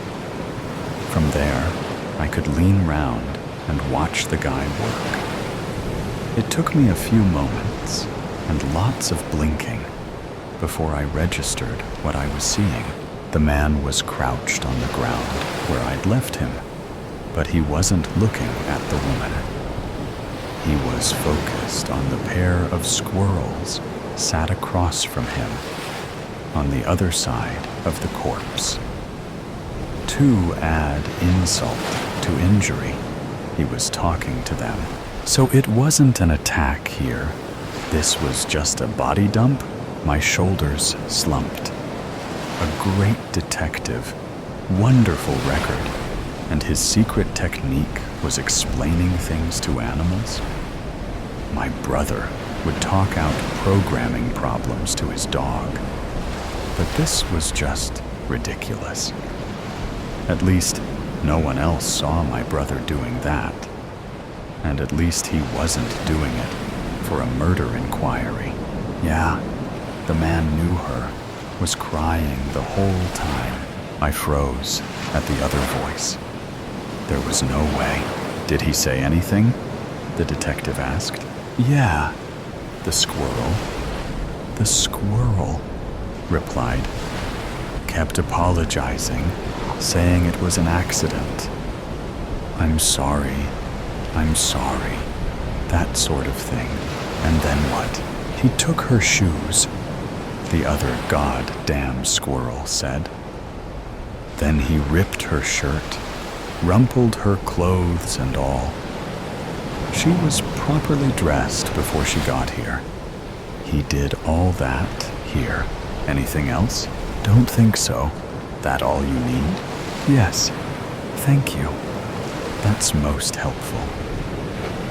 From there, I could lean round and watch the guy work. It took me a few moments and lots of blinking before I registered what I was seeing. The man was crouched on the ground where I'd left him, but he wasn't looking at the woman. He was focused on the pair of squirrels sat across from him on the other side of the corpse. To add insult to injury, he was talking to them. So it wasn't an attack here. This was just a body dump. My shoulders slumped. A great detective, wonderful record, and his secret technique was explaining things to animals. My brother would talk out programming problems to his dog. But this was just ridiculous. At least no one else saw my brother doing that. And at least he wasn't doing it for a murder inquiry. Yeah, the man knew her, was crying the whole time. I froze at the other voice. There was no way. Did he say anything? The detective asked. Yeah, the squirrel. The squirrel, replied. Kept apologizing, saying it was an accident. I'm sorry, that sort of thing. And then what? He took her shoes, the other goddamn squirrel said. Then he ripped her shirt, rumpled her clothes and all. She was properly dressed before she got here. He did all that here. Anything else? Don't think so. That all you need? Yes. Thank you. That's most helpful.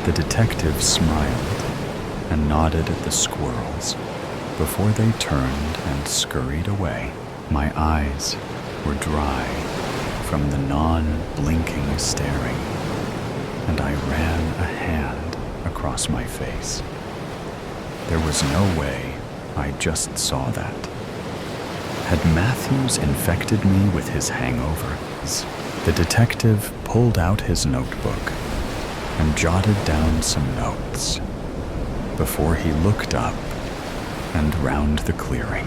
The detective smiled and nodded at the squirrels before they turned and scurried away. My eyes were dry from the non-blinking staring, and I ran a hand across my face. There was no way I just saw that. Had Matthews infected me with his hangovers? The detective pulled out his notebook and jotted down some notes before he looked up and round the clearing.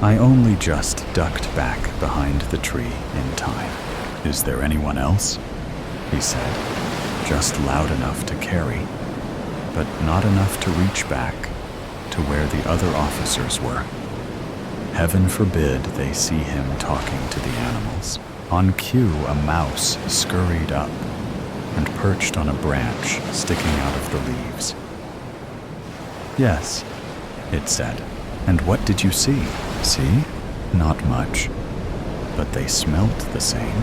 I only just ducked back behind the tree in time. Is there anyone else? He said, just loud enough to carry, but not enough to reach back to where the other officers were. Heaven forbid they see him talking to the animals. On cue, a mouse scurried up and perched on a branch sticking out of the leaves. Yes, it said. And what did you see? See? Not much. But they smelt the same.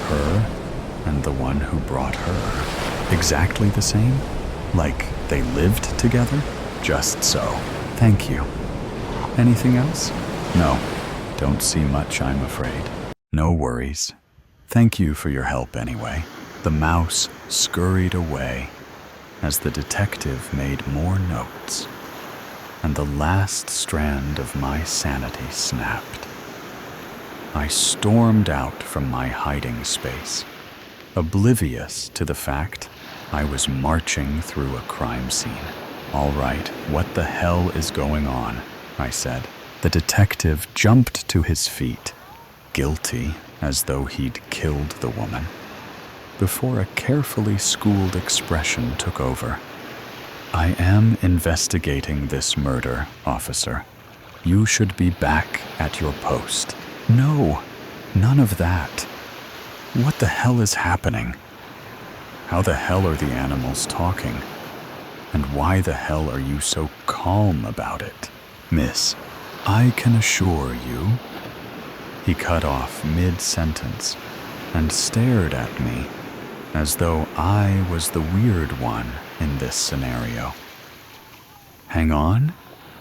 Her and the one who brought her. Exactly the same? Like they lived together? Just so. Thank you. Anything else? No. Don't see much, I'm afraid. No worries. Thank you for your help anyway. The mouse scurried away as the detective made more notes, and the last strand of my sanity snapped. I stormed out from my hiding space, oblivious to the fact I was marching through a crime scene. All right, what the hell is going on? I said. The detective jumped to his feet, guilty as though he'd killed the woman, before a carefully schooled expression took over. I am investigating this murder, officer. You should be back at your post. No, none of that. What the hell is happening? How the hell are the animals talking? And why the hell are you so calm about it? Miss, I can assure you. He cut off mid-sentence and stared at me as though I was the weird one in this scenario. Hang on?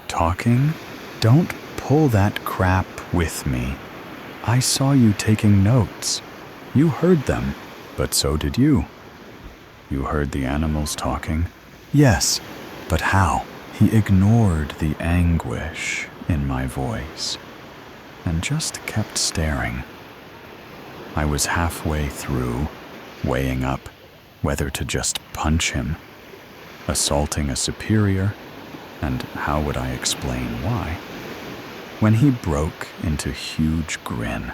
Talking? Don't pull that crap with me. I saw you taking notes. You heard them, but so did you. You heard the animals talking? Yes, but how? He ignored the anguish in my voice and just kept staring. I was halfway through, weighing up whether to just punch him, assaulting a superior, and how would I explain why, when he broke into huge grin.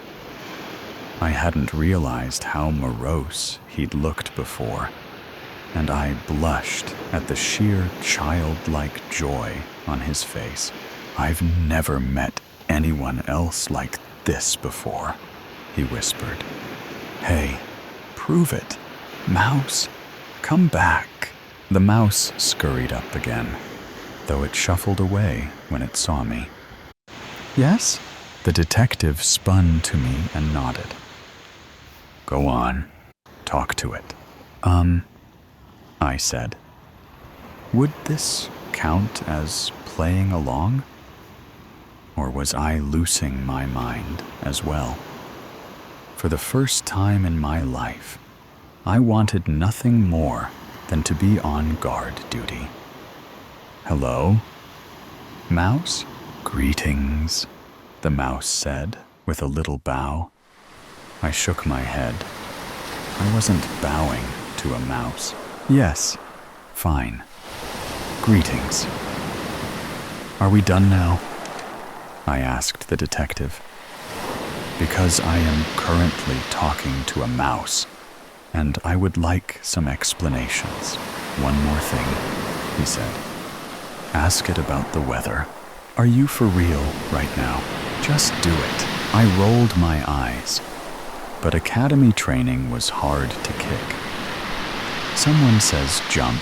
I hadn't realized how morose he'd looked before, and I blushed at the sheer childlike joy on his face. I've never met anyone else like this before, he whispered. Hey, prove it. Mouse, come back. The mouse scurried up again, though it shuffled away when it saw me. Yes? The detective spun to me and nodded. Go on, talk to it. I said. Would this count as playing along? Or was I losing my mind as well? For the first time in my life, I wanted nothing more than to be on guard duty. Hello? Mouse? Greetings, the mouse said with a little bow. I shook my head. I wasn't bowing to a mouse. Yes, fine. Greetings. Are we done now? I asked the detective. Because I am currently talking to a mouse, and I would like some explanations. One more thing, he said. Ask it about the weather. Are you for real right now? Just do it. I rolled my eyes, but academy training was hard to kick. Someone says jump.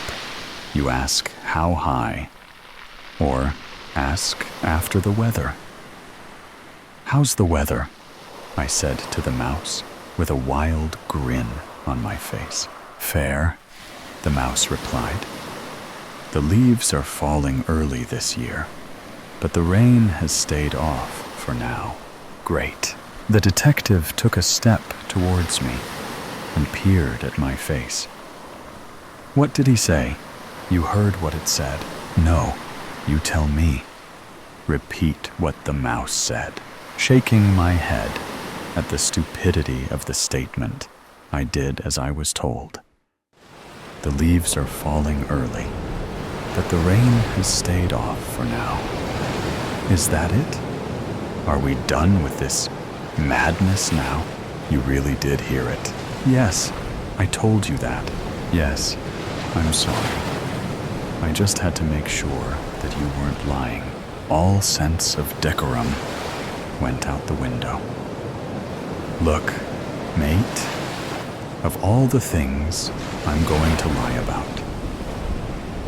You ask how high, or ask after the weather. How's the weather? I said to the mouse with a wild grin on my face. Fair, the mouse replied. The leaves are falling early this year, but the rain has stayed off for now. Great. The detective took a step towards me and peered at my face. What did he say? You heard what it said. No, you tell me. Repeat what the mouse said. Shaking my head at the stupidity of the statement, I did as I was told. The leaves are falling early, but the rain has stayed off for now. Is that it? Are we done with this madness now? You really did hear it. Yes, I told you that. Yes, I'm sorry. I just had to make sure that you weren't lying. All sense of decorum went out the window. Look, mate, of all the things I'm going to lie about,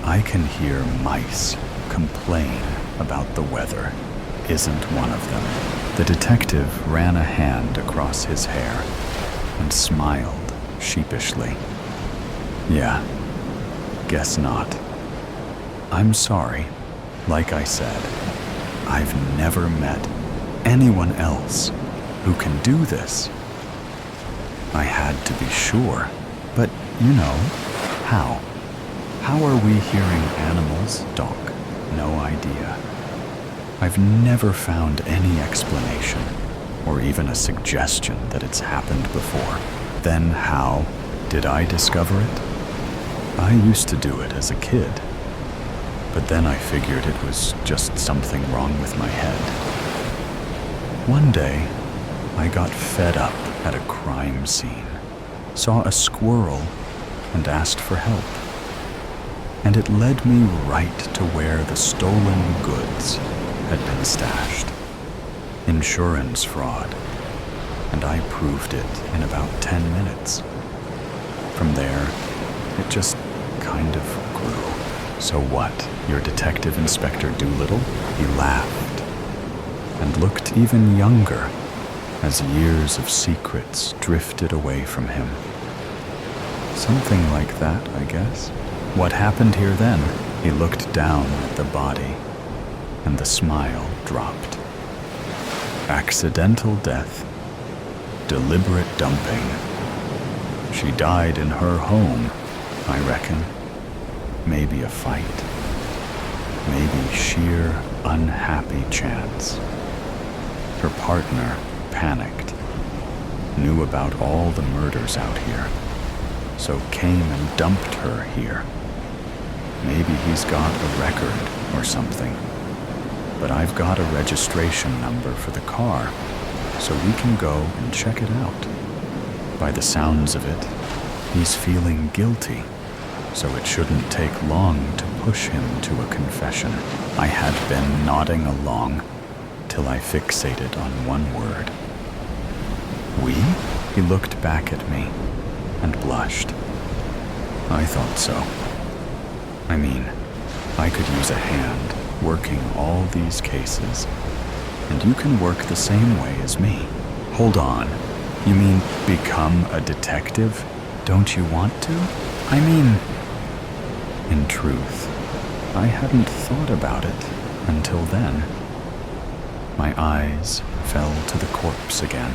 I can hear mice complain about the weather isn't one of them. The detective ran a hand across his hair and smiled sheepishly. Yeah, guess not. I'm sorry. Like I said, I've never met anyone else who can do this? I had to be sure, but how? How are we hearing animals talk? No idea. I've never found any explanation or even a suggestion that it's happened before. Then how did I discover it? I used to do it as a kid, but then I figured it was just something wrong with my head. One day, I got fed up at a crime scene, saw a squirrel, and asked for help. And it led me right to where the stolen goods had been stashed. Insurance fraud, and I proved it in about 10 minutes. From there, it just kind of grew. So what, your Detective Inspector Doolittle? He laughed and looked even younger as years of secrets drifted away from him. Something like that, I guess. What happened here then? He looked down at the body, and the smile dropped. Accidental death, deliberate dumping. She died in her home, I reckon. Maybe a fight. Maybe sheer unhappy chance. Her partner panicked, knew about all the murders out here, so came and dumped her here. Maybe he's got a record or something, but I've got a registration number for the car, so we can go and check it out. By the sounds of it, he's feeling guilty, so it shouldn't take long to push him to a confession. I had been nodding along till I fixated on one word. We? He looked back at me and blushed. I thought so. I mean, I could use a hand working all these cases, and you can work the same way as me. Hold on, you mean become a detective? Don't you want to? I mean, in truth, I hadn't thought about it until then. My eyes fell to the corpse again.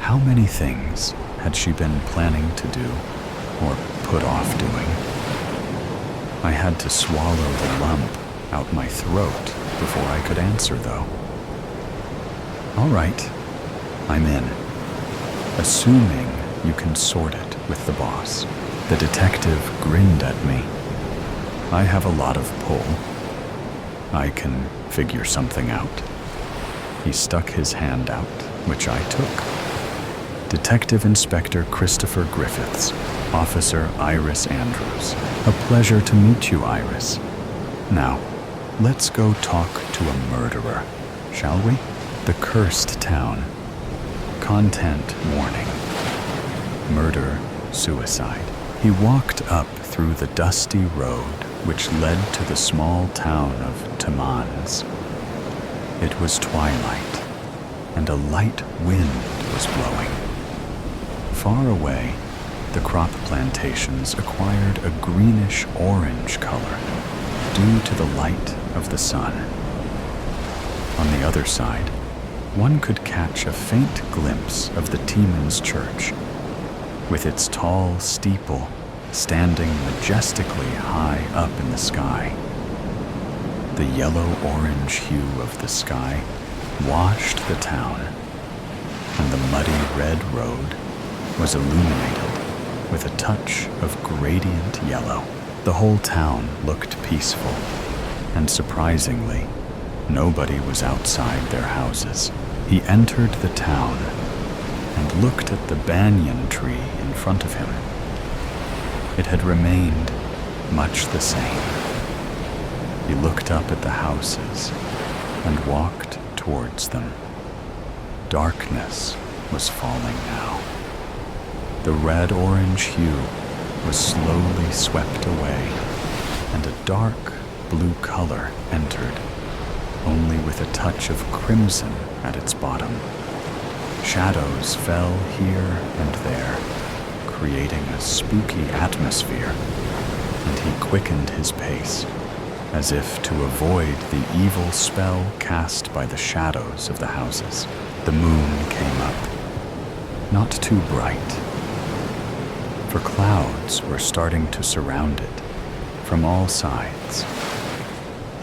How many things had she been planning to do, or put off doing? I had to swallow the lump out my throat before I could answer, though. All right, I'm in. Assuming you can sort it with the boss. The detective grinned at me. I have a lot of pull. I can figure something out. He stuck his hand out, which I took. Detective Inspector Christopher Griffiths, Officer Iris Andrews. A pleasure to meet you, Iris. Now, let's go talk to a murderer, shall we? The Cursed Town. Content warning. Murder, suicide. He walked up through the dusty road which led to the small town of Timmins. It was twilight, and a light wind was blowing. Far away, the crop plantations acquired a greenish-orange color due to the light of the sun. On the other side, one could catch a faint glimpse of the Timmins Church, with its tall steeple standing majestically high up in the sky. The yellow-orange hue of the sky washed the town, and the muddy red road was illuminated with a touch of gradient yellow. The whole town looked peaceful, and surprisingly, nobody was outside their houses. He entered the town and looked at the banyan tree in front of him. It had remained much the same. He looked up at the houses and walked towards them. Darkness was falling now. The red-orange hue was slowly swept away, and a dark blue color entered, only with a touch of crimson at its bottom. Shadows fell here and there, creating a spooky atmosphere, and he quickened his pace, as if to avoid the evil spell cast by the shadows of the houses. The moon came up, not too bright, for clouds were starting to surround it from all sides.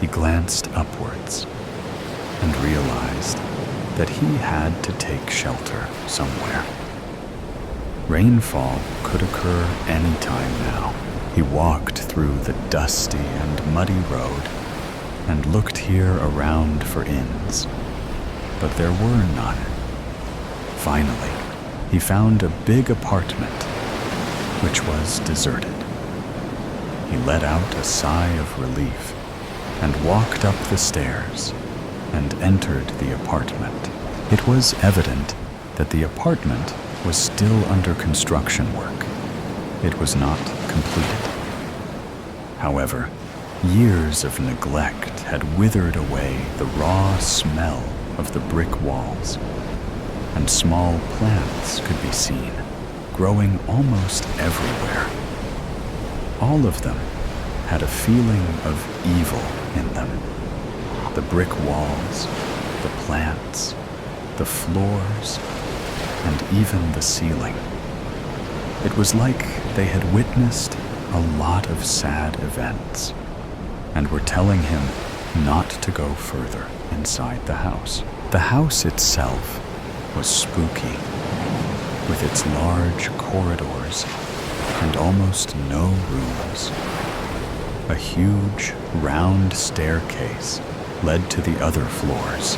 He glanced upwards and realized that he had to take shelter somewhere. Rainfall could occur any time now. He walked through the dusty and muddy road and looked here around for inns, but there were none. Finally, he found a big apartment, which was deserted. He let out a sigh of relief and walked up the stairs and entered the apartment. It was evident that the apartment was still under construction work. It was not completed. However, years of neglect had withered away the raw smell of the brick walls, and small plants could be seen growing almost everywhere. All of them had a feeling of evil in them. The brick walls, the plants, the floors, and even the ceiling. It was like they had witnessed a lot of sad events and were telling him not to go further inside the house. The house itself was spooky, with its large corridors and almost no rooms. A huge, round staircase led to the other floors.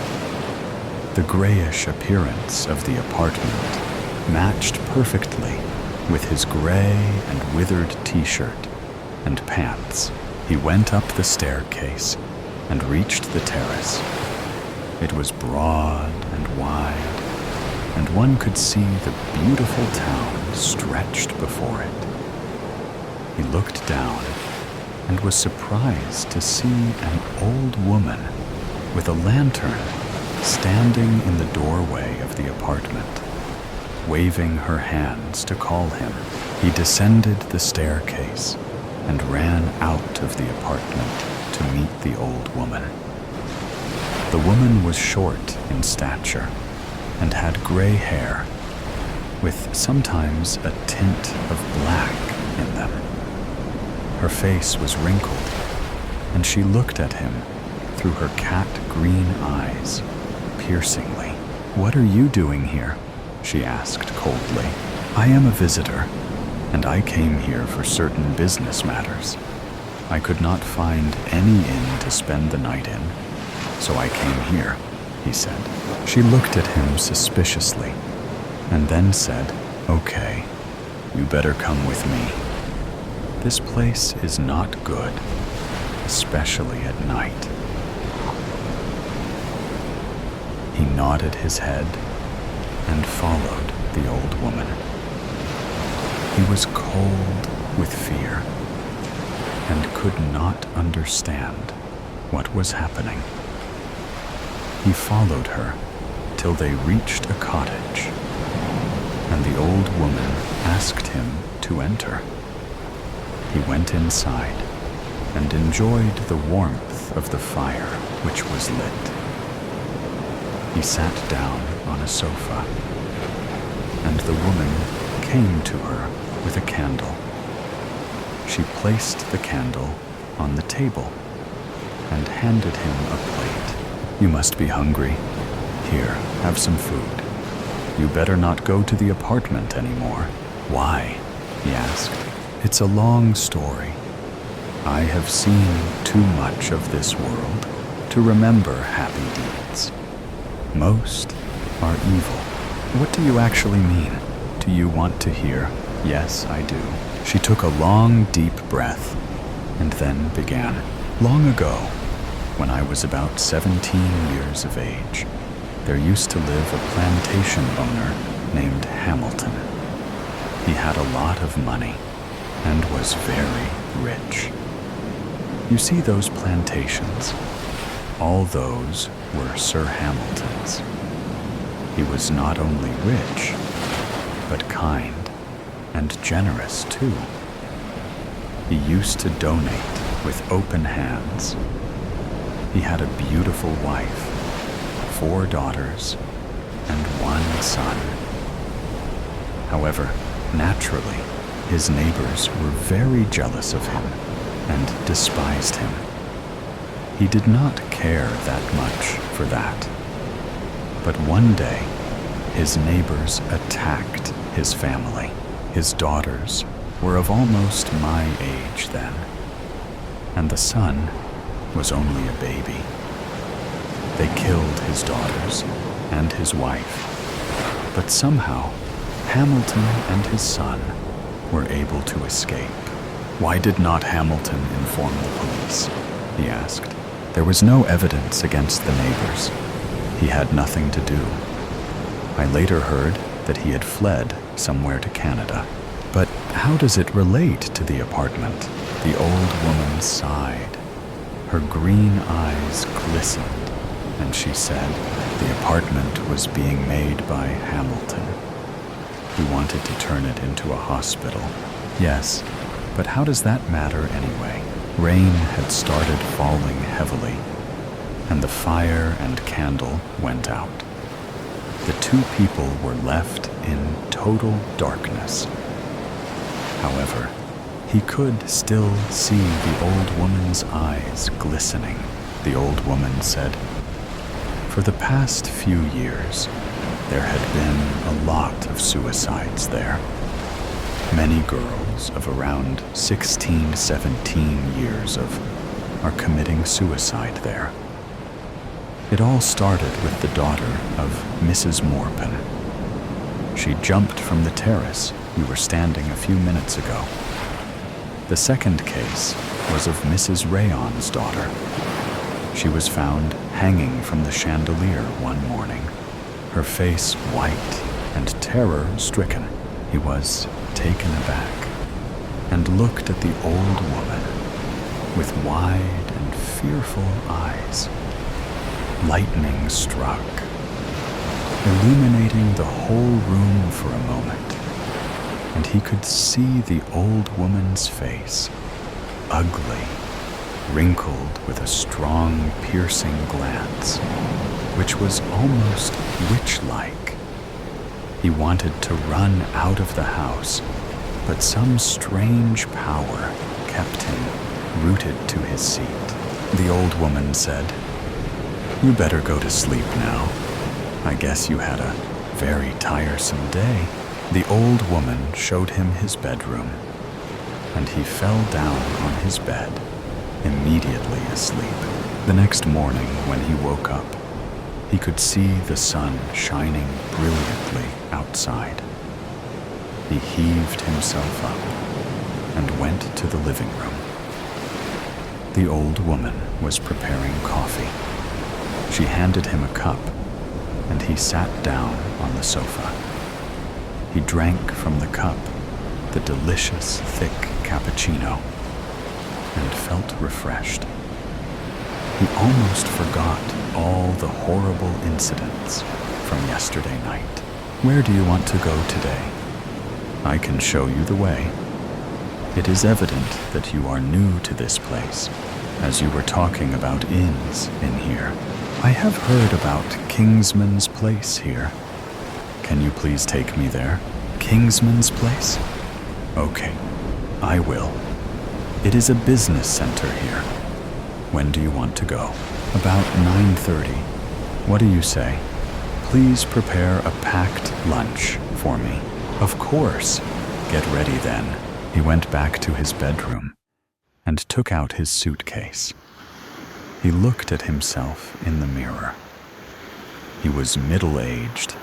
The grayish appearance of the apartment matched perfectly with his gray and withered t-shirt and pants. He went up the staircase and reached the terrace. It was broad and wide, and one could see the beautiful town stretched before it. He looked down and was surprised to see an old woman with a lantern standing in the doorway of the apartment, waving her hands to call him. He descended the staircase and ran out of the apartment to meet the old woman. The woman was short in stature and had gray hair, with sometimes a tint of black in them. Her face was wrinkled, and she looked at him through her cat-green eyes, piercingly. "What are you doing here?" she asked coldly. "I am a visitor, and I came here for certain business matters. I could not find any inn to spend the night in, so I came here," he said. She looked at him suspiciously, and then said, "Okay, you better come with me. This place is not good, especially at night." He nodded his head and followed the old woman. He was cold with fear and could not understand what was happening. He followed her till they reached a cottage, and the old woman asked him to enter. He went inside and enjoyed the warmth of the fire which was lit. He sat down on a sofa, and the woman came to her with a candle. She placed the candle on the table and handed him a plate. "You must be hungry. Here, have some food. You better not go to the apartment anymore." "Why?" he asked. "It's a long story. I have seen too much of this world to remember happy deeds. Most are evil." "What do you actually mean? Do you want to hear?" "Yes, I do." She took a long, deep breath and then began. "Long ago, when I was about 17 years of age, there used to live a plantation owner named Hamilton. He had a lot of money and was very rich. You see those plantations? All those were Sir Hamilton's. He was not only rich, but kind and generous too. He used to donate with open hands. He had a beautiful wife, 4 daughters, and 1 son. However, naturally, his neighbors were very jealous of him and despised him. He did not care that much for that. But one day, his neighbors attacked his family. His daughters were of almost my age then, and the son was only a baby. They killed his daughters and his wife, but somehow Hamilton and his son were able to escape. Why did not Hamilton inform the police? He asked. There was no evidence against the neighbors. He had nothing to do. I later heard that he had fled somewhere to Canada. But how does it relate to the apartment? The old woman sighed. Her green eyes glistened, and she said the apartment was being made by Hamilton. He wanted to turn it into a hospital. Yes, but how does that matter anyway? Rain had started falling heavily, and the fire and candle went out. The 2 people were left in total darkness. However, he could still see the old woman's eyes glistening. The old woman said, "For the past few years, there had been a lot of suicides there. Many girls of around 16, 17 years are committing suicide there. It all started with the daughter of Mrs. Morpin. She jumped from the terrace we were standing a few minutes ago. The second case was of Mrs. Rayon's daughter. She was found hanging from the chandelier one morning, her face white and terror-stricken. He was taken aback and looked at the old woman with wide and fearful eyes. Lightning struck, illuminating the whole room for a moment, and he could see the old woman's face, ugly, wrinkled with a strong, piercing glance, which was almost witch-like. He wanted to run out of the house, but some strange power kept him rooted to his seat. The old woman said, "You better go to sleep now. I guess you had a very tiresome day." The old woman showed him his bedroom, and he fell down on his bed, immediately asleep. The next morning, when he woke up, he could see the sun shining brilliantly outside. He heaved himself up and went to the living room. The old woman was preparing coffee. She handed him a cup, and he sat down on the sofa. He drank from the cup the delicious, thick cappuccino and felt refreshed. He almost forgot all the horrible incidents from yesterday night. "Where do you want to go today? I can show you the way. It is evident that you are new to this place, as you were talking about inns in here. I have heard about Kingsman's Place here. Can you please take me there?" "Kingsman's Place? Okay, I will. It is a business center here. When do you want to go?" "About 9:30. What do you say? Please prepare a packed lunch for me." "Of course. Get ready then." He went back to his bedroom and took out his suitcase. He looked at himself in the mirror. He was middle-aged,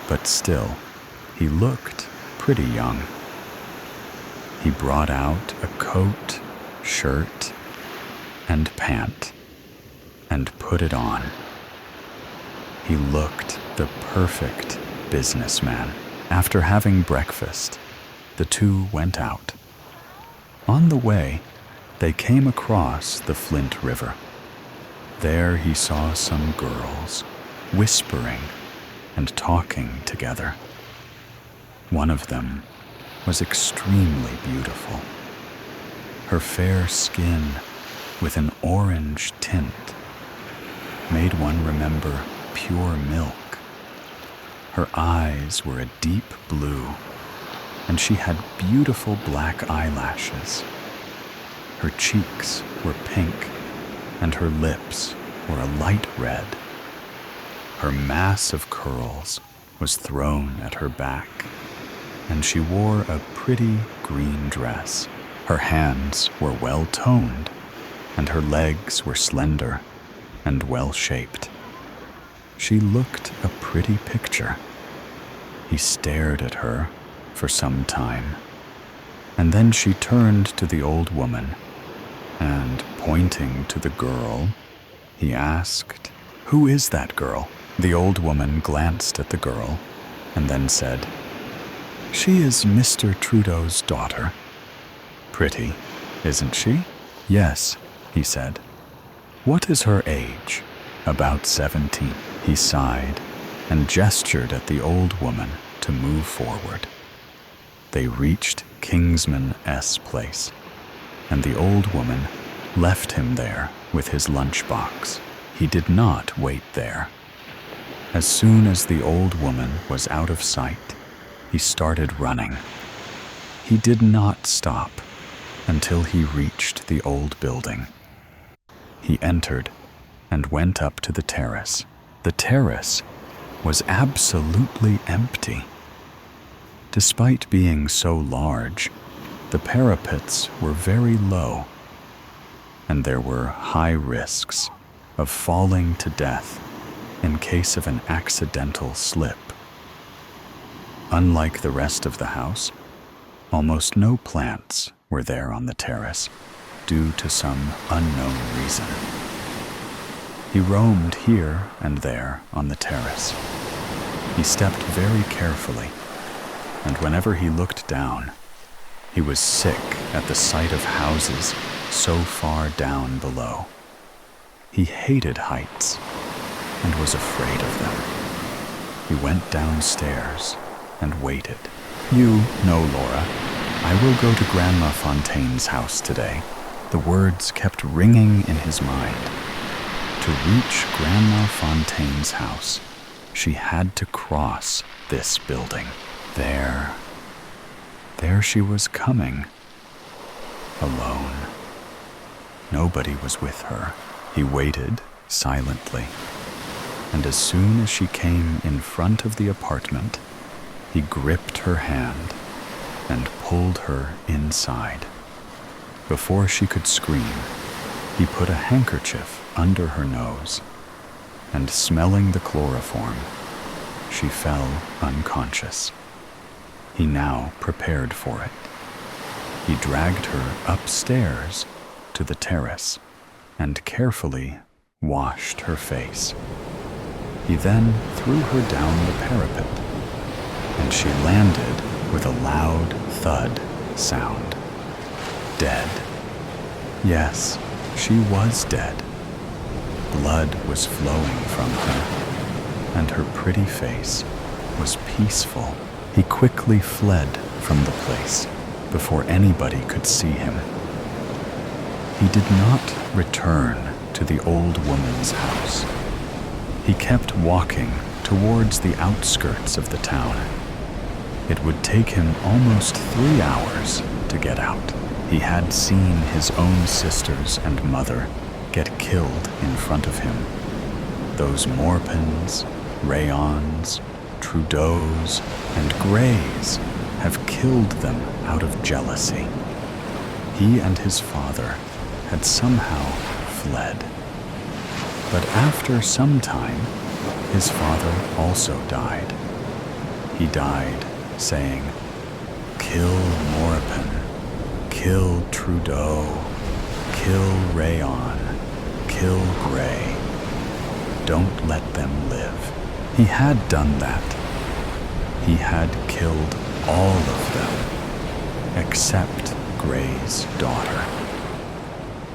but still, he looked pretty young. He brought out a coat, shirt, and pant, and put it on. He looked the perfect businessman. After having breakfast, the 2 went out. On the way, they came across the Flint River. There he saw some girls whispering and talking together. One of them was extremely beautiful. Her fair skin with an orange tint made one remember pure milk. Her eyes were a deep blue, and she had beautiful black eyelashes. Her cheeks were pink, and her lips were a light red. Her mass of curls was thrown at her back, and she wore a pretty green dress. Her hands were well toned, and her legs were slender and well shaped. She looked a pretty picture. He stared at her for some time, and then she turned to the old woman, and pointing to the girl, he asked, "Who is that girl?" The old woman glanced at the girl and then said, "She is Mr. Trudeau's daughter." "Pretty, isn't she?" "Yes," he said. "What is her age?" "About 17. He sighed and gestured at the old woman to move forward. They reached Kingsman S. Place, and the old woman left him there with his lunchbox. He did not wait there. As soon as the old woman was out of sight, he started running. He did not stop until he reached the old building. He entered and went up to the terrace. The terrace was absolutely empty. Despite being so large, the parapets were very low, and there were high risks of falling to death in case of an accidental slip. Unlike the rest of the house, almost no plants were there on the terrace due to some unknown reason. He roamed here and there on the terrace. He stepped very carefully, and whenever he looked down, he was sick at the sight of houses so far down below. He hated heights and was afraid of them. He went downstairs and waited. "You know, Laura, I will go to Grandma Fontaine's house today." The words kept ringing in his mind. To reach Grandma Fontaine's house, she had to cross this building. There she was coming, alone. Nobody was with her. He waited silently, and as soon as she came in front of the apartment, he gripped her hand and pulled her inside. Before she could scream, he put a handkerchief under her nose, and smelling the chloroform, she fell unconscious. He now prepared for it. He dragged her upstairs to the terrace and carefully washed her face. He then threw her down the parapet, and she landed with a loud thud sound. Dead. Yes, she was dead. Blood was flowing from her, and her pretty face was peaceful. He quickly fled from the place before anybody could see him. He did not return to the old woman's house. He kept walking towards the outskirts of the town. It would take him almost 3 hours to get out. He had seen his own sisters and mother get killed in front of him. Those Morpins, Rayons, Trudeaus, and Greys have killed them out of jealousy. He and his father had somehow fled. But after some time, his father also died. He died saying, "Kill Morpin, kill Trudeau, kill Rayon, kill Grey. Don't let them live." He had done that. He had killed all of them, except Grey's daughter.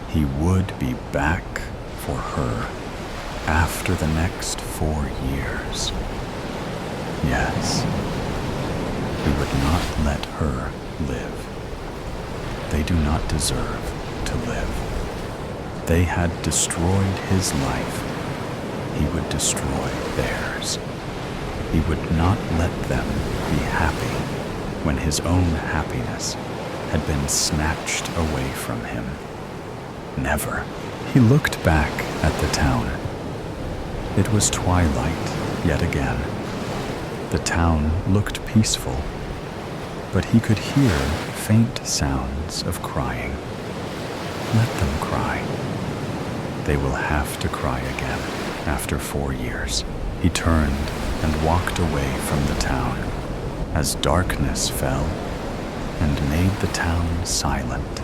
He would be back for her after the next 4 years. Yes, he would not let her live. They do not deserve to live. they had destroyed his life, he would destroy theirs. He would not let them be happy when his own happiness had been snatched away from him. Never. He looked back at the town. It was twilight yet again. The town looked peaceful, but he could hear faint sounds of crying. Let them cry. They will have to cry again after 4 years. He turned and walked away from the town as darkness fell and made the town silent.